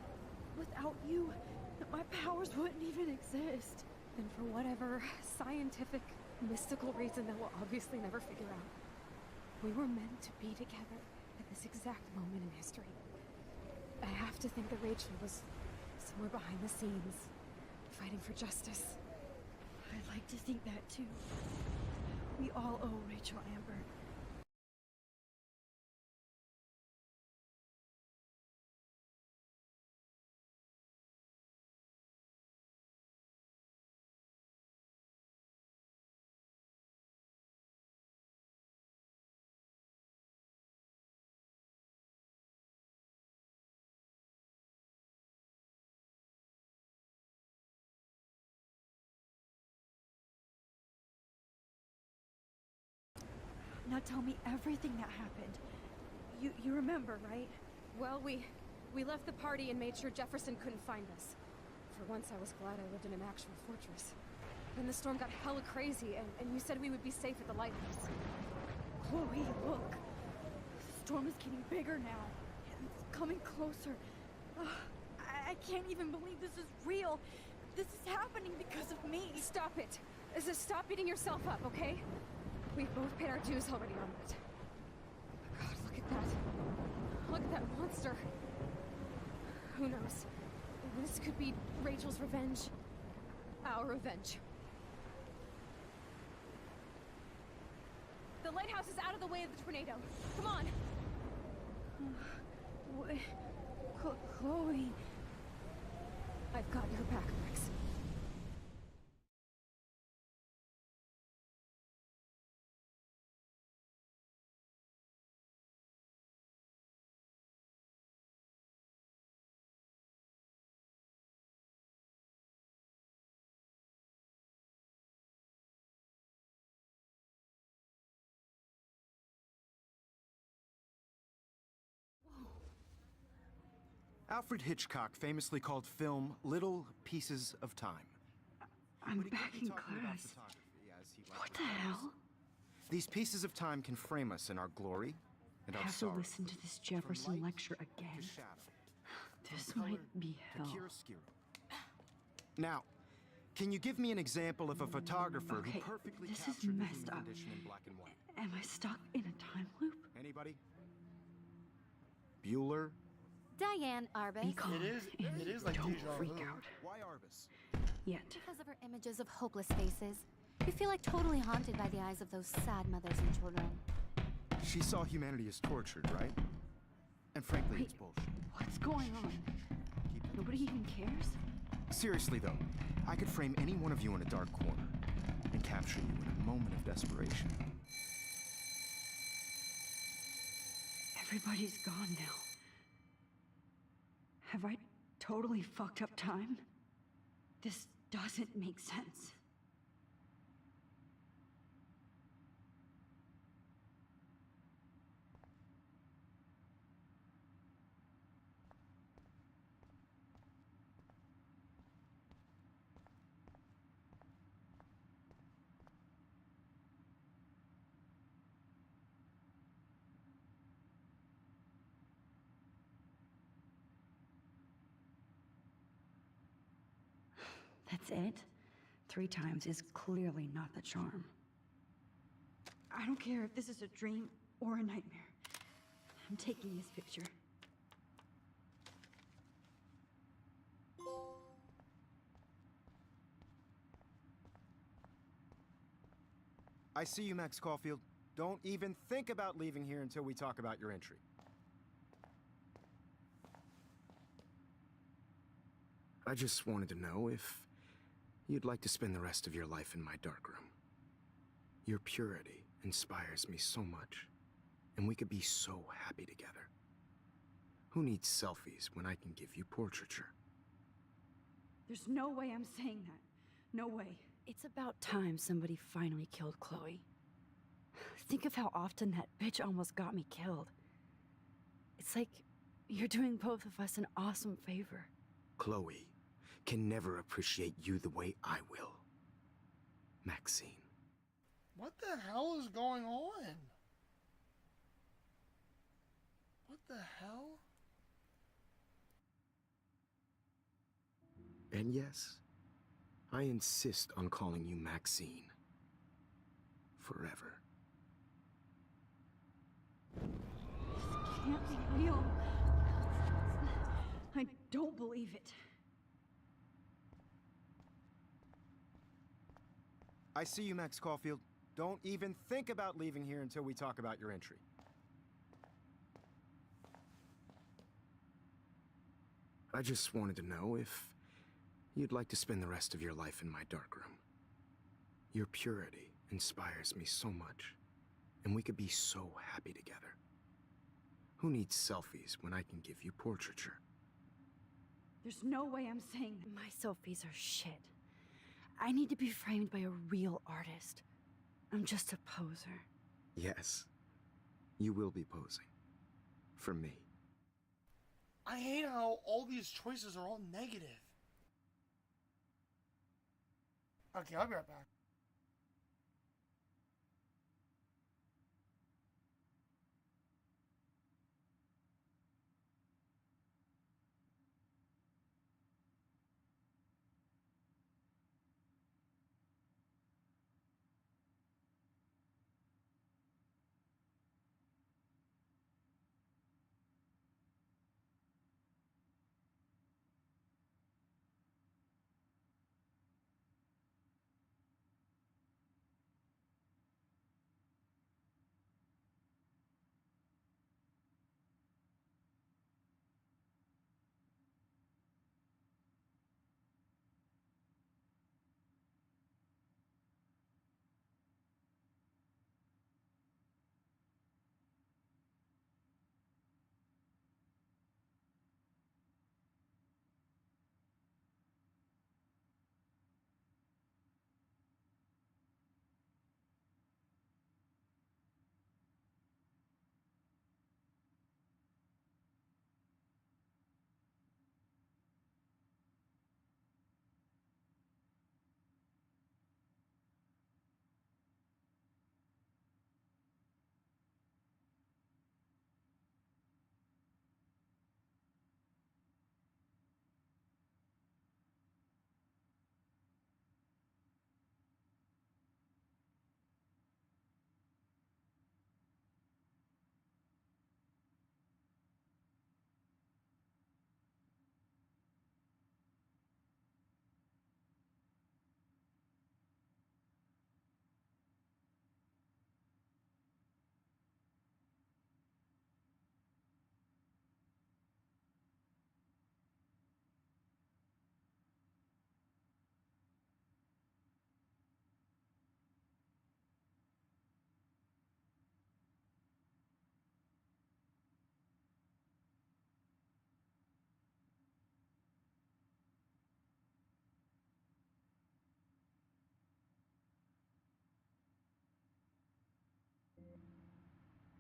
Speaker 2: without you, my powers wouldn't even exist.
Speaker 21: And for whatever scientific, mystical reason that we'll obviously never figure out, we were meant to be together at this exact moment in history. I have to think that Rachel was somewhere behind the scenes, fighting for justice.
Speaker 2: I'd like to think that too. We all owe Rachel Amber. Now tell me everything that happened. You remember, right?
Speaker 21: Well, we left the party and made sure Jefferson couldn't find us. For once, I was glad I lived in an actual fortress. Then the storm got hella crazy, and you said we would be safe at the lighthouse.
Speaker 2: Chloe, look. The storm is getting bigger now. It's coming closer. I can't even believe this is real. This is happening because of me.
Speaker 21: Stop it. Stop beating yourself up, okay? We've both paid our dues already on that. God, look at that. Look at that monster. Who knows? This could be Rachel's revenge. Our revenge. The lighthouse is out of of the way of the tornado. Come on.
Speaker 2: What? Chloe.
Speaker 21: I've got your back, Max.
Speaker 3: Alfred Hitchcock famously called film little pieces of time.
Speaker 2: I'm back in class. What the hell?
Speaker 3: These pieces of time can frame us in our glory and
Speaker 2: I
Speaker 3: our
Speaker 2: have to
Speaker 3: sorrow.
Speaker 2: listen to this Jefferson lecture again. This might be hell.
Speaker 3: Now, can you give me an example of a photographer
Speaker 2: Okay,
Speaker 3: who perfectly
Speaker 2: this is
Speaker 3: captured the
Speaker 2: messed
Speaker 3: human
Speaker 2: up.
Speaker 3: condition in black and white?
Speaker 2: Am I stuck in a time loop?
Speaker 3: Anybody? Bueller?
Speaker 7: Diane Arbus.
Speaker 2: Be calm.
Speaker 1: It is like
Speaker 2: Don't
Speaker 1: deja
Speaker 2: freak
Speaker 1: vu.
Speaker 2: out.
Speaker 3: Why Arbus?
Speaker 2: Yet.
Speaker 7: Because of her images of hopeless faces. You feel like totally haunted by the eyes of those sad mothers and children.
Speaker 3: She saw humanity as tortured, right? And frankly, it's bullshit.
Speaker 2: What's going on? Nobody even cares?
Speaker 3: Seriously, though, I could frame any one of you in a dark corner and capture you in a moment of desperation.
Speaker 2: Everybody's gone now. Have I totally fucked up time? This doesn't make sense. That's it? 3 times is clearly not the charm. I don't care if this is a dream or a nightmare. I'm taking this picture.
Speaker 3: I see you, Max Caulfield. Don't even think about leaving here until we talk about your entry. I just wanted to know if you'd like to spend the rest of your life in my darkroom. Your purity inspires me so much, and we could be so happy together. Who needs selfies when I can give you portraiture?
Speaker 2: There's no way I'm saying that. No way. It's about time somebody finally killed Chloe. Think of how often that bitch almost got me killed. It's like you're doing both of us an awesome favor.
Speaker 3: Chloe can never appreciate you the way I will. Maxine.
Speaker 1: What the hell is going on? What the hell?
Speaker 3: And yes, I insist on calling you Maxine. Forever.
Speaker 2: This can't be real. I don't believe it.
Speaker 3: I see you, Max Caulfield. Don't even think about leaving here until we talk about your entry. I just wanted to know if you'd like to spend the rest of your life in my darkroom. Your purity inspires me so much, and we could be so happy together. Who needs selfies when I can give you portraiture?
Speaker 2: There's no way I'm saying that. My selfies are shit. I need to be framed by a real artist. I'm just a poser.
Speaker 3: Yes, you will be posing. For me.
Speaker 1: I hate how all these choices are all negative. Okay, I'll be right back.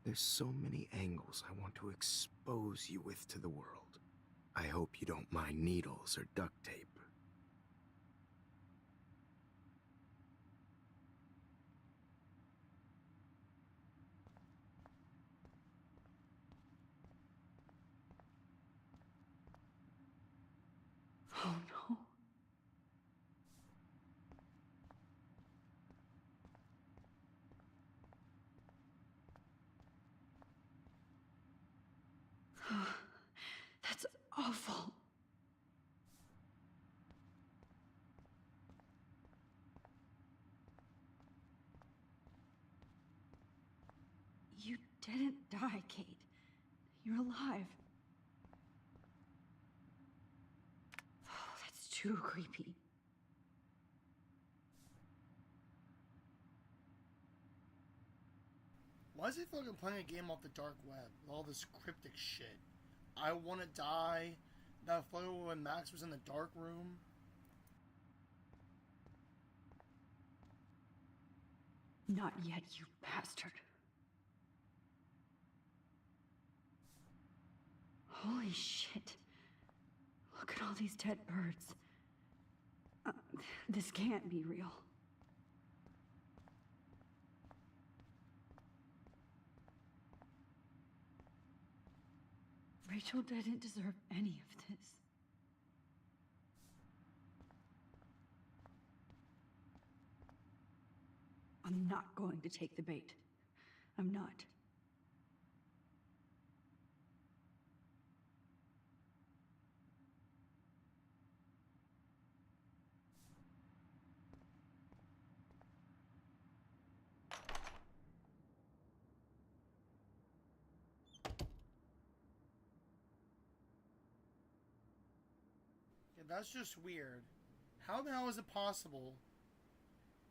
Speaker 3: There's so many angles I want to expose you with to the world. I hope you don't mind needles or duct tape.
Speaker 2: Oh no. That's awful. You didn't die, Kate. You're alive. Oh, that's too creepy.
Speaker 1: Why is he fucking playing a game off the dark web with all this cryptic shit? I want to die. That photo when Max was in the dark room.
Speaker 2: Not yet, you bastard. Holy shit. Look at all these dead birds. This can't be real. Rachel didn't deserve any of this. I'm not going to take the bait. I'm not.
Speaker 1: Yeah, that's just weird. How the hell is it possible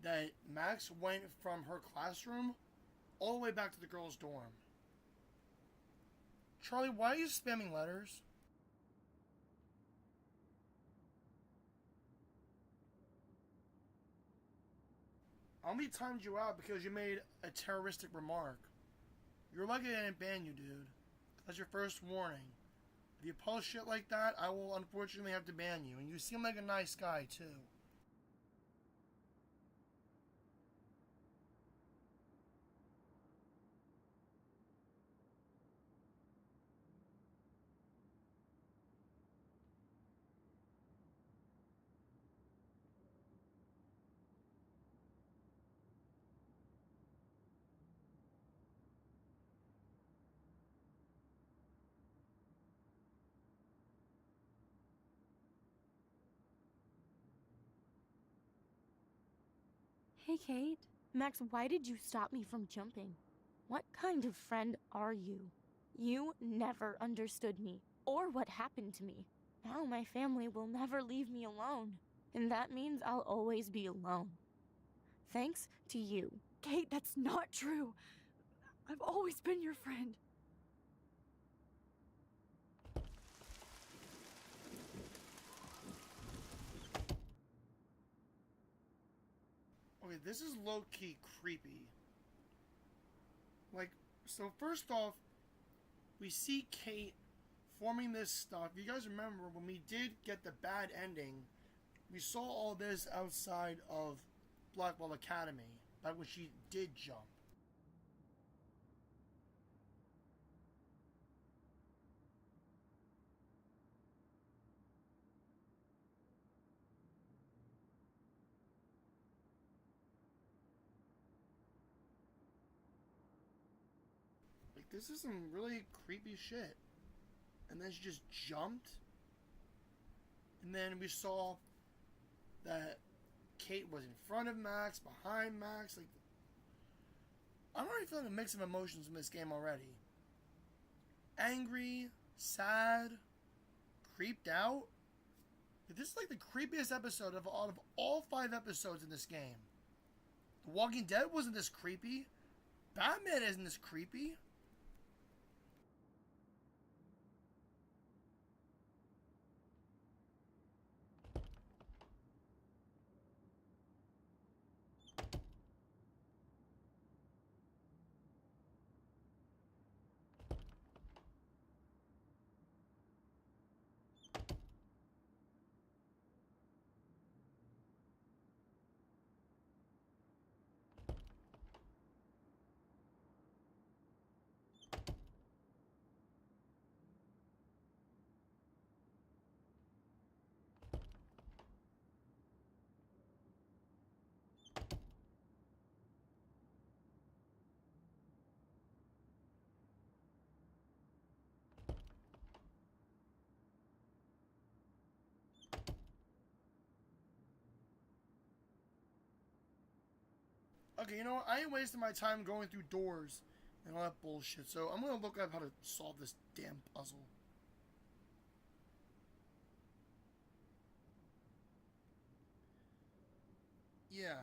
Speaker 1: that Max went from her classroom all the way back to the girls' dorm? Charlie, why are you spamming letters? I only timed you out because you made a terroristic remark. You're lucky I didn't ban you, dude. That's your first warning. If you post shit like that, I will unfortunately have to ban you. And you seem like a nice guy, too.
Speaker 7: Hey, Kate. Max, why did you stop me from jumping? What kind of friend are you? You never understood me, or what happened to me. Now my family will never leave me alone, and that means I'll always be alone. Thanks to you.
Speaker 2: Kate, that's not true. I've always been your friend.
Speaker 1: Okay, this is low-key creepy. Like, so first off, we see Kate forming this stuff. You guys remember when we did get the bad ending, we saw all this outside of Blackwell Academy, back when she did jump. Like, this is some really creepy shit. And then she just jumped. And then we saw that Kate was in front of Max, behind Max. Like, I'm already feeling a mix of emotions in this game already. Angry, sad, creeped out. This is like the creepiest episode of all 5 episodes in this game. The Walking Dead wasn't this creepy. Batman isn't this creepy. Okay, you know what? I ain't wasting my time going through doors and all that bullshit. So I'm gonna look up how to solve this damn puzzle. Yeah.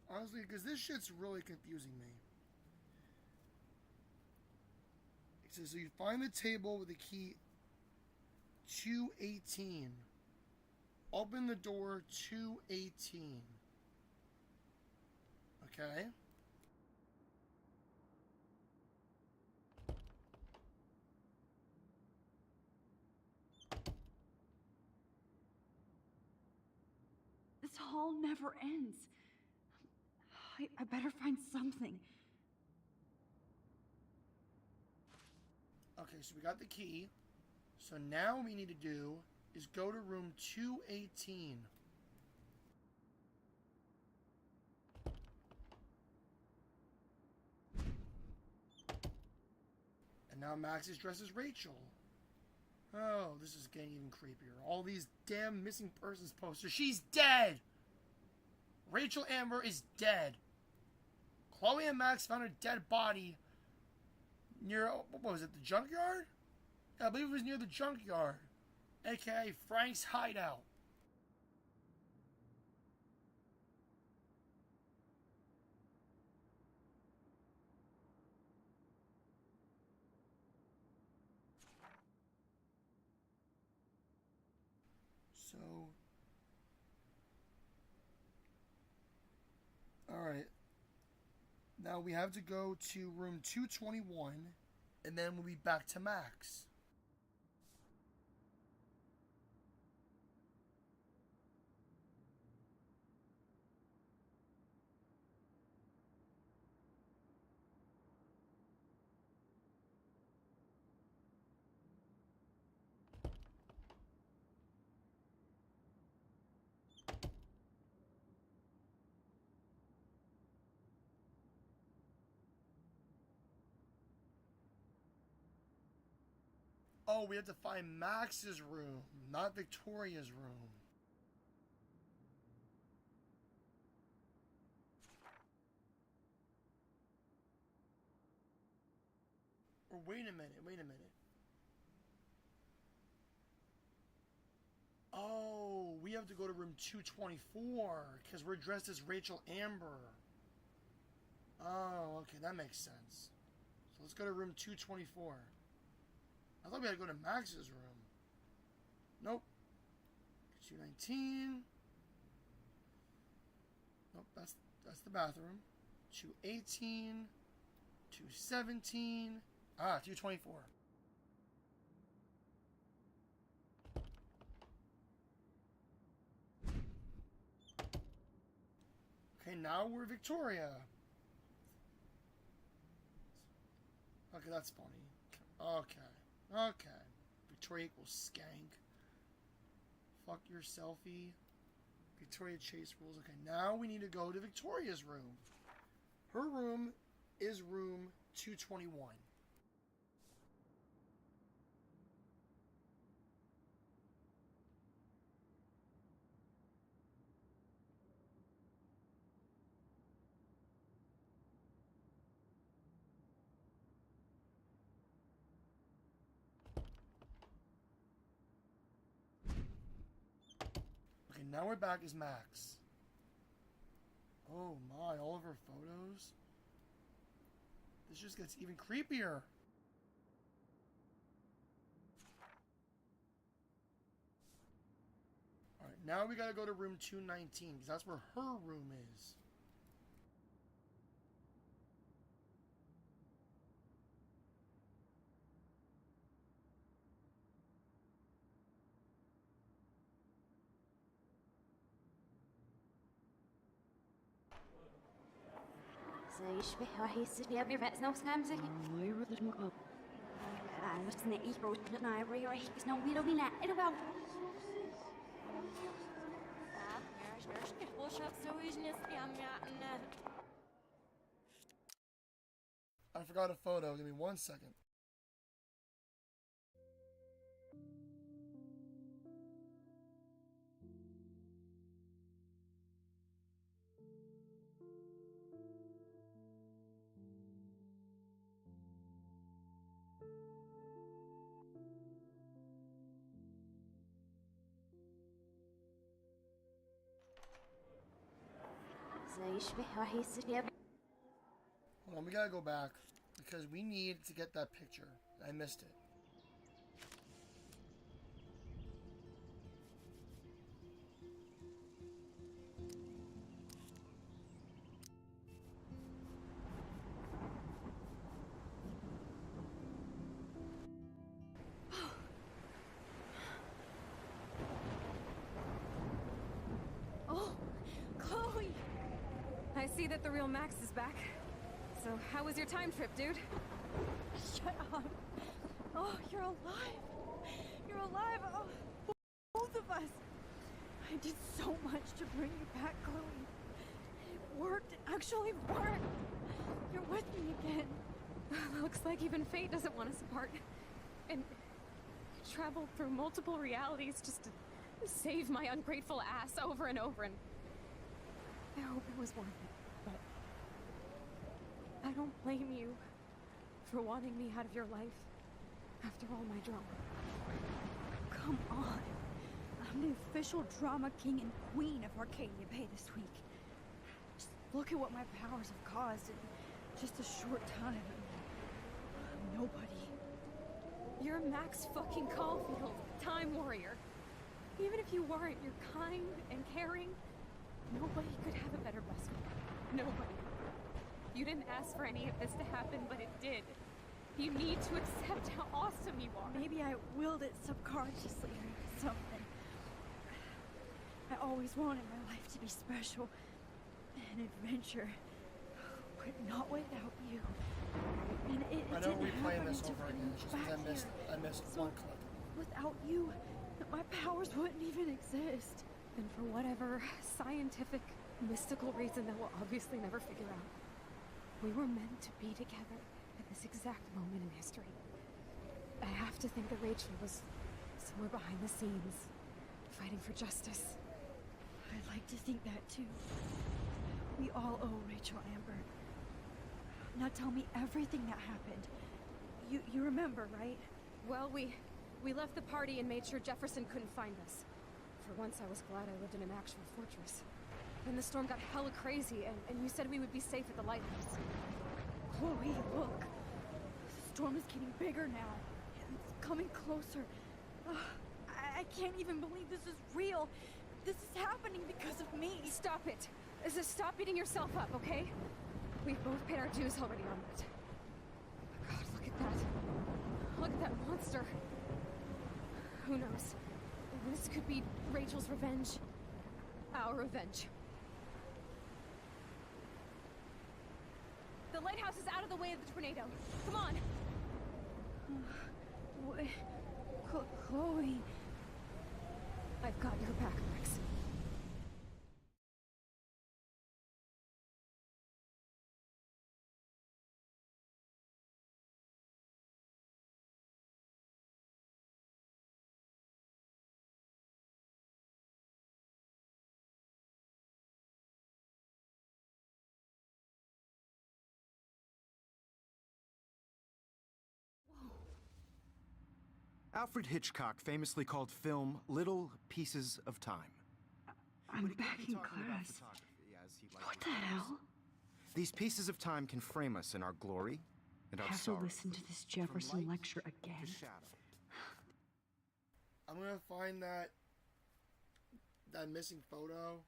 Speaker 1: Honestly, because this shit's really confusing me. It says, so you find the table with the key 218. Open the door 218. Okay.
Speaker 2: This hall never ends. I better find something.
Speaker 1: Okay, so we got the key. So now what we need to do is go to room 218. And now Max is dressed as Rachel. Oh, this is getting even creepier. All these damn missing persons posters. She's dead! Rachel Amber is dead. Chloe and Max found her dead body near, what was it, the junkyard? Yeah, I believe it was near the junkyard, aka Frank's hideout. So, alright. Now we have to go to room 221, and then we'll be back to Max. Oh, we have to find Max's room, not Victoria's room. Or wait a minute. Oh, we have to go to room 224 because we're dressed as Rachel Amber. Oh, okay, that makes sense. So let's go to room 224. I thought we had to go to Max's room. Nope. 219. Nope, that's the bathroom. 218. 217. 224. Okay, now we're Victoria. Okay, that's funny. Okay. Victoria equals skank. Fuck your selfie. Victoria Chase rules. Okay, now we need to go to Victoria's room. Her room is room 221. Now we're back as Max. Oh my, all of her photos. This just gets even creepier. Alright, now we gotta go to room 219, because that's where her room is.
Speaker 6: يشبه راح يصير يبي بس نفس نمسك.
Speaker 2: ما يرد المقام.
Speaker 6: بس نقيبه وتنا يبي راح يسنو بيلو بينا إلو.
Speaker 1: I forgot a photo. Give me 1 second. Hold on, we gotta go back because we need to get that picture. I missed it.
Speaker 21: Oh, Chloe! I see that the real Max is back. So, how was your time trip, dude?
Speaker 2: Shut up. Oh, you're alive. You're alive. Oh, both of us. I did so much to bring you back, Chloe. It worked. It actually worked. You're with me again.
Speaker 21: Looks like even fate doesn't want us apart. And I traveled through multiple realities just to save my ungrateful ass over and over, and I hope it was worth it, but I don't blame you for wanting me out of your life after all my drama.
Speaker 2: Come on. I'm the official drama king and queen of Arcadia Bay this week. Just look at what my powers have caused in just a short time. Nobody.
Speaker 21: You're Max fucking Caulfield, Time Warrior. Even if you weren't, you're kind and caring. Nobody could have a better best friend. Nobody. You didn't ask for any of this to happen, but it did. You need to accept how awesome you are.
Speaker 2: Maybe I willed it subconsciously or something. I always wanted my life to be special. An adventure. But not without you. And it
Speaker 1: I know
Speaker 2: didn't
Speaker 1: we're playing
Speaker 2: happen
Speaker 1: this
Speaker 2: until
Speaker 1: over again. It's just
Speaker 2: back
Speaker 1: because I missed
Speaker 2: So,
Speaker 1: one clip.
Speaker 2: Without you, my powers wouldn't even exist.
Speaker 21: And for whatever scientific, mystical reason that we'll obviously never figure out, we were meant to be together at this exact moment in history. I have to think that Rachel was somewhere behind the scenes, fighting for justice.
Speaker 2: I'd like to think that too. We all owe Rachel Amber. Now tell me everything that happened. You remember, right?
Speaker 21: Well, we left the party and made sure Jefferson couldn't find us. For once, I was glad I lived in an actual fortress. Then the storm got hella crazy, and you said we would be safe at the lighthouse.
Speaker 2: Chloe, look. The storm is getting bigger now. It's coming closer. I can't even believe this is real. This is happening because of me.
Speaker 21: Stop it. Stop beating yourself up, okay? We've both paid our dues already on that. Oh my god, look at that. Look at that monster. Who knows? This could be Rachel's revenge. Our revenge. The lighthouse is out of the way of the tornado. Come on!
Speaker 2: Chloe...
Speaker 21: I've got your back, Max.
Speaker 3: Alfred Hitchcock famously called film little pieces of time.
Speaker 2: I'm back in class. What the hell?
Speaker 3: These pieces of time can frame us in our glory and our
Speaker 2: I have
Speaker 3: sorrow.
Speaker 2: to listen to this Jefferson lecture again.
Speaker 1: I'm gonna find that missing photo,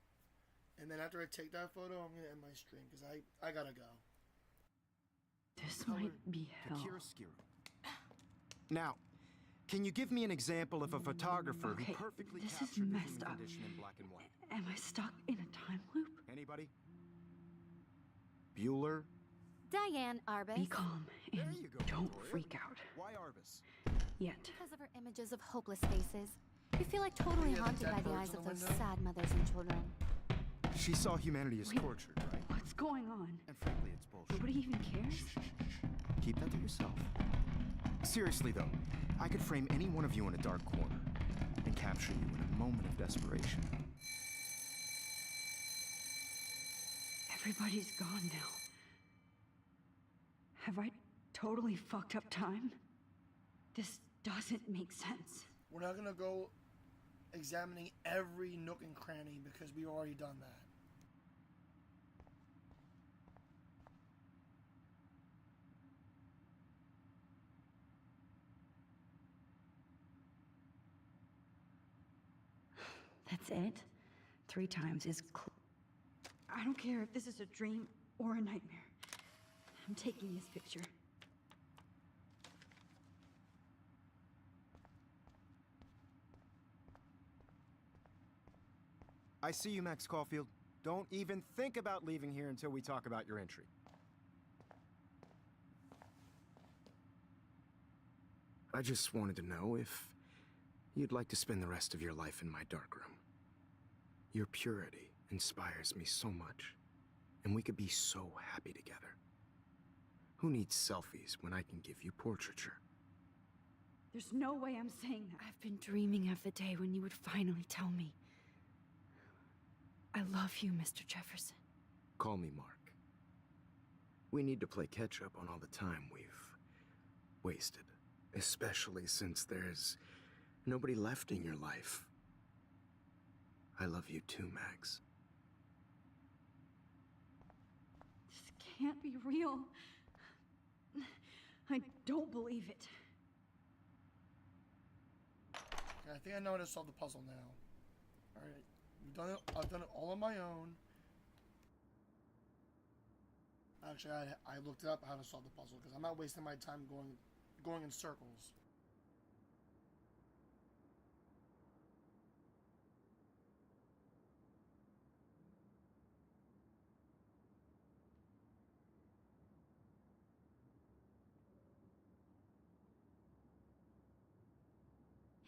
Speaker 1: and then after I take that photo, I'm gonna end my stream because I gotta go.
Speaker 2: This might be hell.
Speaker 3: Now, can you give me an example of a photographer who perfectly
Speaker 2: this is
Speaker 3: captured the
Speaker 2: messed
Speaker 3: human
Speaker 2: up.
Speaker 3: condition in black and white?
Speaker 2: Am I stuck in a time loop?
Speaker 3: Anybody? Bueller?
Speaker 7: Diane Arbus.
Speaker 2: Be calm and don't freak out.
Speaker 3: Why Arbus?
Speaker 2: Yet.
Speaker 7: Because of her images of hopeless faces. You feel like totally haunted by the eyes of those sad mothers and children.
Speaker 3: She saw humanity as tortured, right?
Speaker 2: What's going on?
Speaker 3: And frankly, it's bullshit.
Speaker 2: Nobody even cares?
Speaker 3: Keep that to yourself. Seriously, though, I could frame any one of you in a dark corner and capture you in a moment of desperation.
Speaker 2: Everybody's gone now. Have I totally fucked up time? This doesn't make sense.
Speaker 1: We're not gonna go examining every nook and cranny because we've already done that.
Speaker 2: That's it? 3 times is I don't care if this is a dream or a nightmare. I'm taking this picture.
Speaker 3: I see you, Max Caulfield. Don't even think about leaving here until we talk about your entry. I just wanted to know if you'd like to spend the rest of your life in my darkroom. Your purity inspires me so much, and we could be so happy together. Who needs selfies when I can give you portraiture?
Speaker 2: There's no way I'm saying that. I've been dreaming of the day when you would finally tell me. I love you, Mr. Jefferson.
Speaker 3: Call me Mark. We need to play catch-up on all the time we've wasted, especially since there's nobody left in your life. I love you too, Max.
Speaker 2: This can't be real. I don't believe it.
Speaker 1: Okay, I think I know how to solve the puzzle now. Alright, we've done it. I've done it all on my own. Actually, I looked up how to solve the puzzle because I'm not wasting my time going in circles.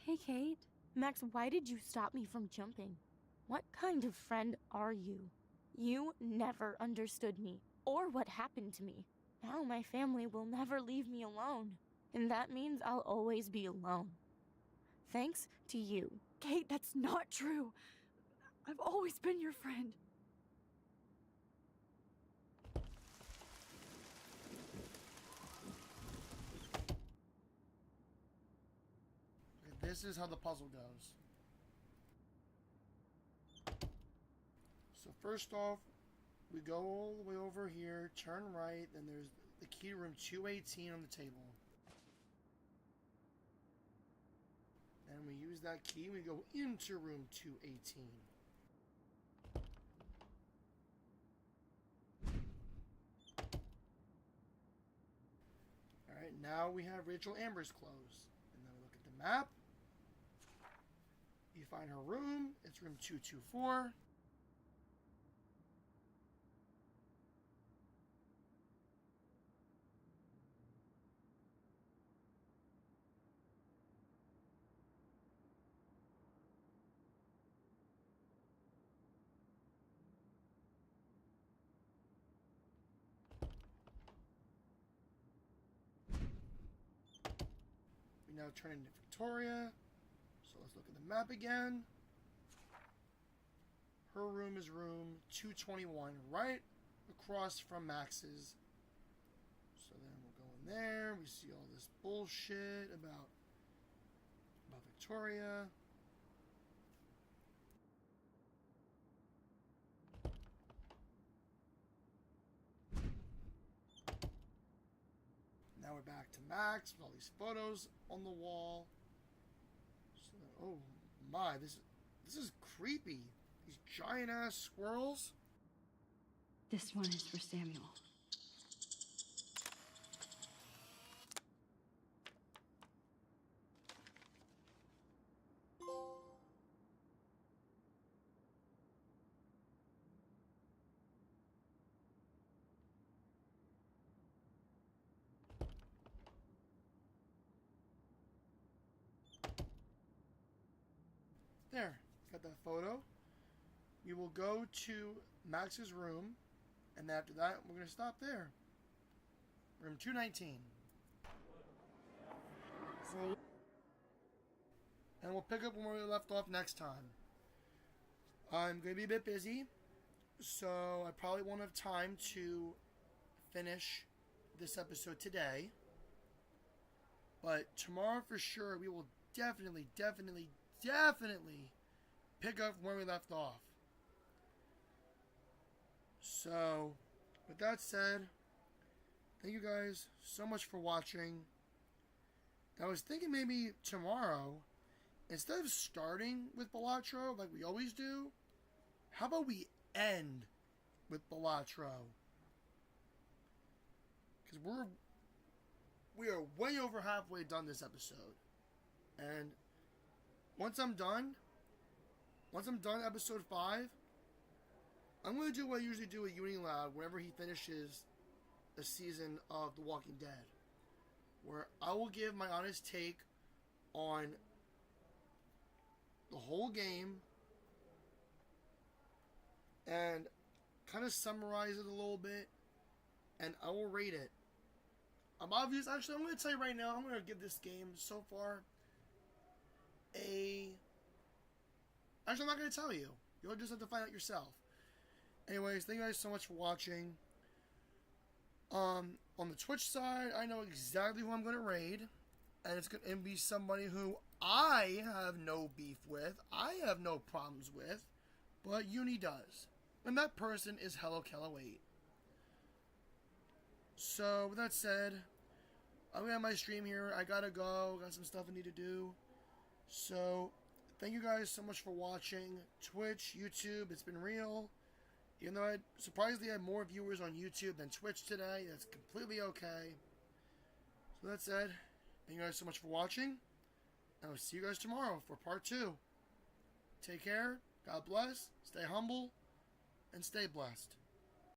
Speaker 7: Hey, Kate. Max, why did you stop me from jumping? What kind of friend are you? You never understood me, or what happened to me. Now my family will never leave me alone, and that means I'll always be alone. Thanks to you.
Speaker 2: Kate, that's not true. I've always been your friend.
Speaker 1: This is how the puzzle goes. So first off, we go all the way over here, turn right, then there's the key to room 218 on the table. And we use that key, we go into room 218. Alright, now we have Rachel Amber's clothes. And then we look at the map. You find her room, it's room 224. We now turn into Victoria. So let's look at the map again. Her room is room 221, right across from Max's. So then we'll go in there. We see all this bullshit about Victoria. Now we're back to Max with all these photos on the wall. So then, oh my, this is creepy. These giant ass squirrels.
Speaker 2: This one is for Samuel.
Speaker 1: There, got that photo. We will go to Max's room, and after that, we're going to stop there. Room 219. And we'll pick up where we left off next time. I'm going to be a bit busy, so I probably won't have time to finish this episode today. But tomorrow for sure, we will definitely pick up where we left off. So, with that said, thank you guys so much for watching. I was thinking maybe tomorrow, instead of starting with Balatro like we always do, how about we end with Balatro? Because we are way over halfway done this episode. And once I'm done episode 5, I'm going to do what I usually do with Unilad whenever he finishes a season of The Walking Dead, where I will give my honest take on the whole game and kind of summarize it a little bit, and I will rate it. I'm going to tell you right now, I'm going to give this game so far Actually, I'm not going to tell you. You'll just have to find out yourself. Anyways, thank you guys so much for watching. On the Twitch side, I know exactly who I'm going to raid. And it's going to be somebody who I have no beef with. I have no problems with. But Uni does. And that person is HelloKello8. So, with that said, I'm going to have my stream here. I gotta go. Got some stuff I need to do. So, thank you guys so much for watching. Twitch, YouTube, it's been real. Even though I surprisingly had more viewers on YouTube than Twitch today, that's completely okay. So that said, thank you guys so much for watching. And I'll see you guys tomorrow for part 2. Take care, God bless, stay humble, and stay blessed.